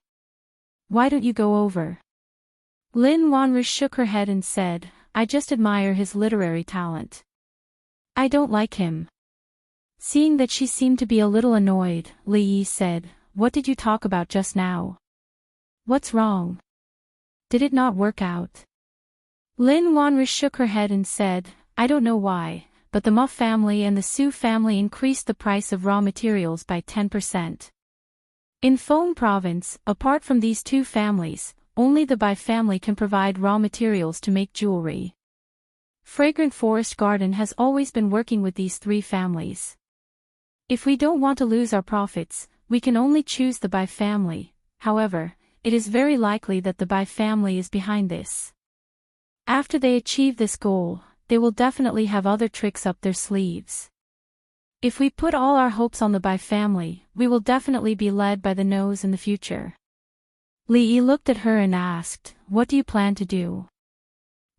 A: Why don't you go over?" Lin Wanru shook her head and said, "I just admire his literary talent. I don't like him." Seeing that she seemed to be a little annoyed, Li Yi said, "What did you talk about just now? What's wrong? Did it not work out?" Lin Wanru shook her head and said, "I don't know why, but the Ma family and the Su family increased the price of raw materials by 10%. In Feng Province, apart from these two families, only the Bai family can provide raw materials to make jewelry. Fragrant Forest Garden has always been working with these three families. If we don't want to lose our profits, we can only choose the Bai family. However, it is very likely that the Bai family is behind this. After they achieve this goal, they will definitely have other tricks up their sleeves. If we put all our hopes on the Bai family, we will definitely be led by the nose in the future." Li Yi looked at her and asked, "What do you plan to do?"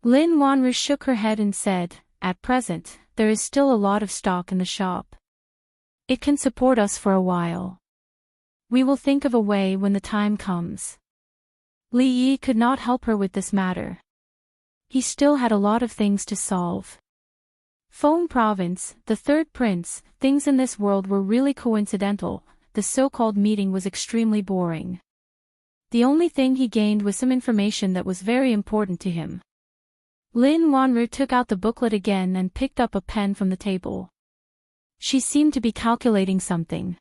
A: Lin Wanru shook her head and said, "At present, there is still a lot of stock in the shop. It can support us for a while. We will think of a way when the time comes." Li Yi could not help her with this matter. He still had a lot of things to solve. Feng Province, the third prince, things in this world were really coincidental. The so-called meeting was extremely boring. The only thing he gained was some information that was very important to him. Lin Wanru took out the booklet again and picked up a pen from the table. She seemed to be calculating something.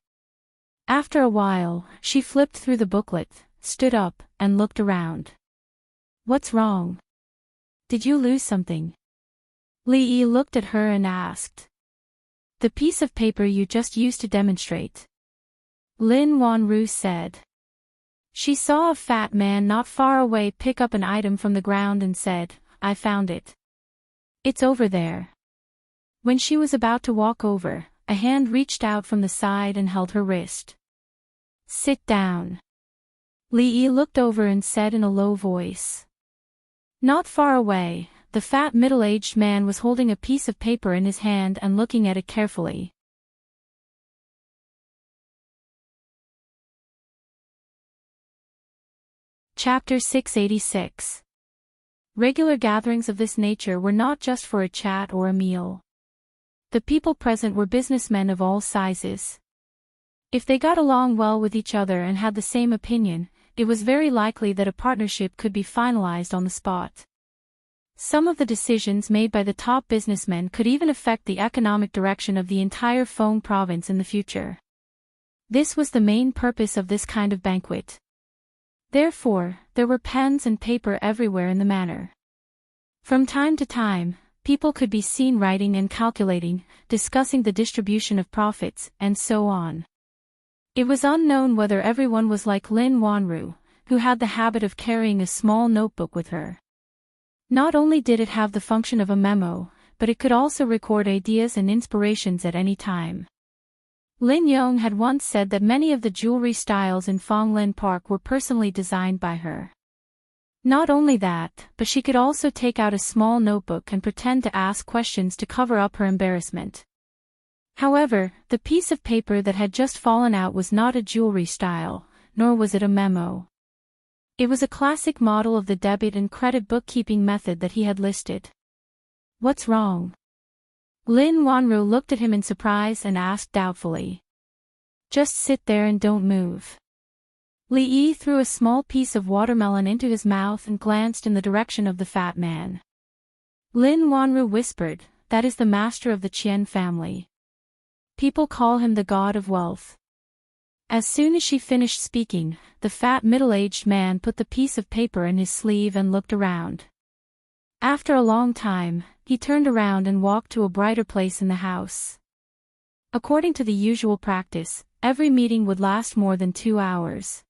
A: After a while, she flipped through the booklet, stood up, and looked around. "What's wrong? Did you lose something?" Li Yi looked at her and asked. "The piece of paper you just used to demonstrate," Lin Wanru said. She saw a fat man not far away pick up an item from the ground and said, "I found it. It's over there." When she was about to walk over, a hand reached out from the side and held her wrist. "Sit down." Li Yi looked over and said in a low voice. Not far away, the fat middle-aged man was holding a piece of paper in his hand and looking at it carefully. Chapter 686. Regular gatherings of this nature were not just for a chat or a meal. The people present were businessmen of all sizes. If they got along well with each other and had the same opinion, it was very likely that a partnership could be finalized on the spot. Some of the decisions made by the top businessmen could even affect the economic direction of the entire Feng province in the future. This was the main purpose of this kind of banquet. Therefore, there were pens and paper everywhere in the manor. From time to time, people could be seen writing and calculating, discussing the distribution of profits, and so on. It was unknown whether everyone was like Lin Wanru, who had the habit of carrying a small notebook with her. Not only did it have the function of a memo, but it could also record ideas and inspirations at any time. Lin Yong had once said that many of the jewelry styles in Fonglin Park were personally designed by her. Not only that, but she could also take out a small notebook and pretend to ask questions to cover up her embarrassment. However, the piece of paper that had just fallen out was not a jewelry style, nor was it a memo. It was a classic model of the debit and credit bookkeeping method that he had listed. "What's wrong?" Lin Wanru looked at him in surprise and asked doubtfully. "Just sit there and don't move." Li Yi threw a small piece of watermelon into his mouth and glanced in the direction of the fat man. Lin Wanru whispered, "That is the master of the Qian family. People call him the god of wealth." As soon as she finished speaking, the fat middle-aged man put the piece of paper in his sleeve and looked around. After a long time, he turned around and walked to a brighter place in the house. According to the usual practice, every meeting would last more than 2 hours.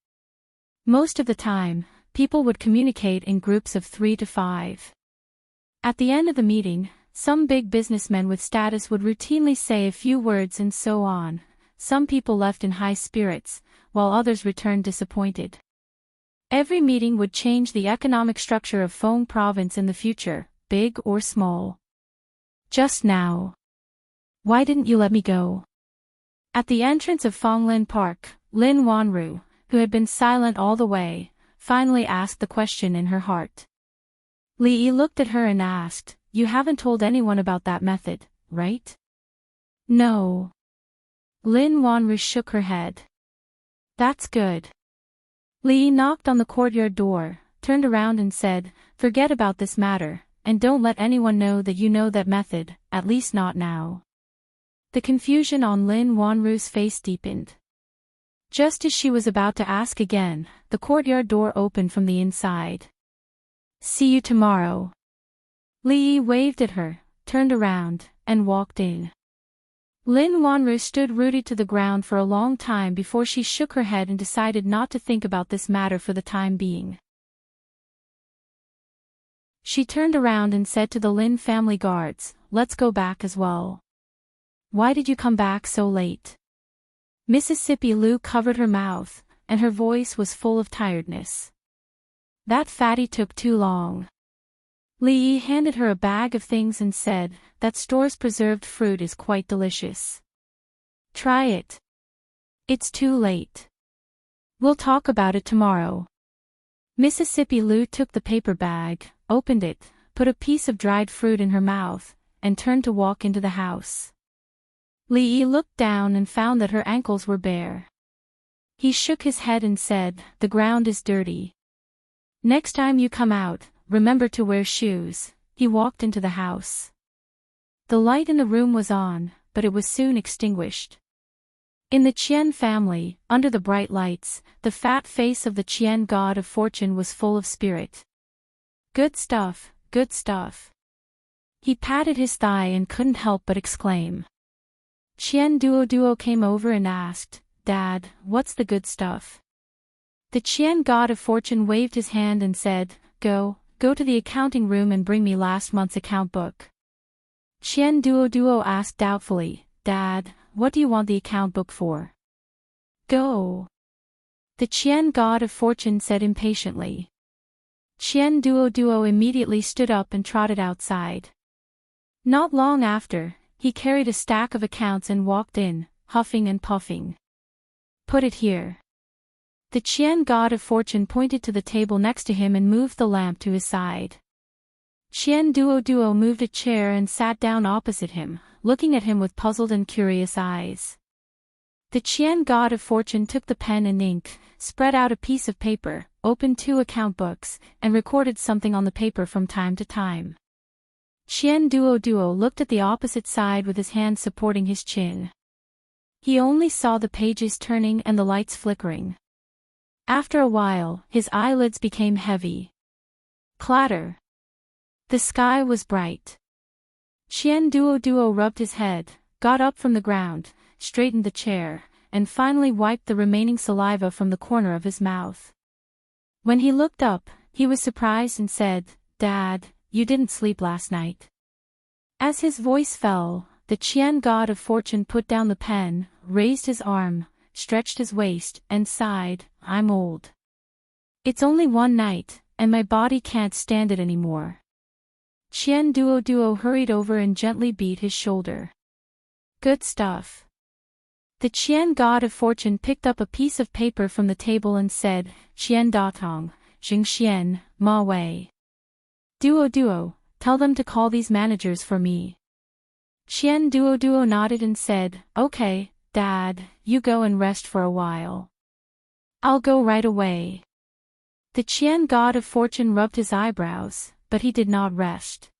A: Most of the time, people would communicate in groups of 3 to 5. At the end of the meeting, some big businessmen with status would routinely say a few words and so on. Some people left in high spirits, while others returned disappointed. Every meeting would change the economic structure of Fong Province in the future, big or small. "Just now. Why didn't you let me go?" At the entrance of Fonglin Park, Lin Wanru, who had been silent all the way, finally asked the question in her heart. Li Yi looked at her and asked, "You haven't told anyone about that method, right?" "No." Lin Wanru shook her head. "That's good." Li Yi knocked on the courtyard door, turned around and said, "Forget about this matter, and don't let anyone know that you know that method, at least not now." The confusion on Lin Wanru's face deepened. Just as she was about to ask again, the courtyard door opened from the inside. "See you tomorrow." Li Yi waved at her, turned around, and walked in. Lin Wanru stood rooted to the ground for a long time before she shook her head and decided not to think about this matter for the time being. She turned around and said to the Lin family guards, "Let's go back as well." "Why did you come back so late?" Mississippi Lu covered her mouth, and her voice was full of tiredness. "That fatty took too long." Li Yi handed her a bag of things and said, "That store's preserved fruit is quite delicious. Try it." "It's too late. We'll talk about it tomorrow." Mississippi Lu took the paper bag, opened it, put a piece of dried fruit in her mouth, and turned to walk into the house. Li Yi looked down and found that her ankles were bare. He shook his head and said, "The ground is dirty. Next time you come out, remember to wear shoes." He walked into the house. The light in the room was on, but it was soon extinguished. In the Qian family, under the bright lights, the fat face of the Qian god of fortune was full of spirit. "Good stuff, good stuff." He patted his thigh and couldn't help but exclaim. Qian Duo came over and asked, "Dad, what's the good stuff?" The Qian god of fortune waved his hand and said, Go to the accounting room and bring me last month's account book." Qian Duo asked doubtfully, "Dad, what do you want the account book for?" "Go." The Qian god of fortune said impatiently. Qian Duo immediately stood up and trotted outside. Not long after, he carried a stack of accounts and walked in, huffing and puffing. "Put it here." The Qian god of fortune pointed to the table next to him and moved the lamp to his side. Qian Duo moved a chair and sat down opposite him, looking at him with puzzled and curious eyes. The Qian god of fortune took the pen and ink, spread out a piece of paper, opened 2 account books, and recorded something on the paper from time to time. Qian Duo looked at the opposite side with his hand supporting his chin. He only saw the pages turning and the lights flickering. After a while, his eyelids became heavy. Clatter. The sky was bright. Qian Duo rubbed his head, got up from the ground, straightened the chair, and finally wiped the remaining saliva from the corner of his mouth. When he looked up, he was surprised and said, "Dad, you didn't sleep last night." As his voice fell, the Qian god of fortune put down the pen, raised his arm, stretched his waist, and sighed, "I'm old. It's only one night, and my body can't stand it anymore." Qian Duo hurried over and gently beat his shoulder. "Good stuff." The Qian god of fortune picked up a piece of paper from the table and said, "Qian Datong, Jing Xian, Ma Wei. Duo, tell them to call these managers for me." Qian Duo nodded and said, "Okay, Dad, you go and rest for a while." "I'll go right away." The Qian god of fortune rubbed his eyebrows, but he did not rest.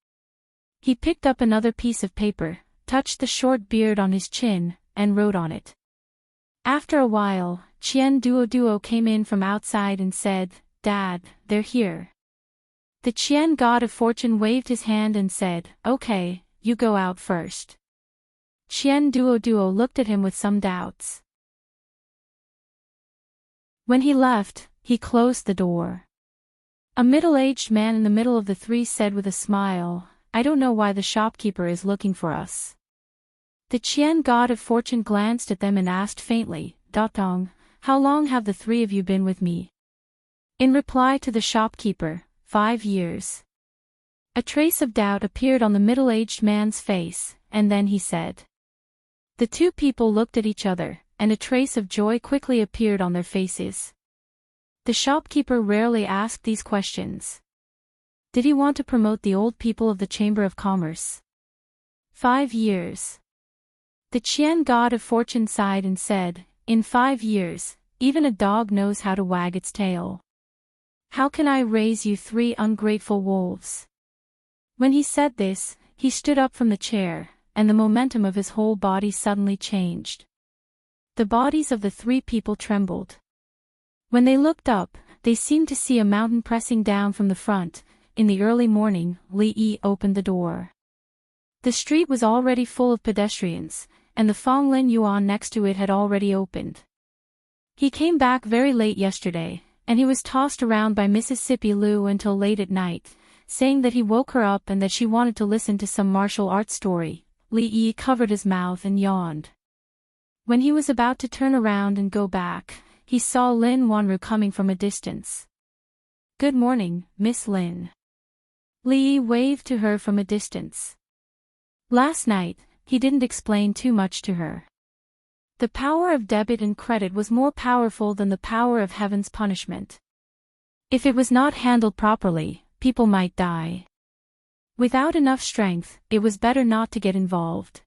A: He picked up another piece of paper, touched the short beard on his chin, and wrote on it. After a while, Qian Duo came in from outside and said, "Dad, they're here." The Qian god of fortune waved his hand and said, "Okay, you go out first." Qian Duo looked at him with some doubts. When he left, he closed the door. A middle-aged man in the middle of the three said with a smile, "I don't know why the shopkeeper is looking for us." The Qian god of fortune glanced at them and asked faintly, "Datong, how long have the three of you been with me?" In reply to the shopkeeper, 5 years. A trace of doubt appeared on the middle-aged man's face, and then he said. The two people looked at each other, and a trace of joy quickly appeared on their faces. The shopkeeper rarely asked these questions. Did he want to promote the old people of the Chamber of Commerce? 5 years. The Qian god of fortune sighed and said, "In 5 years, even a dog knows how to wag its tail. How can I raise you 3 ungrateful wolves?" When he said this, he stood up from the chair, and the momentum of his whole body suddenly changed. The bodies of the 3 people trembled. When they looked up, they seemed to see a mountain pressing down from the front. In the early morning, Li Yi opened the door. The street was already full of pedestrians, and the Fonglin Yuan next to it had already opened. He came back very late yesterday, and he was tossed around by Mississippi Lu until late at night, saying that he woke her up and that she wanted to listen to some martial arts story. Li Yi covered his mouth and yawned. When he was about to turn around and go back, he saw Lin Wanru coming from a distance. "Good morning, Miss Lin." Li Yi waved to her from a distance. Last night, he didn't explain too much to her. The power of debit and credit was more powerful than the power of heaven's punishment. If it was not handled properly, people might die. Without enough strength, it was better not to get involved.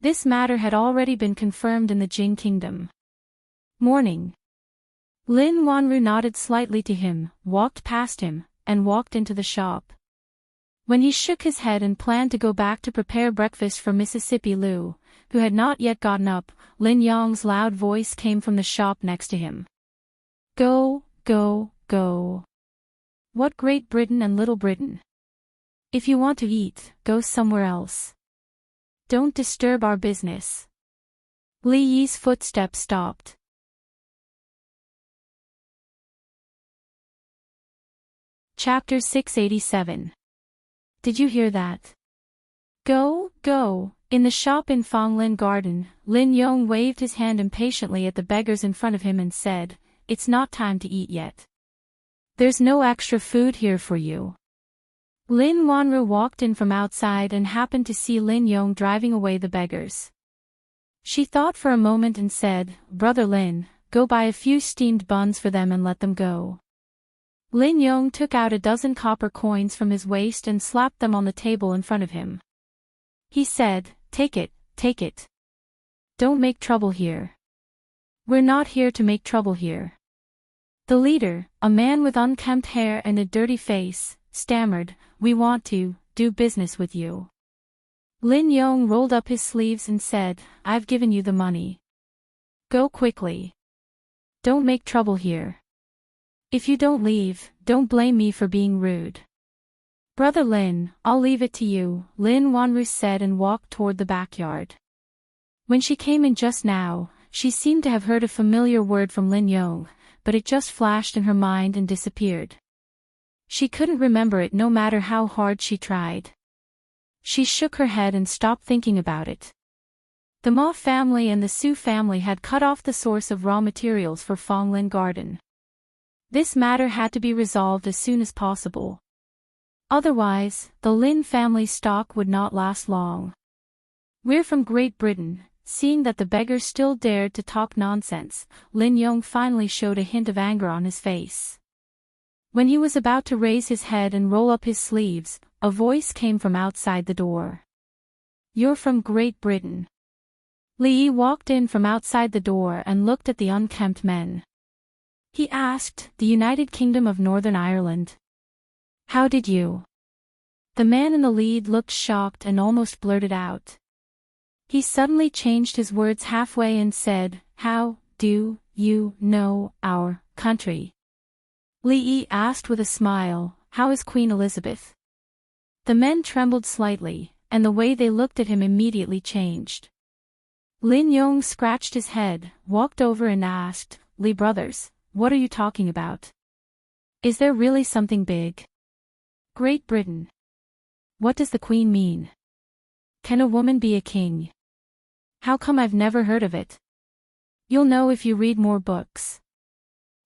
A: This matter had already been confirmed in the Jing kingdom. Morning. Lin Wanru nodded slightly to him, walked past him, and walked into the shop. When he shook his head and planned to go back to prepare breakfast for Mississippi Lu, who had not yet gotten up, Lin Yong's loud voice came from the shop next to him. "Go, go, go. What Great Britain and Little Britain? If you want to eat, go somewhere else. Don't disturb our business." Li Yi's footsteps stopped. Chapter 687. Did you hear that? Go, go. In the shop in Fonglin Garden, Lin Yong waved his hand impatiently at the beggars in front of him and said, "It's not time to eat yet. There's no extra food here for you." Lin Wanru walked in from outside and happened to see Lin Yong driving away the beggars. She thought for a moment and said, "Brother Lin, go buy a few steamed buns for them and let them go." Lin Yong took out a dozen copper coins from his waist and slapped them on the table in front of him. He said, take it. Don't make trouble here. We're not here to make trouble here." The leader, a man with unkempt hair and a dirty face, stammered, "We want to do business with you." Lin Yong rolled up his sleeves and said, "I've given you the money. Go quickly. Don't make trouble here. If you don't leave, don't blame me for being rude." "Brother Lin, I'll leave it to you," Lin Wanru said and walked toward the backyard. When she came in just now, She seemed to have heard a familiar word from Lin Yong, but it just flashed in her mind and disappeared. She couldn't remember it no matter how hard she tried. She shook her head and stopped thinking about it. The Ma family and the Su family had cut off the source of raw materials for Fonglin Garden. This matter had to be resolved as soon as possible. Otherwise, the Lin family stock would not last long. "We're from Great Britain." Seeing that the beggar still dared to talk nonsense, Lin Yong finally showed a hint of anger on his face. When he was about to raise his head and roll up his sleeves, a voice came from outside the door. "You're from Great Britain." Li Yi walked in from outside the door and looked at the unkempt men. He asked, "The United Kingdom of Northern Ireland. How did you?" The man in the lead looked shocked and almost blurted out. He suddenly changed his words halfway and said, "How do you know our country?" Li Yi asked with a smile, "How is Queen Elizabeth?" The men trembled slightly, and the way they looked at him immediately changed. Lin Yong scratched his head, walked over and asked, "Li brothers, what are you talking about? Is there really something big? Great Britain. What does the Queen mean? Can a woman be a king? How come I've never heard of it?" "You'll know if you read more books."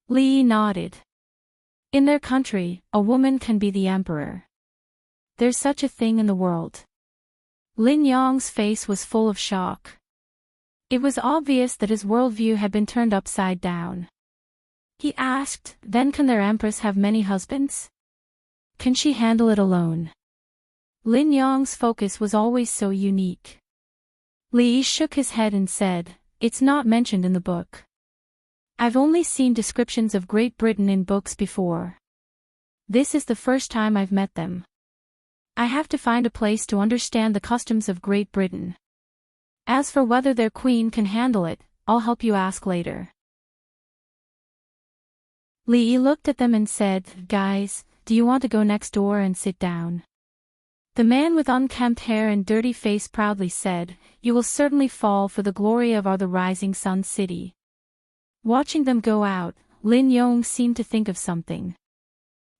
A: Li Yi nodded. "In their country, a woman can be the emperor. There's such a thing in the world." Lin Yong's face was full of shock. It was obvious that his worldview had been turned upside down. He asked, "Then can their empress have many husbands? Can she handle it alone?" Lin Yong's focus was always so unique. Li Yi shook his head and said, "It's not mentioned in the book. I've only seen descriptions of Great Britain in books before. This is the first time I've met them. I have to find a place to understand the customs of Great Britain. As for whether their queen can handle it, I'll help you ask later." Li Yi looked at them and said, "Guys, do you want to go next door and sit down?" The man with unkempt hair and dirty face proudly said, "You will certainly fall for the glory of the rising sun city." Watching them go out, Lin Yong seemed to think of something.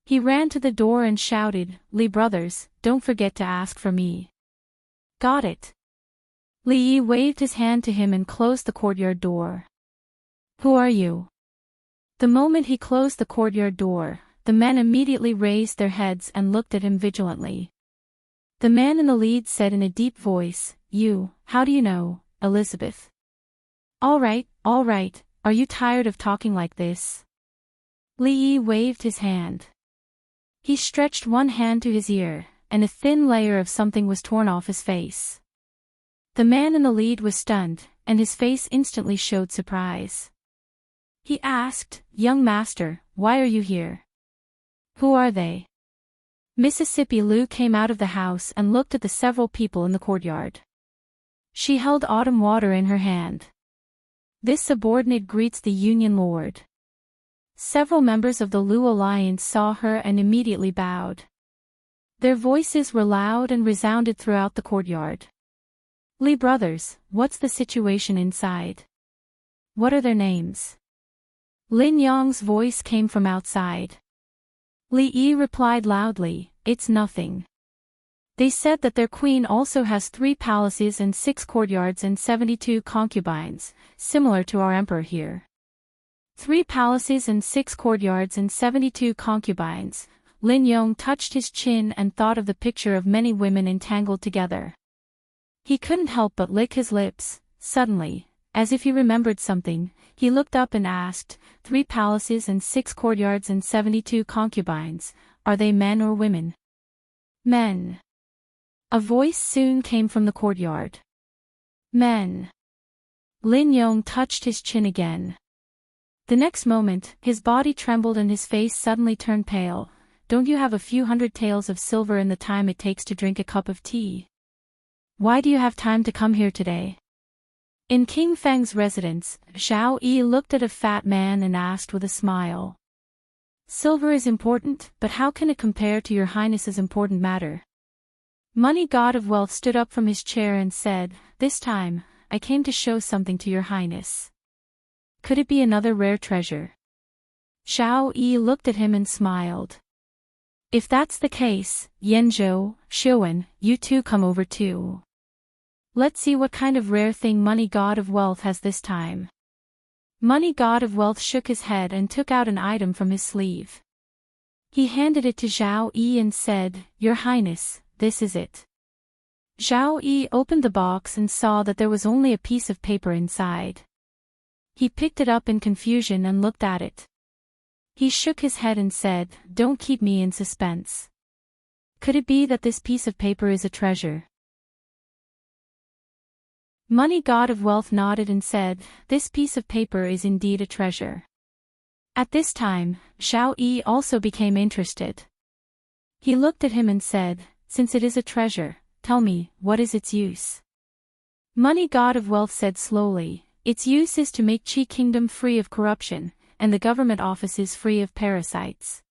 A: He ran to the door and shouted, "Li brothers, don't forget to ask for me." "Got it." Li Yi waved his hand to him and closed the courtyard door. "Who are you?" The moment he closed the courtyard door, the men immediately raised their heads and looked at him vigilantly. The man in the lead said in a deep voice, How do you know, Elizabeth?" All right, are you tired of talking like this?" Li Yi waved his hand. He stretched one hand to his ear, and a thin layer of something was torn off his face. The man in the lead was stunned, and his face instantly showed surprise. He asked, "Young master, why are you here? Who are they?" Mississippi Lu came out of the house and looked at the several people in the courtyard. She held autumn water in her hand. "This subordinate greets the Union Lord." Several members of the Lu Alliance saw her and immediately bowed. Their voices were loud and resounded throughout the courtyard. "Li brothers, what's the situation inside? What are their names?" Lin Yong's voice came from outside. Li Yi replied loudly, "It's nothing. They said that their queen also has 3 palaces and 6 courtyards and 72 concubines, similar to our emperor here." 3 palaces and 6 courtyards and 72 concubines. Lin Yong touched his chin and thought of the picture of many women entangled together. He couldn't help but lick his lips. Suddenly, as if he remembered something, he looked up and asked, 3 palaces and 6 courtyards and 72 concubines, are they men or women?" "Men." A voice soon came from the courtyard. "Men." Lin Yong touched his chin again. The next moment, his body trembled and his face suddenly turned pale. "Don't you have a few hundred taels of silver in the time it takes to drink a cup of tea? Why do you have time to come here today?" In King Feng's residence, Xiao Yi looked at a fat man and asked with a smile. "Silver is important, but how can it compare to your highness's important matter?" Money God of Wealth stood up from his chair and said, "This time, I came to show something to your highness." Could it be another rare treasure? Xiao Yi looked at him and smiled. If that's the case, Yanzhou, Xiuwen, you two come over too. Let's see what kind of rare thing Money God of Wealth has this time. Money God of Wealth shook his head and took out an item from his sleeve. He handed it to Xiao Yi and said, Your Highness, this is it. Xiao Yi opened the box and saw that there was only a piece of paper inside. He picked it up in confusion and looked at it. He shook his head and said, Don't keep me in suspense. Could it be that this piece of paper is a treasure? Money God of Wealth nodded and said, This piece of paper is indeed a treasure. At this time, Xiao Yi also became interested. He looked at him and said, Since it is a treasure, tell me, what is its use? Money God of Wealth said slowly, Its use is to make Qi Kingdom free of corruption, and the government offices free of parasites.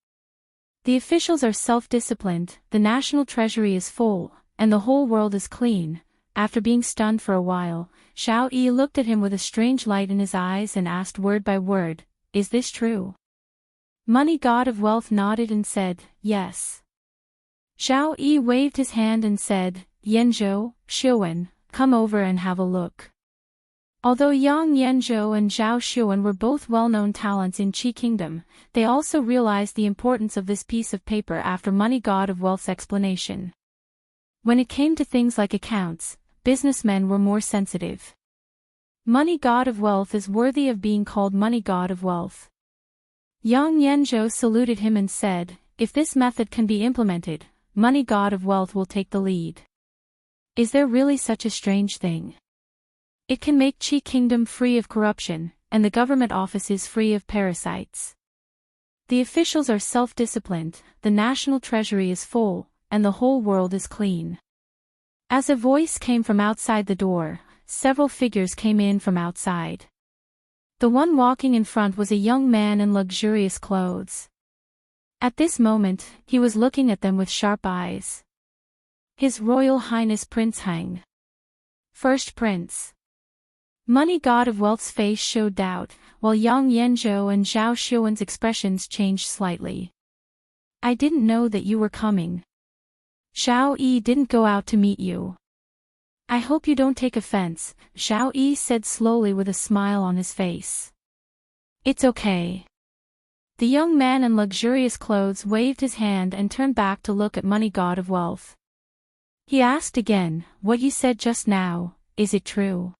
A: The officials are self-disciplined, the national treasury is full, and the whole world is clean. After being stunned for a while, Xiao Yi looked at him with a strange light in his eyes and asked word by word, Is this true? Money God of Wealth nodded and said, Yes. Xiao Yi waved his hand and said, Yanzhou, Xiuwen, come over and have a look. Although Yang Yanzhou and Zhao Xiuwen were both well-known talents in Qi Kingdom, they also realized the importance of this piece of paper after Money God of Wealth's explanation. When it came to things like accounts, businessmen were more sensitive. Money God of Wealth is worthy of being called Money God of Wealth. Yang Yanzhou saluted him and said, If this method can be implemented, Money God of Wealth will take the lead. Is there really such a strange thing? It can make Qi Kingdom free of corruption, and the government offices free of parasites. The officials are self-disciplined, the national treasury is full, and the whole world is clean. As a voice came from outside the door, several figures came in from outside. The one walking in front was a young man in luxurious clothes. At this moment, he was looking at them with sharp eyes. His Royal Highness Prince Heng. First Prince. Money God of Wealth's face showed doubt, while Yang Yanzhou and Zhao Xiuwen's expressions changed slightly. I didn't know that you were coming. Xiao Yi didn't go out to meet you. I hope you don't take offense, Xiao Yi said slowly with a smile on his face. It's okay. The young man in luxurious clothes waved his hand and turned back to look at Money God of Wealth. He asked again, What you said just now, is it true?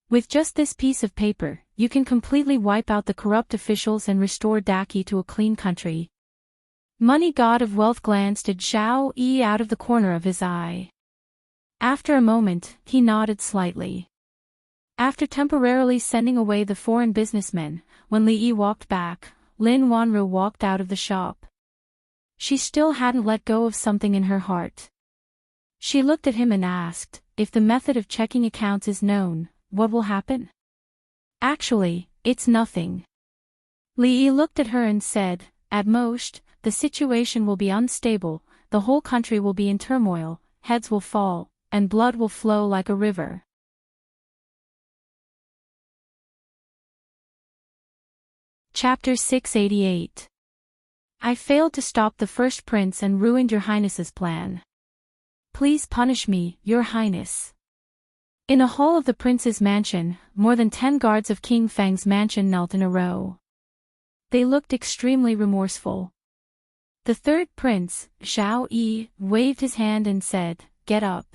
A: With just this piece of paper, you can completely wipe out the corrupt officials and restore Daki to a clean country. Money God of Wealth glanced at Xiao Yi out of the corner of his eye. After a moment, he nodded slightly. After temporarily sending away the foreign businessmen, when Li Yi walked back, Lin Wanru walked out of the shop. She still hadn't let go of something in her heart. She looked at him and asked, If the method of checking accounts is known, what will happen? Actually, it's nothing. Li Yi looked at her and said, At most, the situation will be unstable, the whole country will be in turmoil, heads will fall, and blood will flow like a river. Chapter 688. I failed to stop the first prince and ruined your highness's plan. Please punish me, your highness. In a hall of the prince's mansion, more than 10 guards of King Feng's mansion knelt in a row. They looked extremely remorseful. The third prince, Xiao Yi, waved his hand and said, Get up.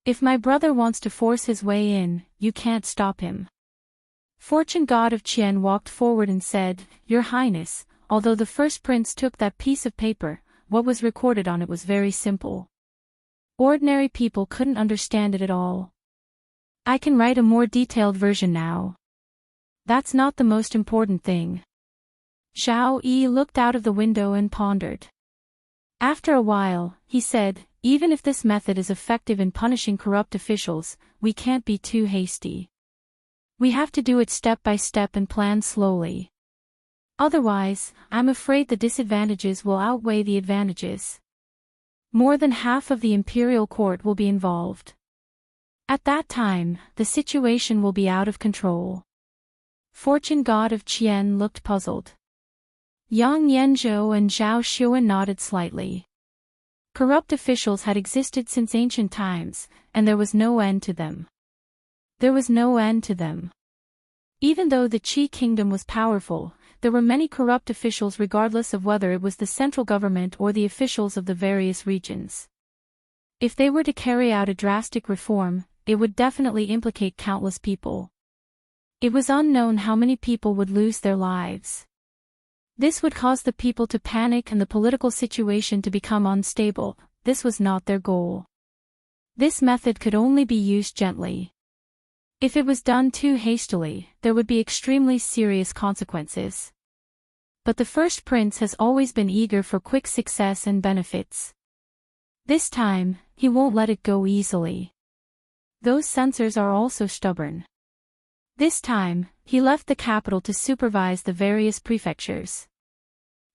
A: If my brother wants to force his way in, you can't stop him. Fortune God of Qian walked forward and said, Your Highness, although the first prince took that piece of paper, what was recorded on it was very simple. Ordinary people couldn't understand it at all. I can write a more detailed version now. That's not the most important thing. Xiao Yi looked out of the window and pondered. After a while, he said, Even if this method is effective in punishing corrupt officials, we can't be too hasty. We have to do it step by step and plan slowly. Otherwise, I'm afraid the disadvantages will outweigh the advantages. More than half of the imperial court will be involved. At that time, the situation will be out of control. Fortune god of Qian looked puzzled. Yang Yanzhou and Zhao Xuan nodded slightly. Corrupt officials had existed since ancient times, and there was no end to them. There was no end to them. Even though the Qi kingdom was powerful, there were many corrupt officials regardless of whether it was the central government or the officials of the various regions. If they were to carry out a drastic reform, it would definitely implicate countless people. It was unknown how many people would lose their lives. This would cause the people to panic and the political situation to become unstable. This was not their goal. This method could only be used gently. If it was done too hastily, there would be extremely serious consequences. But the first prince has always been eager for quick success and benefits. This time, he won't let it go easily. Those censors are also stubborn. This time, he left the capital to supervise the various prefectures.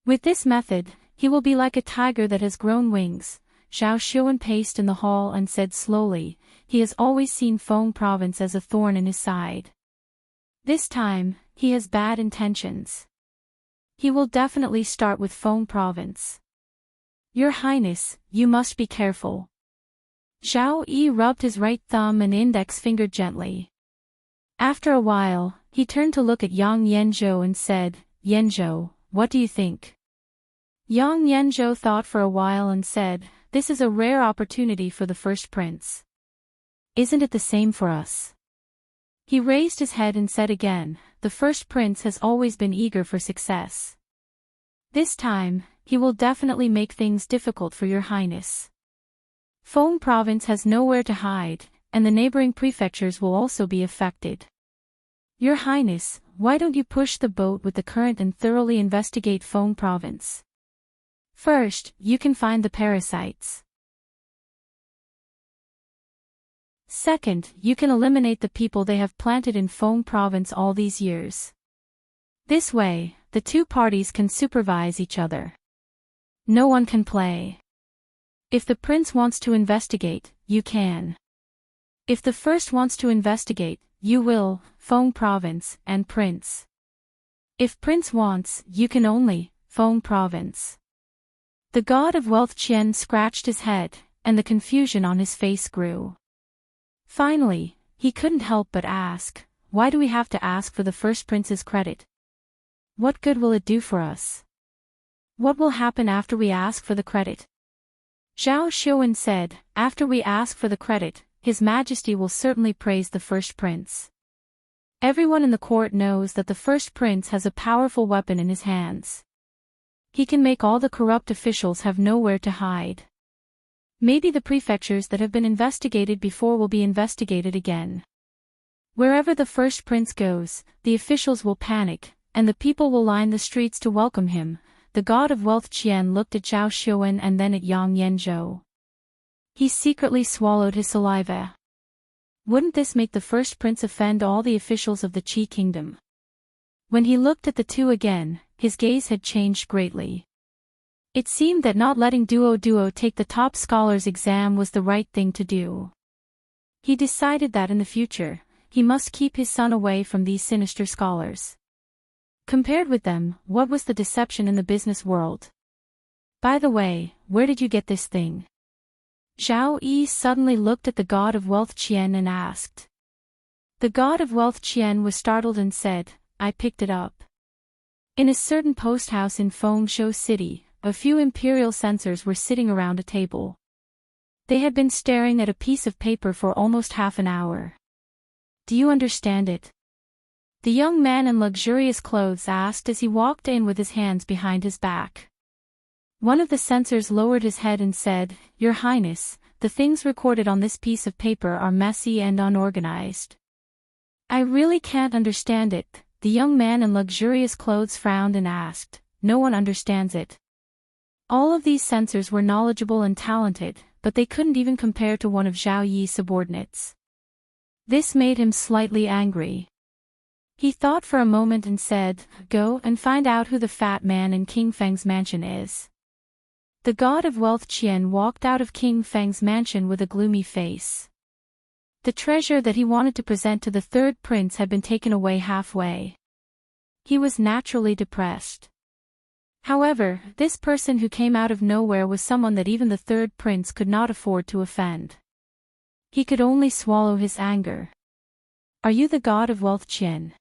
A: With this method, he will be like a tiger that has grown wings. Zhao Xuan paced in the hall and said slowly, he has always seen Feng province as a thorn in his side. This time, he has bad intentions. He will definitely start with Feng province. Your Highness, you must be careful. Zhao Yi rubbed his right thumb and index finger gently. After a while, he turned to look at Yang Yanzhou and said, Yanzhou, what do you think? Yang Yanzhou thought for a while and said, this is a rare opportunity for the first prince. Isn't it the same for us? He raised his head and said again, the first prince has always been eager for success. This time, he will definitely make things difficult for your Highness. Feng province has nowhere to hide, and the neighboring prefectures will also be affected. Your Highness, why don't you push the boat with the current and thoroughly investigate Feng province? First, you can find the parasites. Second, you can eliminate the people they have planted in Feng province all these years. This way, the two parties can supervise each other. No one can play. If the prince wants to investigate, you can. If the first wants to investigate, you will, Feng province, and prince. If prince wants, you can only, Feng province. The god of wealth Qian scratched his head, and the confusion on his face grew. Finally, he couldn't help but ask, why do we have to ask for the first prince's credit? What good will it do for us? What will happen after we ask for the credit? Zhao Xuan said, after we ask for the credit, His Majesty will certainly praise the first prince. Everyone in the court knows that the first prince has a powerful weapon in his hands. He can make all the corrupt officials have nowhere to hide. Maybe the prefectures that have been investigated before will be investigated again. Wherever the first prince goes, the officials will panic, and the people will line the streets to welcome him. The god of wealth Qian looked at Zhao Xuan and then at Yang Yanzhou. He secretly swallowed his saliva. Wouldn't this make the first prince offend all the officials of the Qi kingdom? When he looked at the two again, his gaze had changed greatly. It seemed that not letting Duo take the top scholars exam was the right thing to do. He decided that in the future, he must keep his son away from these sinister scholars. Compared with them, what was the deception in the business world? By the way, where did you get this thing? Zhao Yi suddenly looked at the god of wealth Qian and asked. The god of wealth Qian was startled and said, I picked it up. In a certain post house in Fengshou City, a few imperial censors were sitting around a table. They had been staring at a piece of paper for almost half an hour. Do you understand it? The young man in luxurious clothes asked as he walked in with his hands behind his back. One of the censors lowered his head and said, Your Highness, the things recorded on this piece of paper are messy and unorganized. I really can't understand it. The young man in luxurious clothes frowned and asked, No one understands it. All of these censors were knowledgeable and talented, but they couldn't even compare to one of Zhao Yi's subordinates. This made him slightly angry. He thought for a moment and said, Go and find out who the fat man in King Feng's mansion is. The god of wealth Qian walked out of King Feng's mansion with a gloomy face. The treasure that he wanted to present to the third prince had been taken away halfway. He was naturally depressed. However, this person who came out of nowhere was someone that even the third prince could not afford to offend. He could only swallow his anger. Are you the god of wealth Qian?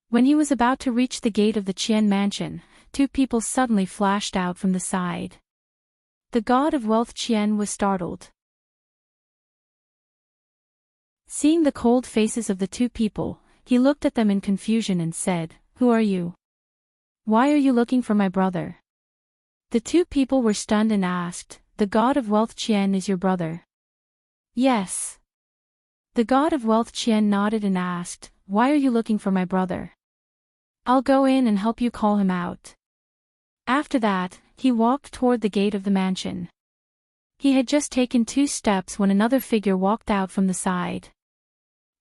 A: When he was about to reach the gate of the Qian mansion, two people suddenly flashed out from the side. The god of wealth Qian was startled. Seeing the cold faces of the two people, he looked at them in confusion and said, "Who are you? Why are you looking for my brother?" The two people were stunned and asked, "The god of wealth Qian is your brother?" "Yes." The god of wealth Qian nodded and asked, "Why are you looking for my brother?" "I'll go in and help you call him out." After that, he walked toward the gate of the mansion. He had just taken 2 steps when another figure walked out from the side.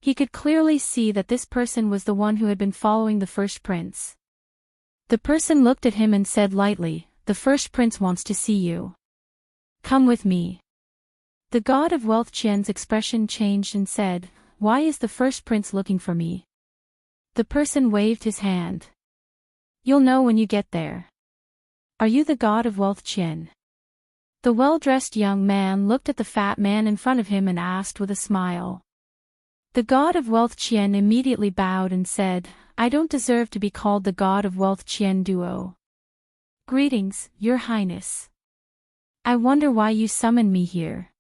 A: He could clearly see that this person was the one who had been following the first prince. The person looked at him and said lightly, "The first prince wants to see you. Come with me." The god of wealth Qian's expression changed and said, "Why is the first prince looking for me?" The person waved his hand. "You'll know when you get there." "Are you the god of wealth Qian?" The well-dressed young man looked at the fat man in front of him and asked with a smile. The god of wealth Qian immediately bowed and said, "I don't deserve to be called the god of wealth Qian Duo. Greetings, your highness. I wonder why you summoned me here."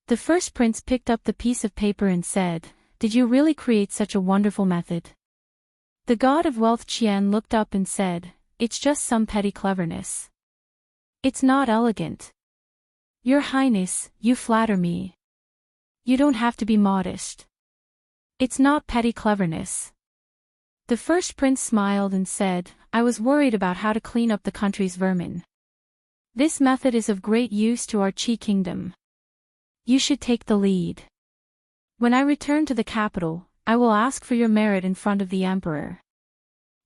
A: The first prince picked up the piece of paper and said, "Did you really create such a wonderful method?" The god of wealth Qian looked up and said, "It's just some petty cleverness. It's not elegant." "Your highness, you flatter me. You don't have to be modest. It's not petty cleverness." The first prince smiled and said, "I was worried about how to clean up the country's vermin. This method is of great use to our Qi kingdom. You should take the lead. When I return to the capital, I will ask for your merit in front of the emperor."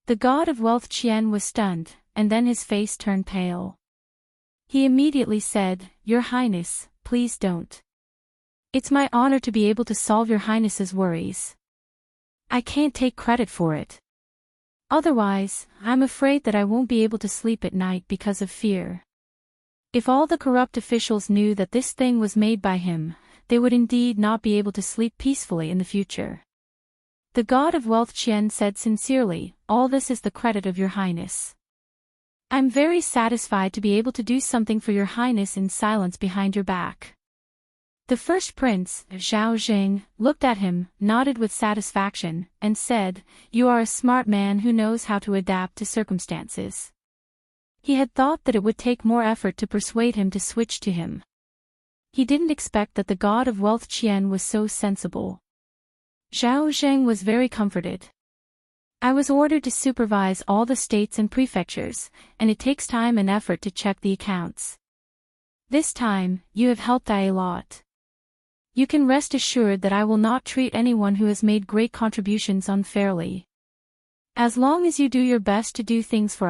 A: The god of wealth Qian was stunned, and then his face turned pale. He immediately said, "Your highness, please don't. It's my honor to be able to solve your highness's worries. I can't take credit for it. Otherwise, I'm afraid that I won't be able to sleep at night because of fear. If all the corrupt officials knew that this thing was made by him, they would indeed not be able to sleep peacefully in the future." The god of wealth Qian said sincerely, "All this is the credit of your highness. I'm very satisfied to be able to do something for your highness in silence behind your back." The first prince, Zhao Jing, looked at him, nodded with satisfaction, and said, "You are a smart man who knows how to adapt to circumstances." He had thought that it would take more effort to persuade him to switch to him. He didn't expect that the god of wealth Qian was so sensible. Zhao Zheng was very comforted. "I was ordered to supervise all the states and prefectures, and it takes time and effort to check the accounts. This time, you have helped a lot. You can rest assured that I will not treat anyone who has made great contributions unfairly. As long as you do your best to do things for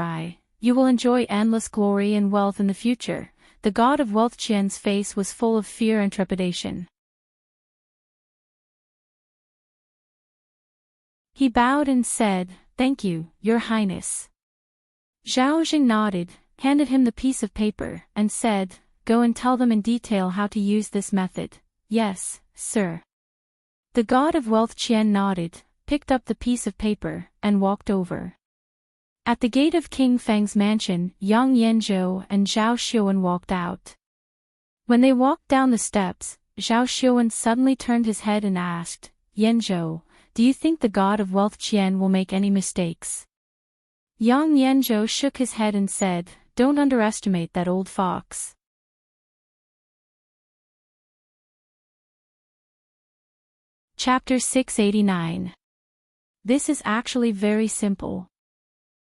A: you will enjoy endless glory and wealth in the future." The god of wealth Qian's face was full of fear and trepidation. He bowed and said, "Thank you, your highness." Zhao Jing nodded, handed him the piece of paper, and said, "Go and tell them in detail how to use this method." "Yes, sir." The god of wealth Qian nodded, picked up the piece of paper, and walked over. At the gate of King Feng's mansion, Yang Yanzhou and Zhao Xiuan walked out. When they walked down the steps, Zhao Xiuan suddenly turned his head and asked, "Yanzhou, do you think the god of wealth Qian will make any mistakes?" Yang Yanzhou shook his head and said, "Don't underestimate that old fox." Chapter 689. This is actually very simple.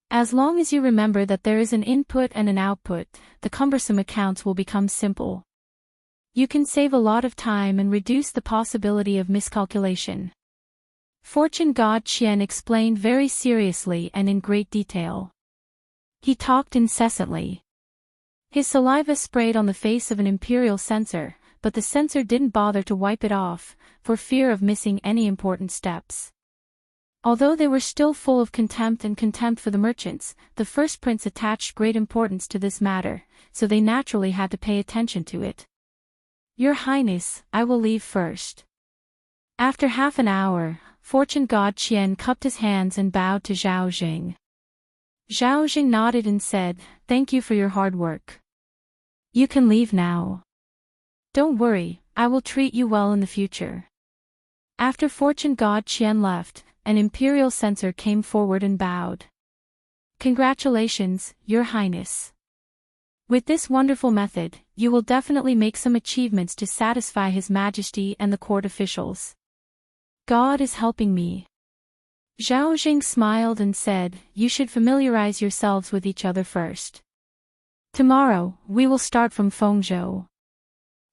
A: As long as you remember that there is an input and an output, the cumbersome accounts will become simple. You can save a lot of time and reduce the possibility of miscalculation. Fortune God Qian explained very seriously and in great detail. He talked incessantly. His saliva sprayed on the face of an imperial censor, but the censor didn't bother to wipe it off, for fear of missing any important steps. Although they were still full of contempt for the merchants, the first prince attached great importance to this matter, so they naturally had to pay attention to it. Your Highness, I will leave first. After half an hour, fortune god Qian cupped his hands and bowed to Zhao Jing. Zhao Jing nodded and said, "Thank you for your hard work. You can leave now. Don't worry, I will treat you well in the future." After fortune god Qian left, an imperial censor came forward and bowed. "Congratulations, Your Highness. With this wonderful method, you will definitely make some achievements to satisfy His Majesty and the court officials. God is helping me." Zhao Jing smiled and said, "You should familiarize yourselves with each other first. Tomorrow, we will start from Fengzhou."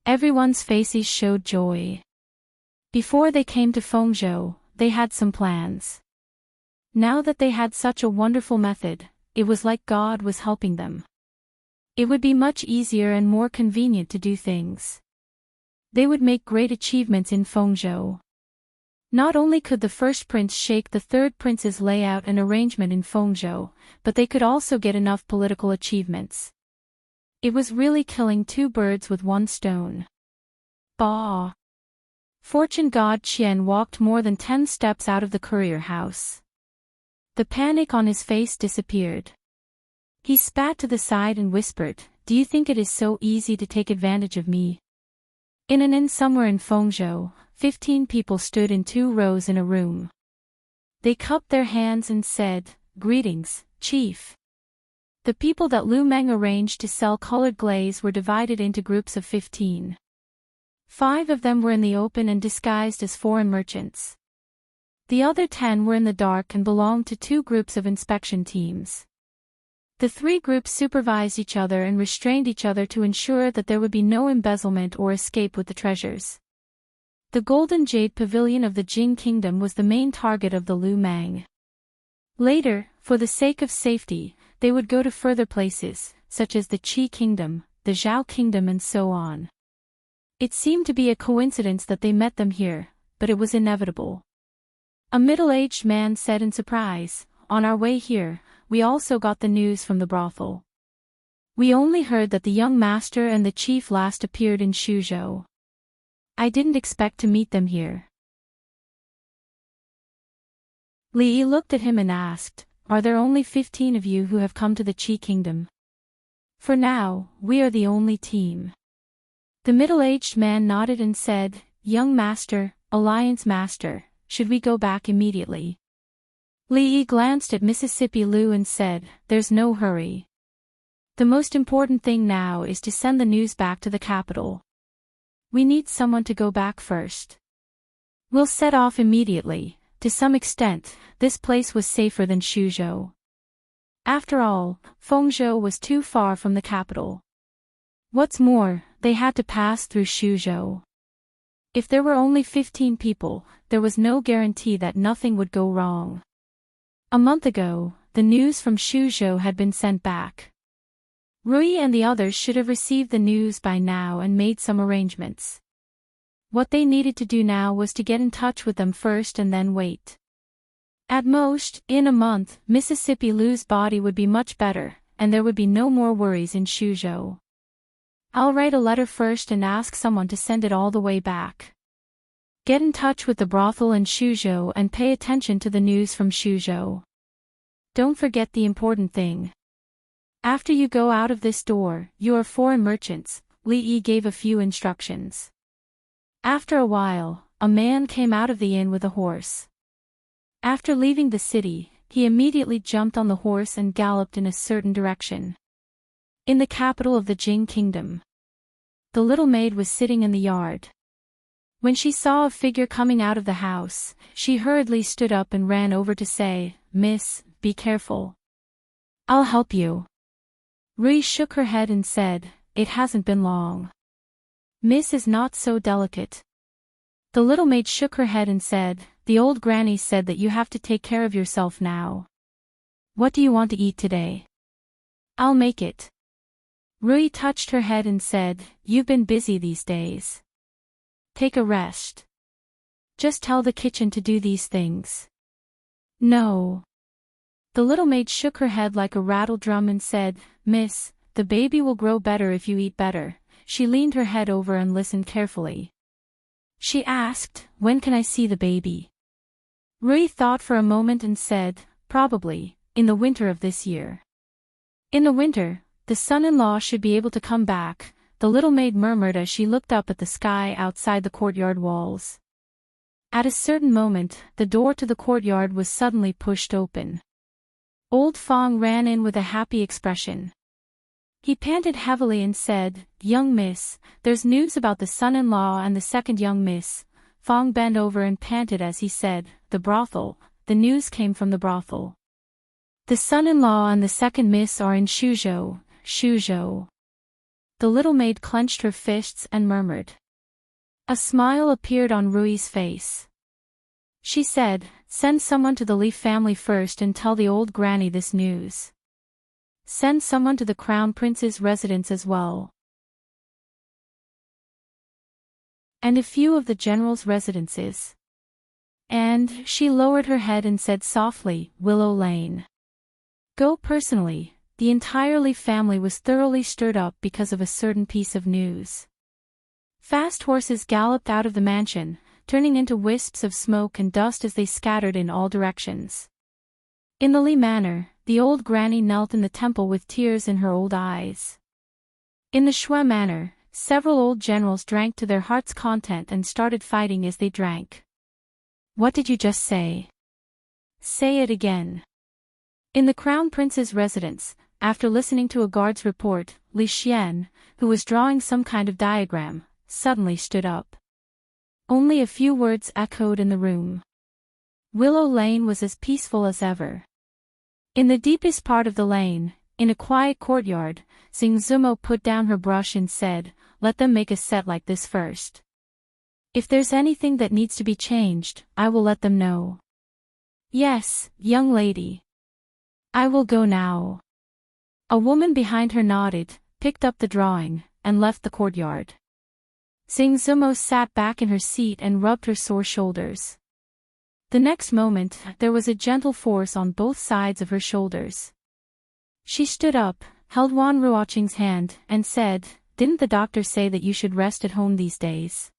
A: Everyone's faces showed joy. Before they came to Fengzhou, they had some plans. Now that they had such a wonderful method, it was like God was helping them. It would be much easier and more convenient to do things. They would make great achievements in Fengzhou. Not only could the first prince shake the third prince's layout and arrangement in Fengzhou, but they could also get enough political achievements. It was really killing two birds with one stone. Bah! Fortune god Qian walked more than 10 steps out of the courier house. The panic on his face disappeared. He spat to the side and whispered, "Do you think it is so easy to take advantage of me?" In an inn somewhere in Fengzhou, 15 people stood in 2 rows in a room. They cupped their hands and said, "Greetings, Chief." The people that Lu Meng arranged to sell colored glaze were divided into groups of 15. 5 of them were in the open and disguised as foreign merchants. The other 10 were in the dark and belonged to 2 groups of inspection teams. The 3 groups supervised each other and restrained each other to ensure that there would be no embezzlement or escape with the treasures. The Golden Jade Pavilion of the Jing Kingdom was the main target of the Lu Meng. Later, for the sake of safety, they would go to further places, such as the Qi Kingdom, the Zhao Kingdom and so on. It seemed to be a coincidence that they met them here, but it was inevitable. A middle-aged man said in surprise, "On our way here, we also got the news from the brothel. We only heard that the young master and the chief last appeared in Shuzhou. I didn't expect to meet them here." Li Yi looked at him and asked, "Are there only 15 of you who have come to the Qi Kingdom?" "For now, we are the only team." The middle-aged man nodded and said, "Young master, alliance master, should we go back immediately?" Li Yi glanced at Mississippi Lu and said, "There's no hurry. The most important thing now is to send the news back to the capital. We need someone to go back first. We'll set off immediately. To some extent, this place was safer than Shuzhou. After all, Fengzhou was too far from the capital. What's more, they had to pass through Shuzhou. If there were only 15 people, there was no guarantee that nothing would go wrong. A month ago, the news from Shuzhou had been sent back. Rui and the others should have received the news by now and made some arrangements. What they needed to do now was to get in touch with them first and then wait. At most, in a month, Mississippi Lu's body would be much better, and there would be no more worries in Shuzhou. I'll write a letter first and ask someone to send it all the way back. Get in touch with the brothel in Shuzhou and pay attention to the news from Shuzhou. Don't forget the important thing. After you go out of this door, you are foreign merchants." Li Yi gave a few instructions. After a while, a man came out of the inn with a horse. After leaving the city, he immediately jumped on the horse and galloped in a certain direction. In the capital of the Jing Kingdom. The little maid was sitting in the yard. When she saw a figure coming out of the house, she hurriedly stood up and ran over to say, "Miss, be careful. I'll help you." Rui shook her head and said, "It hasn't been long. Miss is not so delicate." The little maid shook her head and said, "The old granny said that you have to take care of yourself now. What do you want to eat today? I'll make it." Rui touched her head and said, "You've been busy these days. Take a rest. Just tell the kitchen to do these things." No. The little maid shook her head like a rattle drum and said, Miss, the baby will grow better if you eat better. She leaned her head over and listened carefully. She asked, when can I see the baby? Rui thought for a moment and said, probably, in the winter of this year. In the winter, the son-in-law should be able to come back, the little maid murmured as she looked up at the sky outside the courtyard walls. At a certain moment, the door to the courtyard was suddenly pushed open. Old Fong ran in with a happy expression. He panted heavily and said, young miss, there's news about the son-in-law and the second young miss. Fong bent over and panted as he said, the brothel. The news came from the brothel. The son-in-law and the second miss are in Shuzhou, Shuzhou. The little maid clenched her fists and murmured. A smile appeared on Rui's face. She said, send someone to the Li family first and tell the old granny this news. Send someone to the crown prince's residence as well. And a few of the general's residences. And she lowered her head and said softly, Willow Lane. Go personally. The entire Li family was thoroughly stirred up because of a certain piece of news. Fast horses galloped out of the mansion, turning into wisps of smoke and dust as they scattered in all directions. In the Li manor, the old granny knelt in the temple with tears in her old eyes. In the Shui manor, several old generals drank to their heart's content and started fighting as they drank. What did you just say? Say it again. In the crown prince's residence, after listening to a guard's report, Li Xian, who was drawing some kind of diagram, suddenly stood up. Only a few words echoed in the room. Willow Lane was as peaceful as ever. In the deepest part of the lane, in a quiet courtyard, Xing Zumo put down her brush and said, let them make a set like this first. If there's anything that needs to be changed, I will let them know. Yes, young lady. I will go now. A woman behind her nodded, picked up the drawing, and left the courtyard. Xing Zumo sat back in her seat and rubbed her sore shoulders. The next moment, there was a gentle force on both sides of her shoulders. She stood up, held Wan Ruoqing's hand, and said, didn't the doctor say that you should rest at home these days?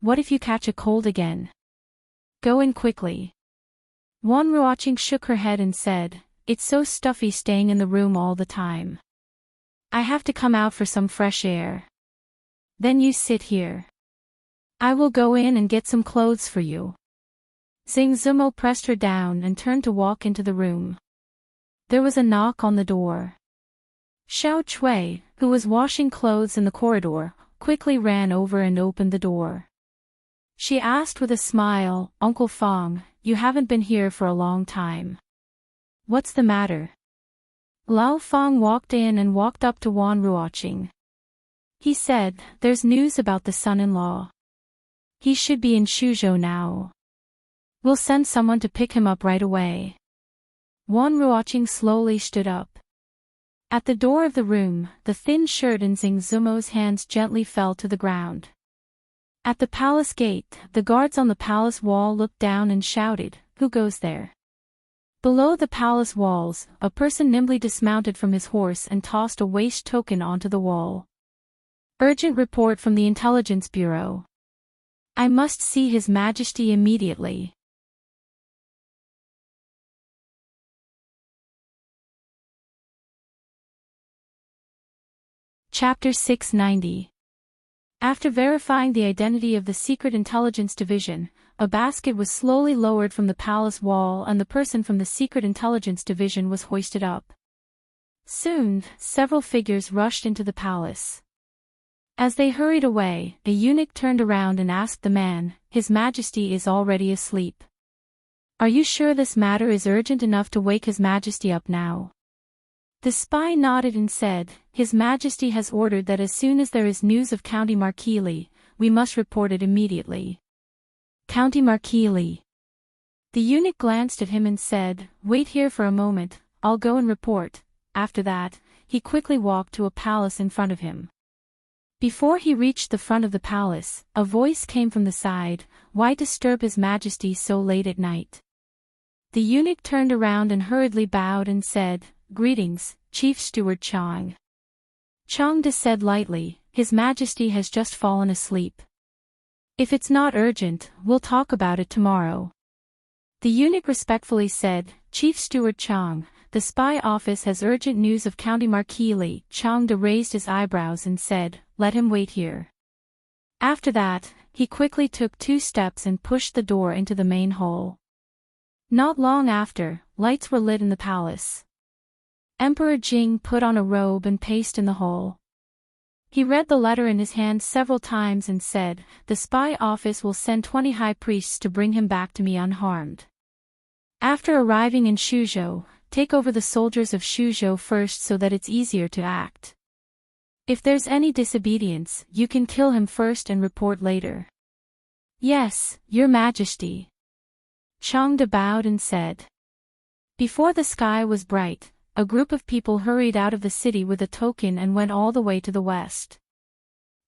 A: What if you catch a cold again? Go in quickly. Wan Ruoqing shook her head and said, it's so stuffy staying in the room all the time. I have to come out for some fresh air. Then you sit here. I will go in and get some clothes for you. Xing Zumo pressed her down and turned to walk into the room. There was a knock on the door. Xiao Chui, who was washing clothes in the corridor, quickly ran over and opened the door. She asked with a smile, Uncle Fong, you haven't been here for a long time. What's the matter? Lao Fong walked in and walked up to Wan Ruoqing. He said, there's news about the son-in-law. He should be in Shuzhou now. We'll send someone to pick him up right away. Wan Ruoqing slowly stood up. At the door of the room, the thin shirt in Xing Zumo's hands gently fell to the ground. At the palace gate, the guards on the palace wall looked down and shouted, who goes there? Below the palace walls, a person nimbly dismounted from his horse and tossed a waste token onto the wall. Urgent report from the Intelligence Bureau. I must see His Majesty immediately. Chapter 690. After verifying the identity of the Secret Intelligence Division, a basket was slowly lowered from the palace wall and the person from the Secret Intelligence Division was hoisted up. Soon, several figures rushed into the palace. As they hurried away, a eunuch turned around and asked the man, His Majesty is already asleep. Are you sure this matter is urgent enough to wake His Majesty up now? The spy nodded and said, His Majesty has ordered that as soon as there is news of County Marquis Li, we must report it immediately. County Marquis Li. The eunuch glanced at him and said, Wait here for a moment, I'll go and report. After that, he quickly walked to a palace in front of him. Before he reached the front of the palace, a voice came from the side, Why disturb His Majesty so late at night? The eunuch turned around and hurriedly bowed and said, "Greetings, Chief Steward Chang." Changde said lightly, "His Majesty has just fallen asleep. If it's not urgent, we'll talk about it tomorrow." The eunuch respectfully said, "Chief Steward Chang, the spy office has urgent news of County Marquis Li." Changde raised his eyebrows and said, "Let him wait here." After that, he quickly took 2 steps and pushed the door into the main hall. Not long after, lights were lit in the palace. Emperor Jing put on a robe and paced in the hall. He read the letter in his hand several times and said, "The spy office will send 20 high priests to bring him back to me unharmed. After arriving in Shuzhou, take over the soldiers of Shuzhou first so that it's easier to act. If there's any disobedience, you can kill him first and report later." "Yes, Your Majesty." Changde bowed and said. Before the sky was bright, a group of people hurried out of the city with a token and went all the way to the west.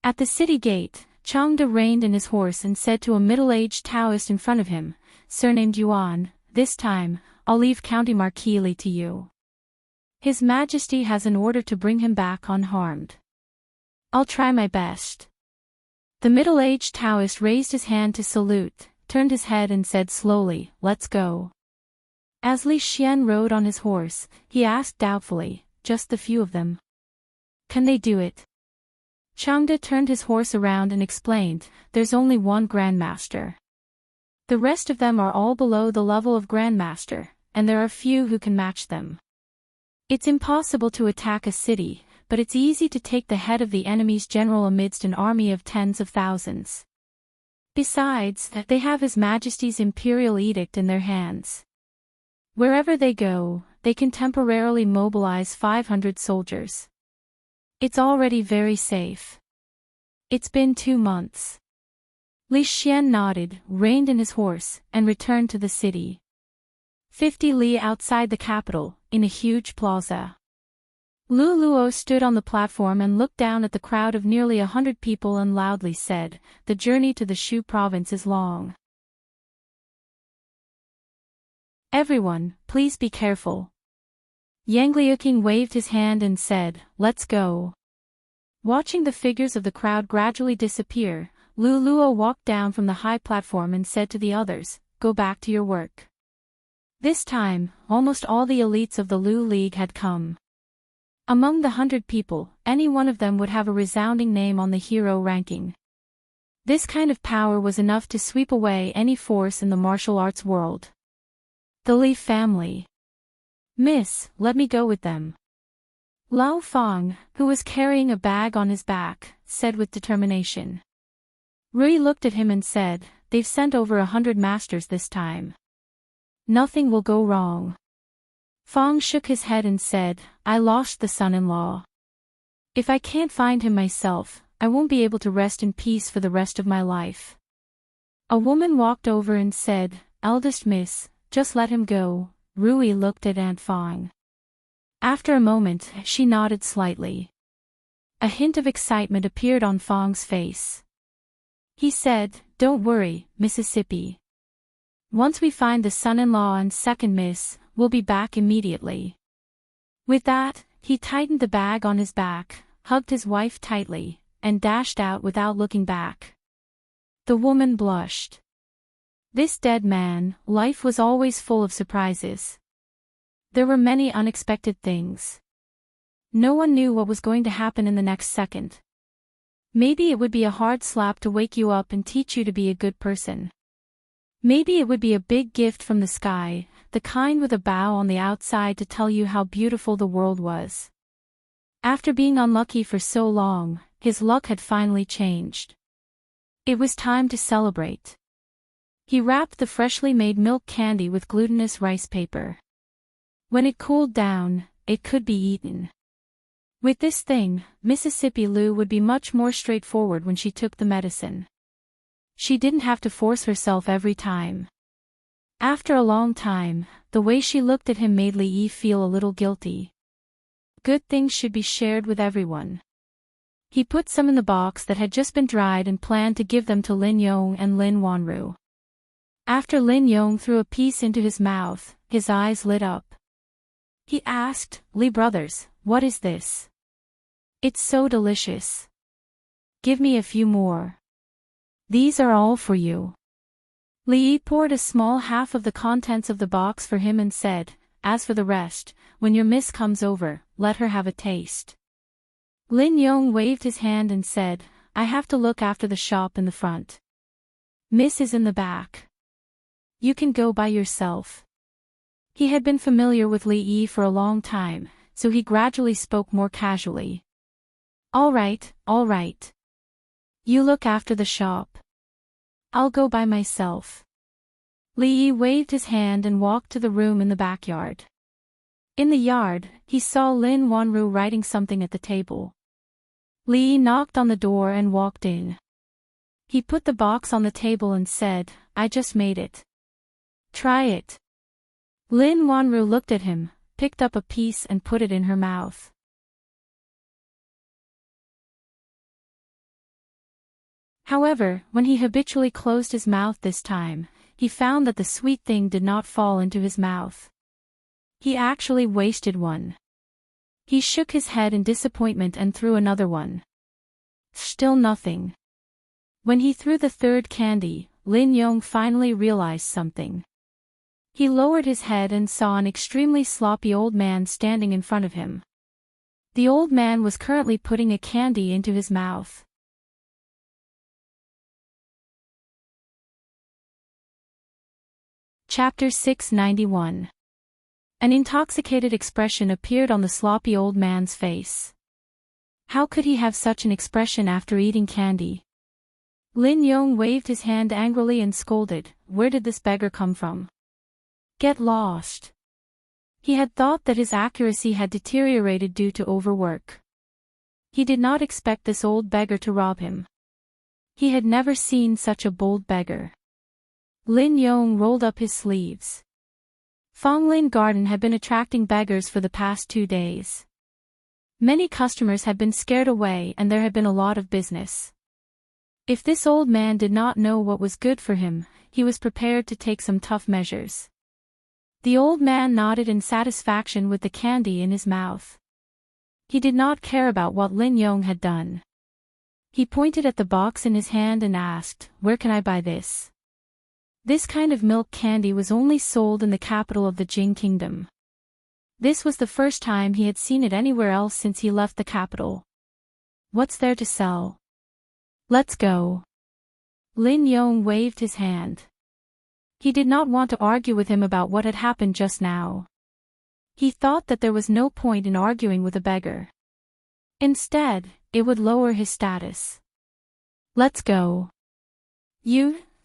A: At the city gate, Changde reined in his horse and said to a middle-aged Taoist in front of him, surnamed Yuan, "This time, I'll leave County Marquis Li to you. His Majesty has an order to bring him back unharmed. I'll try my best." The middle-aged Taoist raised his hand to salute, turned his head and said slowly, "Let's go." As Li Xian rode on his horse, he asked doubtfully, "Just the few of them? Can they do it?" Changde turned his horse around and explained, "There's only one Grandmaster. The rest of them are all below the level of Grandmaster, and there are few who can match them. It's impossible to attack a city, but it's easy to take the head of the enemy's general amidst an army of tens of thousands. Besides, they have His Majesty's imperial edict in their hands. Wherever they go, they can temporarily mobilize 500 soldiers. It's already very safe. It's been 2 months." Li Xian nodded, reined in his horse, and returned to the city. 50 li outside the capital, in a huge plaza. Lu Luo stood on the platform and looked down at the crowd of nearly 100 people and loudly said, "The journey to the Shu province is long. Everyone, please be careful." Yang Liuqing waved his hand and said, "Let's go." Watching the figures of the crowd gradually disappear, Lu Luo walked down from the high platform and said to the others, "Go back to your work." This time, almost all the elites of the Lu League had come. Among the 100 people, any one of them would have a resounding name on the hero ranking. This kind of power was enough to sweep away any force in the martial arts world. The Li family. "Miss, let me go with them." Lao Feng, who was carrying a bag on his back, said with determination. Rui looked at him and said, "They've sent over 100 masters this time. Nothing will go wrong." Feng shook his head and said, "I lost the son-in-law. If I can't find him myself, I won't be able to rest in peace for the rest of my life." A woman walked over and said, "Eldest miss, just let him go." Rui looked at Aunt Feng. After a moment, she nodded slightly. A hint of excitement appeared on Feng's face. He said, "Don't worry, Mississippi. Once we find the son-in-law and second miss, we'll be back immediately." With that, he tightened the bag on his back, hugged his wife tightly, and dashed out without looking back. The woman blushed. This dead man, life was always full of surprises. There were many unexpected things. No one knew what was going to happen in the next second. Maybe it would be a hard slap to wake you up and teach you to be a good person. Maybe it would be a big gift from the sky, the kind with a bow on the outside to tell you how beautiful the world was. After being unlucky for so long, his luck had finally changed. It was time to celebrate. He wrapped the freshly made milk candy with glutinous rice paper. When it cooled down, it could be eaten. With this thing, Mississippi Lu would be much more straightforward when she took the medicine. She didn't have to force herself every time. After a long time, the way she looked at him made Li feel a little guilty. Good things should be shared with everyone. He put some in the box that had just been dried and planned to give them to Lin Yong and Lin Wanru. After Lin Yong threw a piece into his mouth, his eyes lit up. He asked, "Li brothers, what is this? It's so delicious. Give me a few more. These are all for you." Li poured a small half of the contents of the box for him and said, "As for the rest, when your miss comes over, let her have a taste." Lin Yong waved his hand and said, "I have to look after the shop in the front. Miss is in the back. You can go by yourself." He had been familiar with Li Yi for a long time, so he gradually spoke more casually. All right. You look after the shop. I'll go by myself." Li Yi waved his hand and walked to the room in the backyard. In the yard, he saw Lin Wanru writing something at the table. Li Yi knocked on the door and walked in. He put the box on the table and said, "I just made it. Try it." Lin Wanru looked at him, picked up a piece and put it in her mouth. However, when he habitually closed his mouth this time, he found that the sweet thing did not fall into his mouth. He actually wasted one. He shook his head in disappointment and threw another one. Still nothing. When he threw the third candy, Lin Yong finally realized something. He lowered his head and saw an extremely sloppy old man standing in front of him. The old man was currently putting a candy into his mouth. Chapter 691. An intoxicated expression appeared on the sloppy old man's face. How could he have such an expression after eating candy? Lin Yong waved his hand angrily and scolded, "Where did this beggar come from? Get lost." He had thought that his accuracy had deteriorated due to overwork. He did not expect this old beggar to rob him. He had never seen such a bold beggar. Lin Yong rolled up his sleeves. Fonglin Garden had been attracting beggars for the past 2 days. Many customers had been scared away and there had been a lot of business. If this old man did not know what was good for him, he was prepared to take some tough measures. The old man nodded in satisfaction with the candy in his mouth. He did not care about what Lin Yong had done. He pointed at the box in his hand and asked, "Where can I buy this?" This kind of milk candy was only sold in the capital of the Jing Kingdom. This was the first time he had seen it anywhere else since he left the capital. "What's there to sell? Let's go." Lin Yong waved his hand. He did not want to argue with him about what had happened just now. He thought that there was no point in arguing with a beggar. Instead, it would lower his status. "Let's go."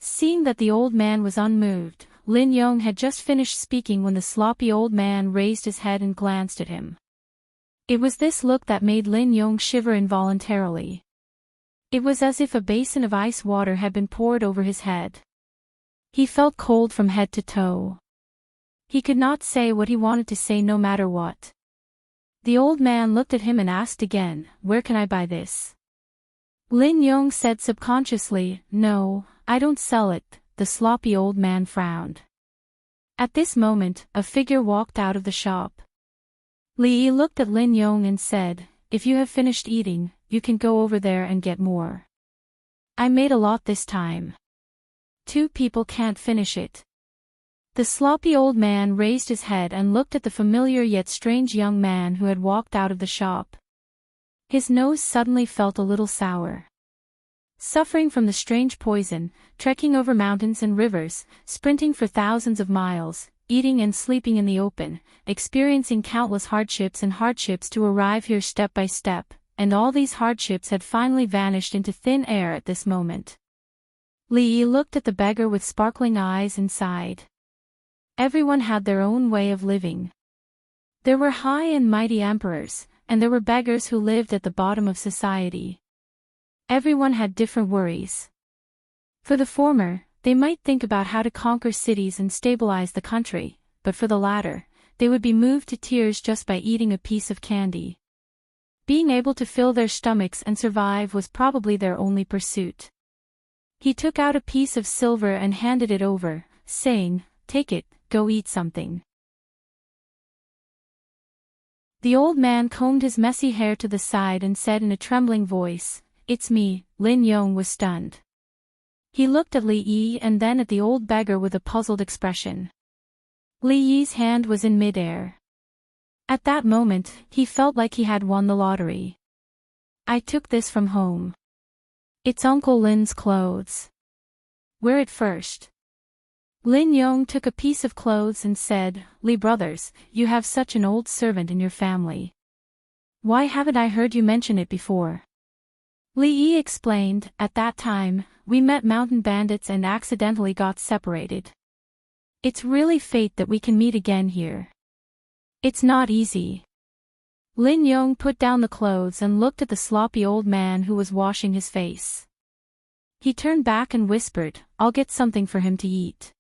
A: Seeing that the old man was unmoved, Lin Yong had just finished speaking when the sloppy old man raised his head and glanced at him. It was this look that made Lin Yong shiver involuntarily. It was as if a basin of ice water had been poured over his head. He felt cold from head to toe. He could not say what he wanted to say no matter what. The old man looked at him and asked again, "Where can I buy this?" Lin Yong said subconsciously, "No, I don't sell it." The sloppy old man frowned. At this moment, a figure walked out of the shop. Li Yi looked at Lin Yong and said, "If you have finished eating, you can go over there and get more. I made a lot this time. 2 people can't finish it." The sloppy old man raised his head and looked at the familiar yet strange young man who had walked out of the shop. His nose suddenly felt a little sour. Suffering from the strange poison, trekking over mountains and rivers, sprinting for thousands of miles, eating and sleeping in the open, experiencing countless hardships to arrive here step by step, and all these hardships had finally vanished into thin air at this moment. Li Yi looked at the beggar with sparkling eyes and sighed. Everyone had their own way of living. There were high and mighty emperors, and there were beggars who lived at the bottom of society. Everyone had different worries. For the former, they might think about how to conquer cities and stabilize the country, but for the latter, they would be moved to tears just by eating a piece of candy. Being able to fill their stomachs and survive was probably their only pursuit. He took out a piece of silver and handed it over, saying, "Take it, go eat something." The old man combed his messy hair to the side and said in a trembling voice, "It's me." Lin Yong was stunned. He looked at Li Yi and then at the old beggar with a puzzled expression. Li Yi's hand was in midair. At that moment, he felt like he had won the lottery. "I took this from home. It's Uncle Lin's clothes." "Wear it first." Lin Yong took a piece of clothes and said, "Li brothers, you have such an old servant in your family. Why haven't I heard you mention it before?" Li Yi explained, "At that time, we met mountain bandits and accidentally got separated. It's really fate that we can meet again here. It's not easy." Lin Yong put down the clothes and looked at the sloppy old man who was washing his face. He turned back and whispered, "I'll get something for him to eat."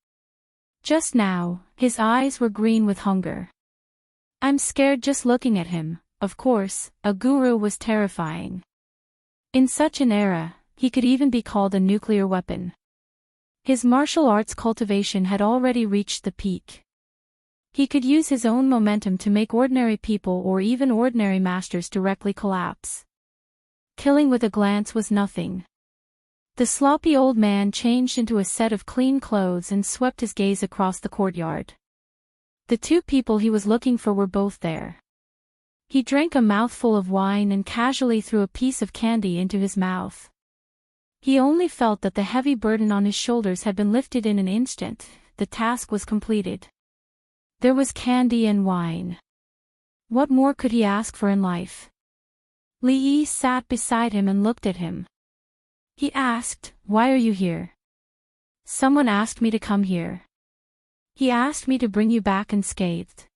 A: Just now, his eyes were green with hunger. "I'm scared just looking at him." Of course, a guru was terrifying. In such an era, he could even be called a nuclear weapon. His martial arts cultivation had already reached the peak. He could use his own momentum to make ordinary people or even ordinary masters directly collapse. Killing with a glance was nothing. The sloppy old man changed into a set of clean clothes and swept his gaze across the courtyard. The two people he was looking for were both there. He drank a mouthful of wine and casually threw a piece of candy into his mouth. He only felt that the heavy burden on his shoulders had been lifted in an instant. The task was completed. There was candy and wine. What more could he ask for in life? Li Yi sat beside him and looked at him. He asked, "Why are you here?" "Someone asked me to come here. He asked me to bring you back unscathed."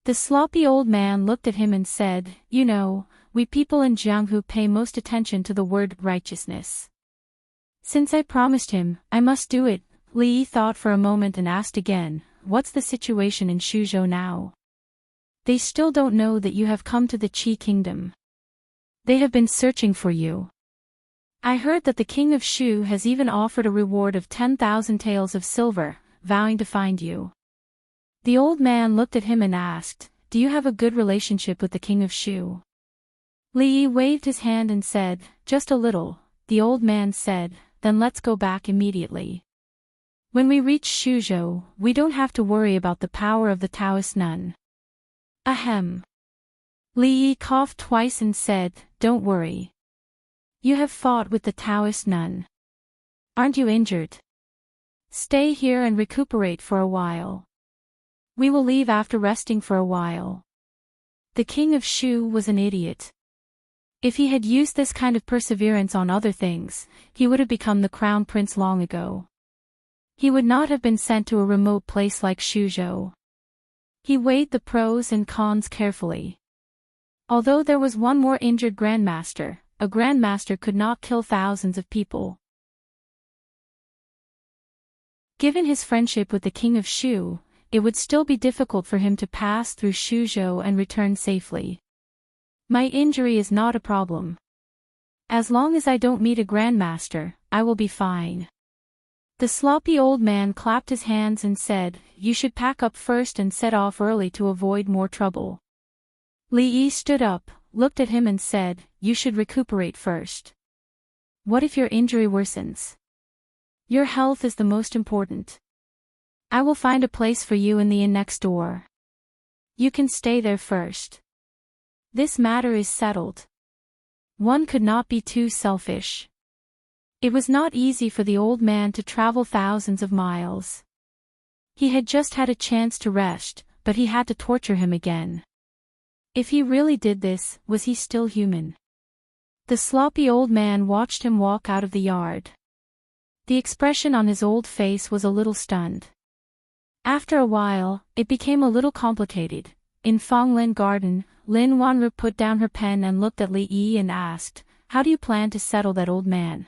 A: The sloppy old man looked at him and said, "You know, we people in Jianghu pay most attention to the word righteousness. Since I promised him, I must do it." Li Yi thought for a moment and asked again, "What's the situation in Shuzhou now?" "They still don't know that you have come to the Qi kingdom. They have been searching for you. I heard that the king of Shu has even offered a reward of 10,000 taels of silver, vowing to find you." The old man looked at him and asked, "Do you have a good relationship with the king of Shu?" Li Yi waved his hand and said, "Just a little." The old man said, "Then let's go back immediately. When we reach Shuzhou, we don't have to worry about the power of the Taoist nun." Ahem. Li Yi coughed twice and said, "Don't worry. You have fought with the Taoist nun. Aren't you injured? Stay here and recuperate for a while. We will leave after resting for a while." The king of Shu was an idiot. If he had used this kind of perseverance on other things, he would have become the crown prince long ago. He would not have been sent to a remote place like Shuzhou. He weighed the pros and cons carefully. Although there was one more injured grandmaster, a grandmaster could not kill thousands of people. Given his friendship with the king of Shu, it would still be difficult for him to pass through Shuzhou and return safely. "My injury is not a problem. As long as I don't meet a grandmaster, I will be fine." The sloppy old man clapped his hands and said, "You should pack up first and set off early to avoid more trouble." Li Yi stood up, looked at him and said, "You should recuperate first. What if your injury worsens? Your health is the most important. I will find a place for you in the inn next door. You can stay there first. This matter is settled." One could not be too selfish. It was not easy for the old man to travel thousands of miles. He had just had a chance to rest, but he had to torture him again. If he really did this, was he still human? The sloppy old man watched him walk out of the yard. The expression on his old face was a little stunned. After a while, it became a little complicated. In Fonglin Garden, Lin Wanru put down her pen and looked at Li Yi and asked, "How do you plan to settle that old man?"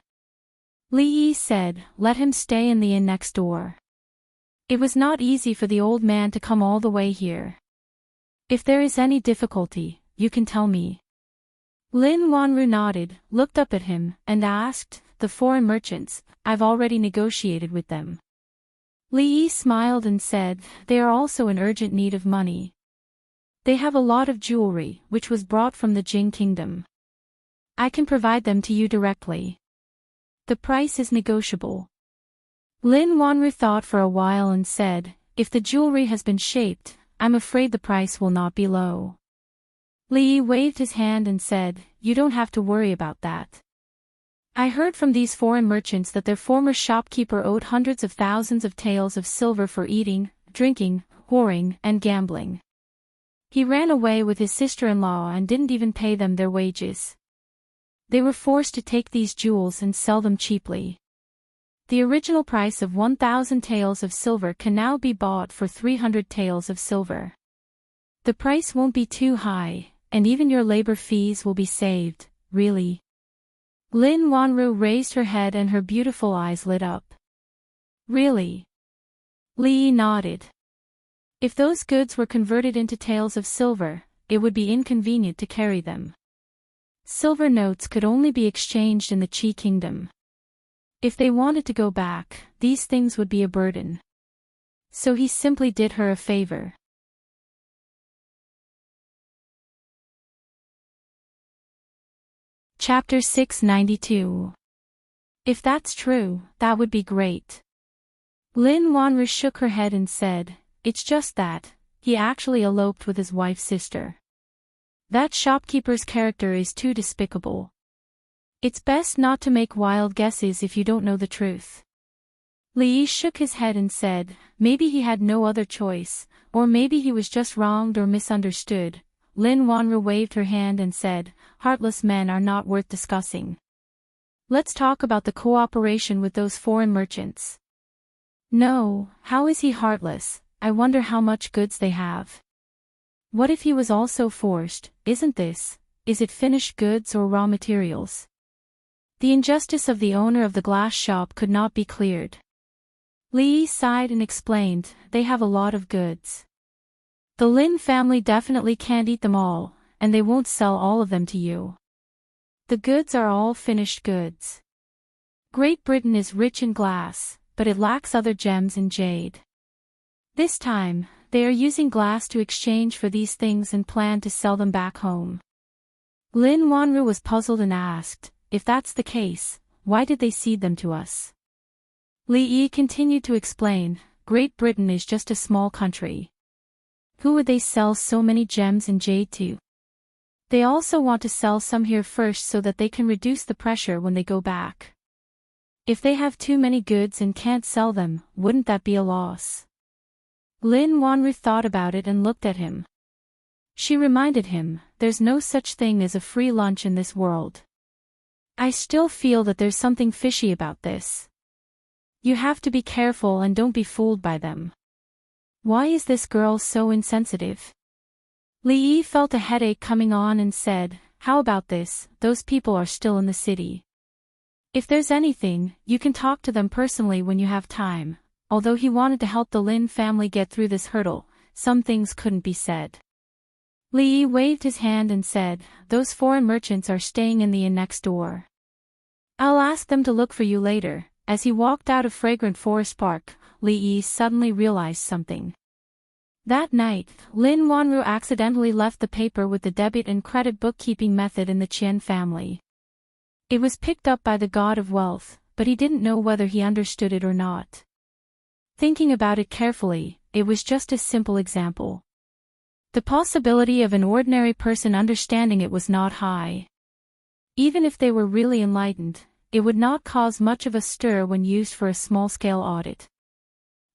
A: Li Yi said, "Let him stay in the inn next door." It was not easy for the old man to come all the way here. "If there is any difficulty, you can tell me." Lin Wanru nodded, looked up at him, and asked, "The foreign merchants, I've already negotiated with them." Li Yi smiled and said, they are also in urgent need of money. They have a lot of jewelry, which was brought from the Jing kingdom. I can provide them to you directly. The price is negotiable. Lin Wanru thought for a while and said, if the jewelry has been shaped, I'm afraid the price will not be low. Li Yi waved his hand and said, you don't have to worry about that. I heard from these foreign merchants that their former shopkeeper owed hundreds of thousands of taels of silver for eating, drinking, whoring, and gambling. He ran away with his sister-in-law and didn't even pay them their wages. They were forced to take these jewels and sell them cheaply. The original price of 1,000 taels of silver can now be bought for 300 taels of silver. The price won't be too high, and even your labor fees will be saved, really. Lin Wanru raised her head and her beautiful eyes lit up. Really? Li Yi nodded. If those goods were converted into taels of silver, it would be inconvenient to carry them. Silver notes could only be exchanged in the Qi kingdom. If they wanted to go back, these things would be a burden. So he simply did her a favor. Chapter 692. If that's true, that would be great. Lin Wanru shook her head and said, it's just that, he actually eloped with his wife's sister. That shopkeeper's character is too despicable. It's best not to make wild guesses if you don't know the truth. Li Yi shook his head and said, maybe he had no other choice, or maybe he was just wronged or misunderstood. Lin Wanru waved her hand and said, heartless men are not worth discussing. Let's talk about the cooperation with those foreign merchants. No, how is he heartless? I wonder how much goods they have. What if he was also forced? Isn't this? Is it finished goods or raw materials? The injustice of the owner of the glass shop could not be cleared. Li Yi sighed and explained, they have a lot of goods. The Lin family definitely can't eat them all, and they won't sell all of them to you. The goods are all finished goods. Great Britain is rich in glass, but it lacks other gems and jade. This time, they are using glass to exchange for these things and plan to sell them back home. Lin Wanru was puzzled and asked, if that's the case, why did they cede them to us? Li Yi continued to explain, Great Britain is just a small country. Who would they sell so many gems and jade to? They also want to sell some here first so that they can reduce the pressure when they go back. If they have too many goods and can't sell them, wouldn't that be a loss? Lin Wanru thought about it and looked at him. She reminded him, there's no such thing as a free lunch in this world. I still feel that there's something fishy about this. You have to be careful and don't be fooled by them. Why is this girl so insensitive? Li Yi felt a headache coming on and said, how about this, those people are still in the city. If there's anything, you can talk to them personally when you have time. Although he wanted to help the Lin family get through this hurdle, some things couldn't be said. Li Yi waved his hand and said, those foreign merchants are staying in the inn next door. I'll ask them to look for you later. As he walked out of Fragrant Forest Park, Li Yi suddenly realized something. That night, Lin Wanru accidentally left the paper with the debit and credit bookkeeping method in the Qian family. It was picked up by the god of wealth, but he didn't know whether he understood it or not. Thinking about it carefully, it was just a simple example. The possibility of an ordinary person understanding it was not high. Even if they were really enlightened, it would not cause much of a stir when used for a small-scale audit.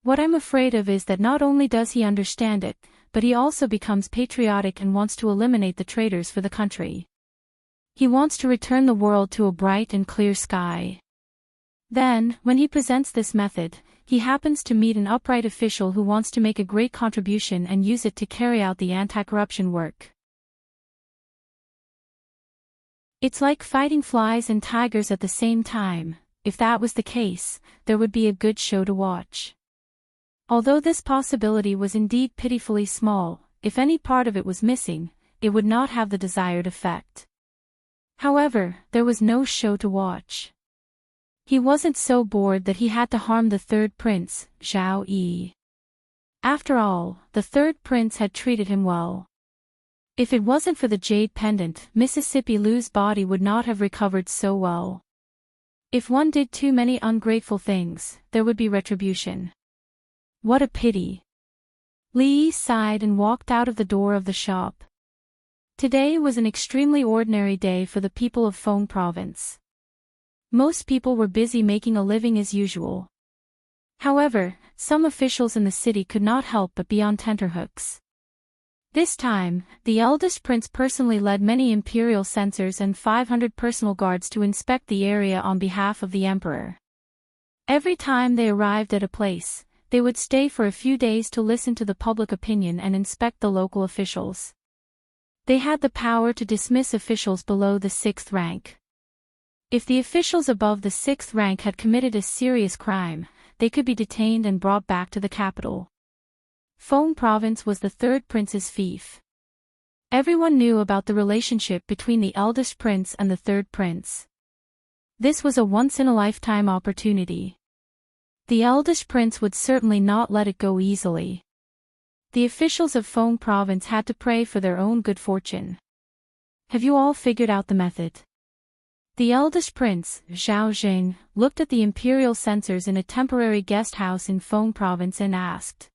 A: What I'm afraid of is that not only does he understand it, but he also becomes patriotic and wants to eliminate the traitors for the country. He wants to return the world to a bright and clear sky. Then, when he presents this method, he happens to meet an upright official who wants to make a great contribution and use it to carry out the anti-corruption work. It's like fighting flies and tigers at the same time. If that was the case, there would be a good show to watch. Although this possibility was indeed pitifully small, if any part of it was missing, it would not have the desired effect. However, there was no show to watch. He wasn't so bored that he had to harm the third prince, Zhao Yi. After all, the third prince had treated him well. If it wasn't for the jade pendant, Mississippi Lu's body would not have recovered so well. If one did too many ungrateful things, there would be retribution. What a pity. Li sighed and walked out of the door of the shop. Today was an extremely ordinary day for the people of Feng Province. Most people were busy making a living as usual. However, some officials in the city could not help but be on tenterhooks. This time, the eldest prince personally led many imperial censors and 500 personal guards to inspect the area on behalf of the emperor. Every time they arrived at a place, they would stay for a few days to listen to the public opinion and inspect the local officials. They had the power to dismiss officials below the 6th rank. If the officials above the 6th rank had committed a serious crime, they could be detained and brought back to the capital. Feng Province was the third prince's fief. Everyone knew about the relationship between the eldest prince and the third prince. This was a once-in-a-lifetime opportunity. The eldest prince would certainly not let it go easily. The officials of Feng Province had to pray for their own good fortune. Have you all figured out the method? The eldest prince, Zhao Jing, looked at the imperial censors in a temporary guest house in Feng Province and asked.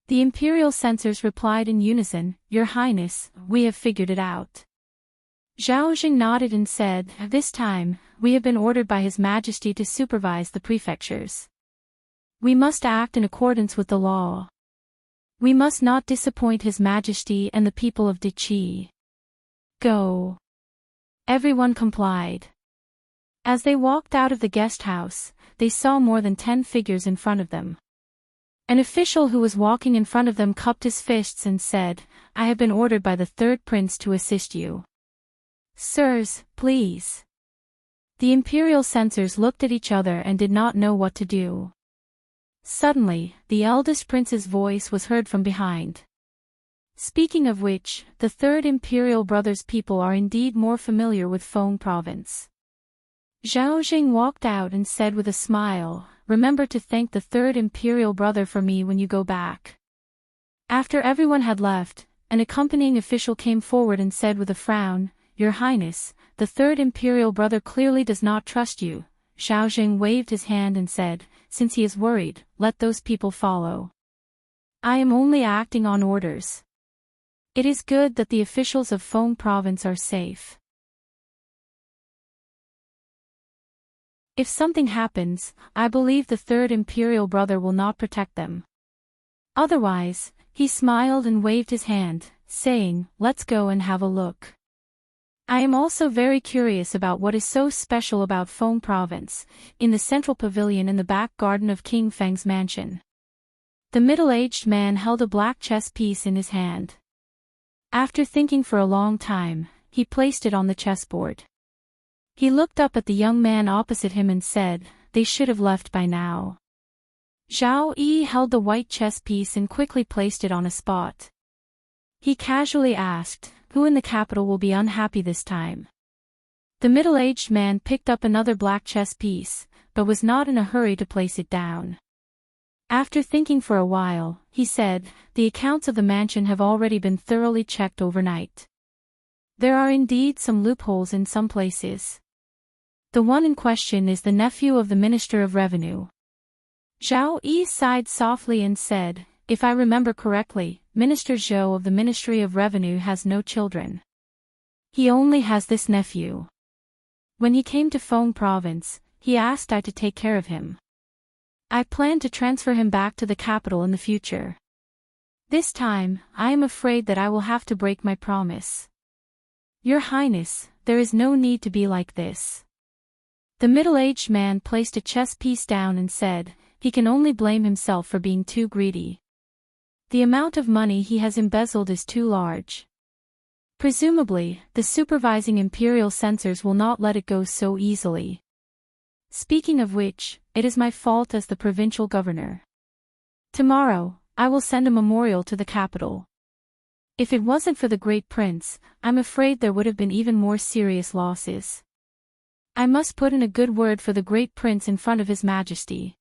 A: The imperial censors replied in unison, "Your Highness, we have figured it out." Zhao Jing nodded and said, "This time, we have been ordered by His Majesty to supervise the prefectures. We must act in accordance with the law. We must not disappoint His Majesty and the people of Diqi. Go." Everyone complied. As they walked out of the guest house, they saw more than 10 figures in front of them. An official who was walking in front of them cupped his fists and said, "I have been ordered by the third prince to assist you. Sirs, please." The imperial censors looked at each other and did not know what to do. Suddenly, the eldest prince's voice was heard from behind. Speaking of which, the third imperial brother's people are indeed more familiar with Feng Province. Zhao Jing walked out and said with a smile, "Remember to thank the third imperial brother for me when you go back." After everyone had left, an accompanying official came forward and said with a frown, "Your Highness, the third imperial brother clearly does not trust you." Zhao Jing waved his hand and said, "Since he is worried, let those people follow. I am only acting on orders. It is good that the officials of Feng Province are safe. If something happens, I believe the third imperial brother will not protect them. Otherwise," he smiled and waved his hand, saying, "Let's go and have a look. I am also very curious about what is so special about Feng Province." In the central pavilion in the back garden of King Feng's mansion, the middle-aged man held a black chess piece in his hand. After thinking for a long time, he placed it on the chessboard. He looked up at the young man opposite him and said, "They should have left by now." Zhao Yi held the white chess piece and quickly placed it on a spot. He casually asked, "Who in the capital will be unhappy this time?" The middle-aged man picked up another black chess piece, but was not in a hurry to place it down. After thinking for a while, he said, "The accounts of the mansion have already been thoroughly checked overnight. There are indeed some loopholes in some places. The one in question is the nephew of the Minister of Revenue." Zhao Yi sighed softly and said, "If I remember correctly, Minister Zhou of the Ministry of Revenue has no children. He only has this nephew. When he came to Feng Province, he asked I to take care of him. I plan to transfer him back to the capital in the future. This time, I am afraid that I will have to break my promise. Your Highness, there is no need to be like this." The middle-aged man placed a chess piece down and said, "He can only blame himself for being too greedy. The amount of money he has embezzled is too large. Presumably, the supervising imperial censors will not let it go so easily. Speaking of which, it is my fault as the provincial governor. Tomorrow, I will send a memorial to the capital. If it wasn't for the great prince, I'm afraid there would have been even more serious losses." I must put in a good word for the great prince in front of his majesty.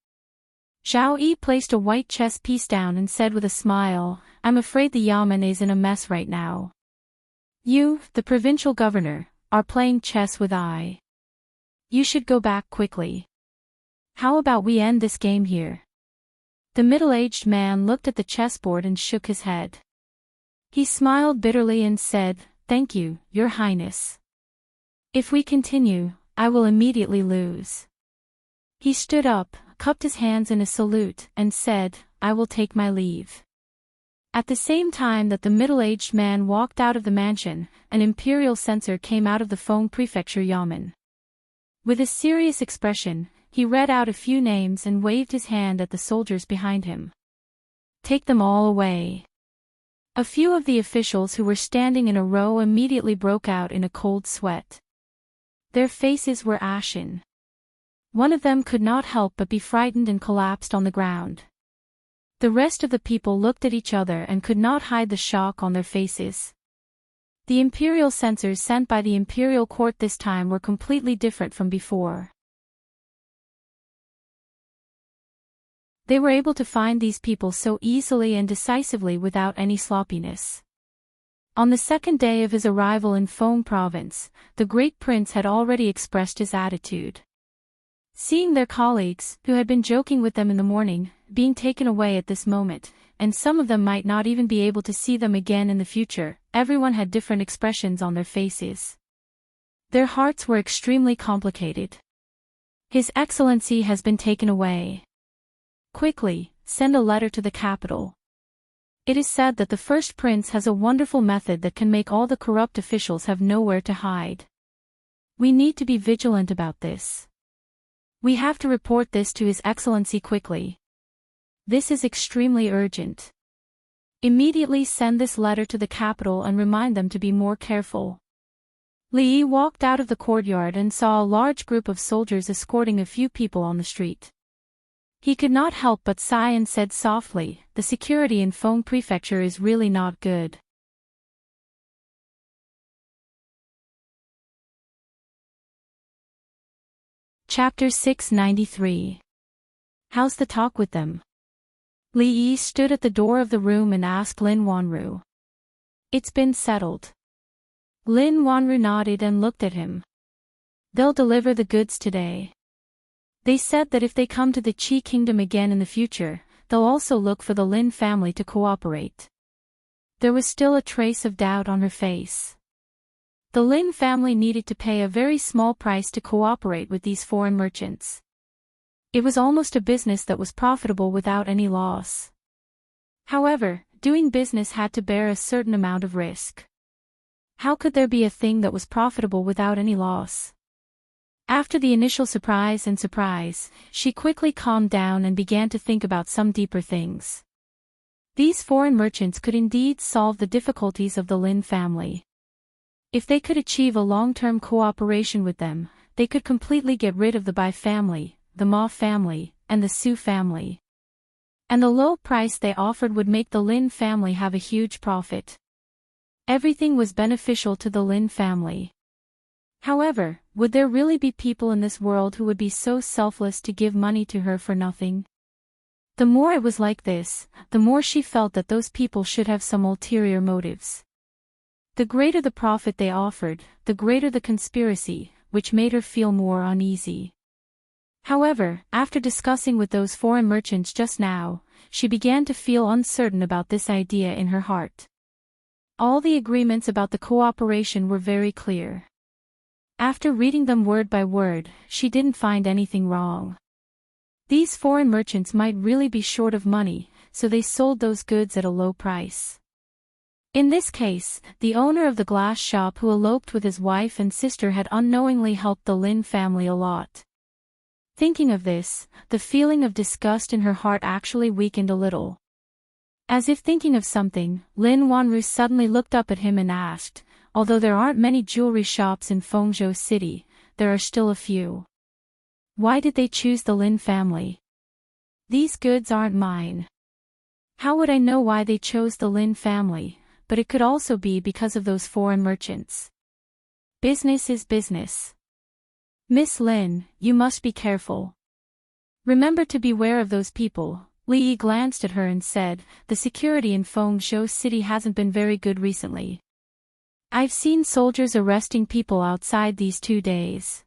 A: Zhao Yi placed a white chess piece down and said with a smile, I'm afraid the Yamen is in a mess right now. You, the provincial governor, are playing chess with I. You should go back quickly. How about we end this game here? The middle-aged man looked at the chessboard and shook his head. He smiled bitterly and said, Thank you, Your Highness. If we continue, I will immediately lose. He stood up, cupped his hands in a salute, and said, I will take my leave. At the same time that the middle-aged man walked out of the mansion, an imperial censor came out of the Feng Prefecture Yamen. With a serious expression, he read out a few names and waved his hand at the soldiers behind him. Take them all away. A few of the officials who were standing in a row immediately broke out in a cold sweat. Their faces were ashen. One of them could not help but be frightened and collapsed on the ground. The rest of the people looked at each other and could not hide the shock on their faces. The imperial censors sent by the imperial court this time were completely different from before. They were able to find these people so easily and decisively without any sloppiness. On the second day of his arrival in Feng province, the great prince had already expressed his attitude. Seeing their colleagues, who had been joking with them in the morning, being taken away at this moment, and some of them might not even be able to see them again in the future, everyone had different expressions on their faces. Their hearts were extremely complicated. His Excellency has been taken away. Quickly, send a letter to the capital. It is said that the first prince has a wonderful method that can make all the corrupt officials have nowhere to hide. We need to be vigilant about this. We have to report this to His Excellency quickly. This is extremely urgent. Immediately send this letter to the capital and remind them to be more careful. Li Yi walked out of the courtyard and saw a large group of soldiers escorting a few people on the street. He could not help but sigh and said softly, the security in Feng Prefecture is really not good. Chapter 693. How's the talk with them? Li Yi stood at the door of the room and asked Lin Wanru. It's been settled. Lin Wanru nodded and looked at him. They'll deliver the goods today. They said that if they come to the Qi Kingdom again in the future, they'll also look for the Lin family to cooperate. There was still a trace of doubt on her face. The Lin family needed to pay a very small price to cooperate with these foreign merchants. It was almost a business that was profitable without any loss. However, doing business had to bear a certain amount of risk. How could there be a thing that was profitable without any loss? After the initial surprise, she quickly calmed down and began to think about some deeper things. These foreign merchants could indeed solve the difficulties of the Lin family. If they could achieve a long-term cooperation with them, they could completely get rid of the Bai family, the Ma family, and the Su family. And the low price they offered would make the Lin family have a huge profit. Everything was beneficial to the Lin family. However, would there really be people in this world who would be so selfless to give money to her for nothing? The more it was like this, the more she felt that those people should have some ulterior motives. The greater the profit they offered, the greater the conspiracy, which made her feel more uneasy. However, after discussing with those foreign merchants just now, she began to feel uncertain about this idea in her heart. All the agreements about the cooperation were very clear. After reading them word by word, she didn't find anything wrong. These foreign merchants might really be short of money, so they sold those goods at a low price. In this case, the owner of the glass shop who eloped with his wife and sister had unknowingly helped the Lin family a lot. Thinking of this, the feeling of disgust in her heart actually weakened a little. As if thinking of something, Lin Wanru suddenly looked up at him and asked, although there aren't many jewelry shops in Fengzhou City, there are still a few. Why did they choose the Lin family? These goods aren't mine. How would I know why they chose the Lin family? But it could also be because of those foreign merchants. Business is business. Miss Lin, you must be careful. Remember to beware of those people. Li Yi glanced at her and said, the security in Fengzhou City hasn't been very good recently. I've seen soldiers arresting people outside these 2 days.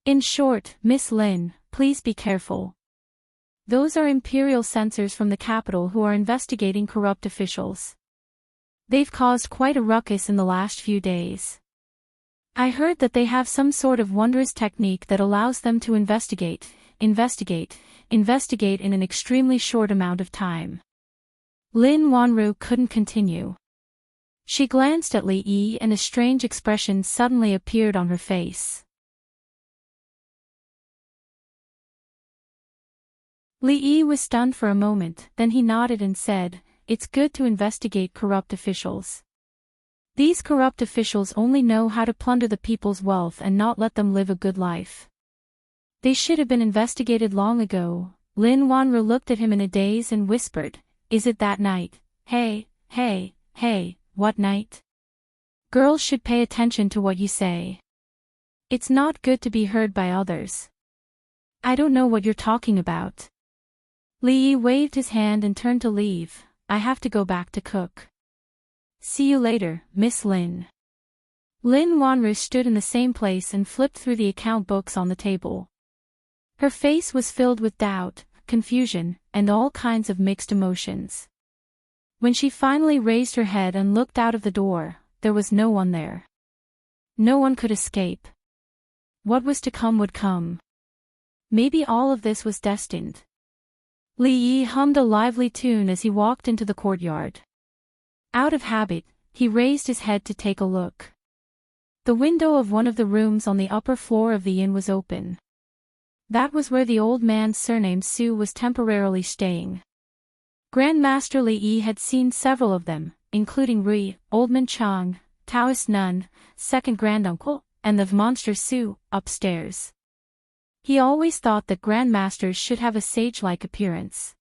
A: In short, Miss Lin, please be careful. Those are imperial censors from the capital who are investigating corrupt officials. They've caused quite a ruckus in the last few days. I heard that they have some sort of wondrous technique that allows them to investigate in an extremely short amount of time. Lin Wanru couldn't continue. She glanced at Li Yi and a strange expression suddenly appeared on her face. Li Yi was stunned for a moment, then he nodded and said, it's good to investigate corrupt officials. These corrupt officials only know how to plunder the people's wealth and not let them live a good life. They should have been investigated long ago. Lin Wanru looked at him in a daze and whispered, is it that night? Hey, what night? Girls should pay attention to what you say. It's not good to be heard by others. I don't know what you're talking about. Li Yi waved his hand and turned to leave. I have to go back to cook. See you later, Miss Lin. Lin Wanru stood in the same place and flipped through the account books on the table. Her face was filled with doubt, confusion, and all kinds of mixed emotions. When she finally raised her head and looked out of the door, there was no one there. No one could escape. What was to come would come. Maybe all of this was destined. Li Yi hummed a lively tune as he walked into the courtyard. Out of habit, he raised his head to take a look. The window of one of the rooms on the upper floor of the inn was open. That was where the old man surnamed Su was temporarily staying. Grandmaster Li Yi had seen several of them, including Rui, Oldman Chang, Taoist Nun, second granduncle, and the monster Su, upstairs. He always thought that grandmasters should have a sage-like appearance.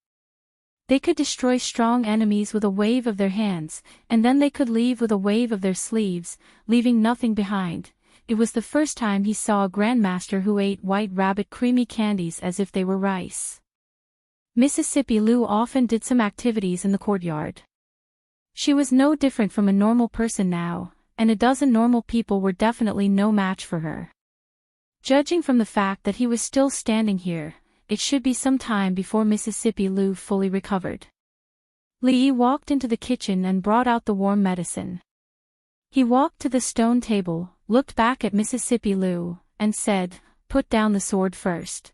A: They could destroy strong enemies with a wave of their hands, and then they could leave with a wave of their sleeves, leaving nothing behind. It was the first time he saw a grandmaster who ate white rabbit creamy candies as if they were rice. Mississippi Lu often did some activities in the courtyard. She was no different from a normal person now, and a dozen normal people were definitely no match for her. Judging from the fact that he was still standing here, it should be some time before Mississippi Lu fully recovered. Li Yi walked into the kitchen and brought out the warm medicine. He walked to the stone table, looked back at Mississippi Lu, and said, put down the sword first.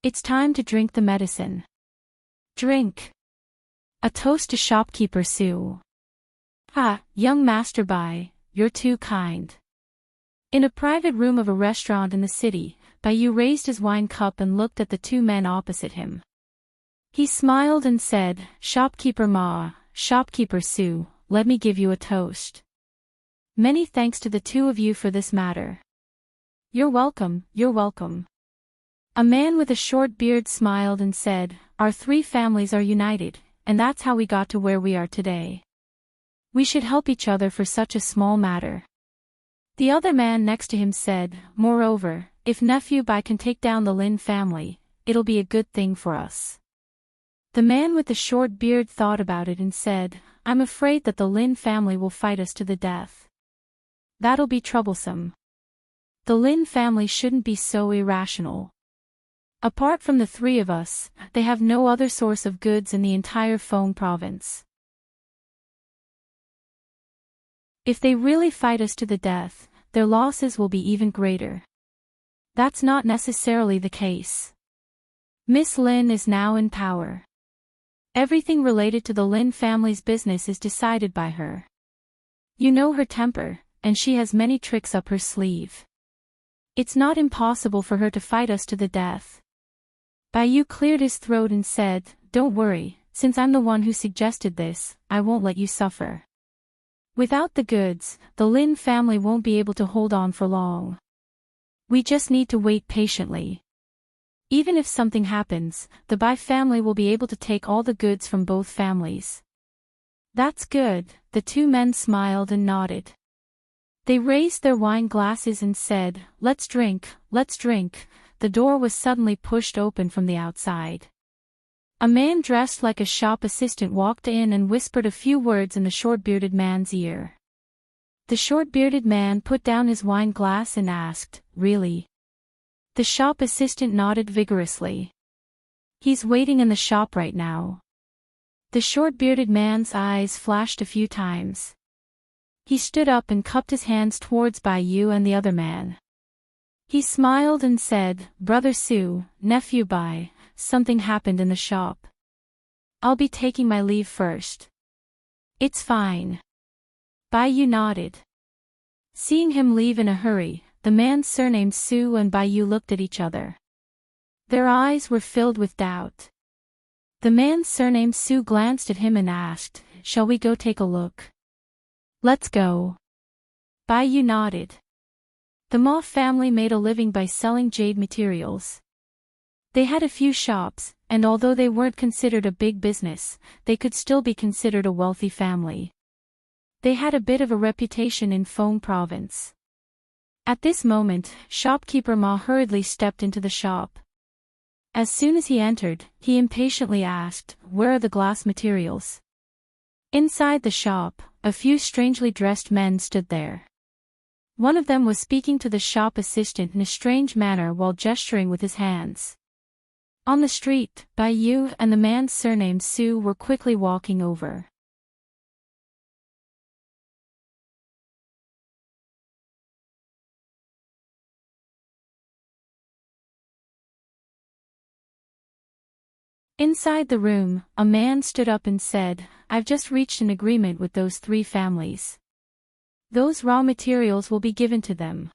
A: It's time to drink the medicine. Drink. A toast to shopkeeper Su. Ha, young Master Bai, you're too kind. In a private room of a restaurant in the city, Bai Yu raised his wine cup and looked at the 2 men opposite him. He smiled and said, Shopkeeper Ma, Shopkeeper Su, let me give you a toast. Many thanks to the 2 of you for this matter. You're welcome, you're welcome. A man with a short beard smiled and said, our 3 families are united, and that's how we got to where we are today. We should help each other for such a small matter. The other man next to him said, moreover, if nephew Bai can take down the Lin family, it'll be a good thing for us. The man with the short beard thought about it and said, I'm afraid that the Lin family will fight us to the death. That'll be troublesome. The Lin family shouldn't be so irrational. Apart from the 3 of us, they have no other source of goods in the entire Feng province. If they really fight us to the death, their losses will be even greater. That's not necessarily the case. Miss Lin is now in power. Everything related to the Lin family's business is decided by her. You know her temper, and she has many tricks up her sleeve. It's not impossible for her to fight us to the death. Bai Yu cleared his throat and said, don't worry, since I'm the one who suggested this, I won't let you suffer. Without the goods, the Lin family won't be able to hold on for long. We just need to wait patiently. Even if something happens, the Bai family will be able to take all the goods from both families. That's good, the 2 men smiled and nodded. They raised their wine glasses and said, "Let's drink, let's drink." The door was suddenly pushed open from the outside. A man dressed like a shop assistant walked in and whispered a few words in the short-bearded man's ear. The short-bearded man put down his wine glass and asked, "Really?" The shop assistant nodded vigorously. "He's waiting in the shop right now." The short-bearded man's eyes flashed a few times. He stood up and cupped his hands towards Bai and the other man. He smiled and said, "Brother Su, nephew Bai, something happened in the shop. I'll be taking my leave first." "It's fine." Bai nodded. Seeing him leave in a hurry, the man surnamed Su and Bai looked at each other. Their eyes were filled with doubt. The man surnamed Su glanced at him and asked, "Shall we go take a look?" "Let's go." Bai nodded. The Ma family made a living by selling jade materials. They had a few shops, and although they weren't considered a big business, they could still be considered a wealthy family. They had a bit of a reputation in Feng province. At this moment, shopkeeper Ma hurriedly stepped into the shop. As soon as he entered, he impatiently asked, "Where are the glass materials?" Inside the shop, a few strangely dressed men stood there. One of them was speaking to the shop assistant in a strange manner while gesturing with his hands. On the street, Bai and the man surnamed Su were quickly walking over. Inside the room, a man stood up and said, "I've just reached an agreement with those 3 families. Those raw materials will be given to them.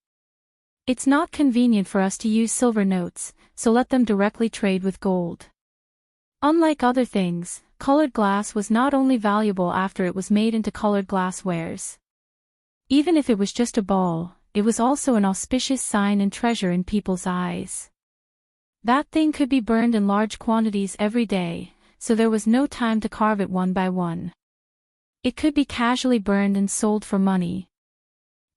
A: It's not convenient for us to use silver notes, so let them directly trade with gold." Unlike other things, colored glass was not only valuable after it was made into colored glasswares. Even if it was just a ball, it was also an auspicious sign and treasure in people's eyes. That thing could be burned in large quantities every day, so there was no time to carve it one by one. It could be casually burned and sold for money.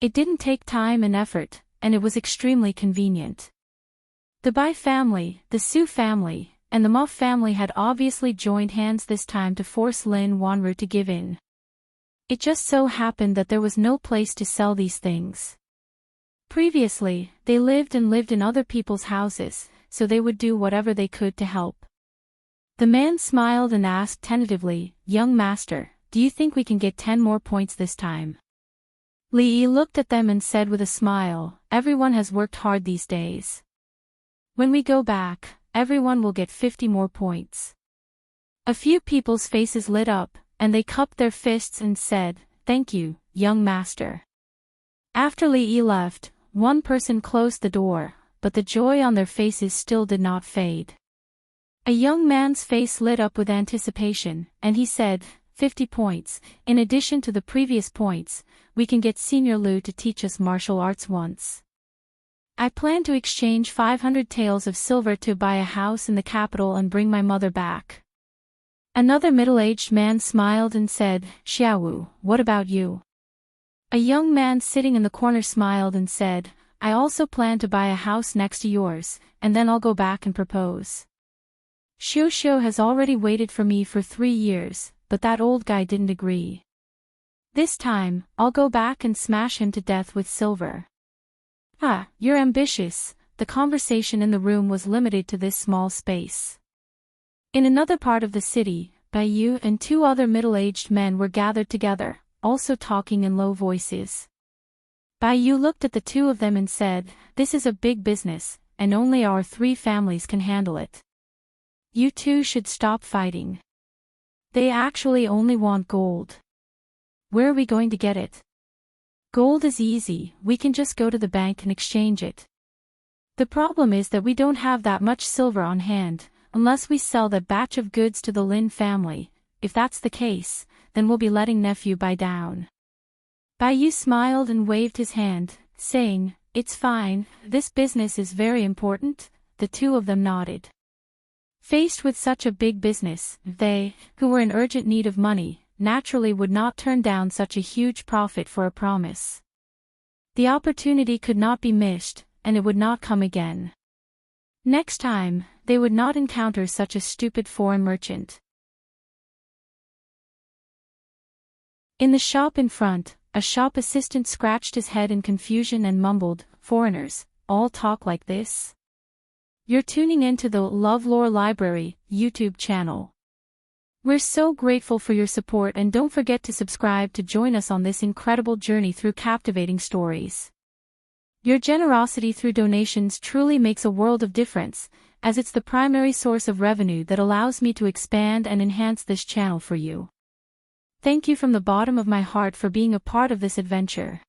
A: It didn't take time and effort, and it was extremely convenient. The Bai family, the Su family, and the Ma family had obviously joined hands this time to force Lin Wanru to give in. It just so happened that there was no place to sell these things. Previously, they lived in other people's houses, so they would do whatever they could to help. The man smiled and asked tentatively, "Young master, do you think we can get 10 more points this time?" Li Yi looked at them and said with a smile, "Everyone has worked hard these days. When we go back, everyone will get 50 more points." A few people's faces lit up, and they cupped their fists and said, "Thank you, young master." After Li Yi left, one person closed the door, but the joy on their faces still did not fade. A young man's face lit up with anticipation, and he said, 50 points, in addition to the previous points, we can get Senior Lu to teach us martial arts once. I plan to exchange 500 taels of silver to buy a house in the capital and bring my mother back." Another middle-aged man smiled and said, "Xiaowu, what about you?" A young man sitting in the corner smiled and said, "I also plan to buy a house next to yours, and then I'll go back and propose. Xiu has already waited for me for 3 years, but that old guy didn't agree. This time, I'll go back and smash him to death with silver." "Ah, you're ambitious." The conversation in the room was limited to this small space. In another part of the city, Bai and 2 other middle-aged men were gathered together, also talking in low voices. Bai looked at the 2 of them and said, "This is a big business, and only our 3 families can handle it. You 2 should stop fighting. They actually only want gold. Where are we going to get it? Gold is easy, we can just go to the bank and exchange it. The problem is that we don't have that much silver on hand, unless we sell that batch of goods to the Lin family. If that's the case, then we'll be letting nephew buy down." Bai smiled and waved his hand, saying, "It's fine, this business is very important." The 2 of them nodded. Faced with such a big business, they, who were in urgent need of money, naturally would not turn down such a huge profit for a promise. The opportunity could not be missed, and it would not come again. Next time, they would not encounter such a stupid foreign merchant. In the shop in front, a shop assistant scratched his head in confusion and mumbled, "Foreigners, all talk like this?" You're tuning into the LoveLore Library YouTube channel. We're so grateful for your support, and don't forget to subscribe to join us on this incredible journey through captivating stories. Your generosity through donations truly makes a world of difference, as it's the primary source of revenue that allows me to expand and enhance this channel for you. Thank you from the bottom of my heart for being a part of this adventure.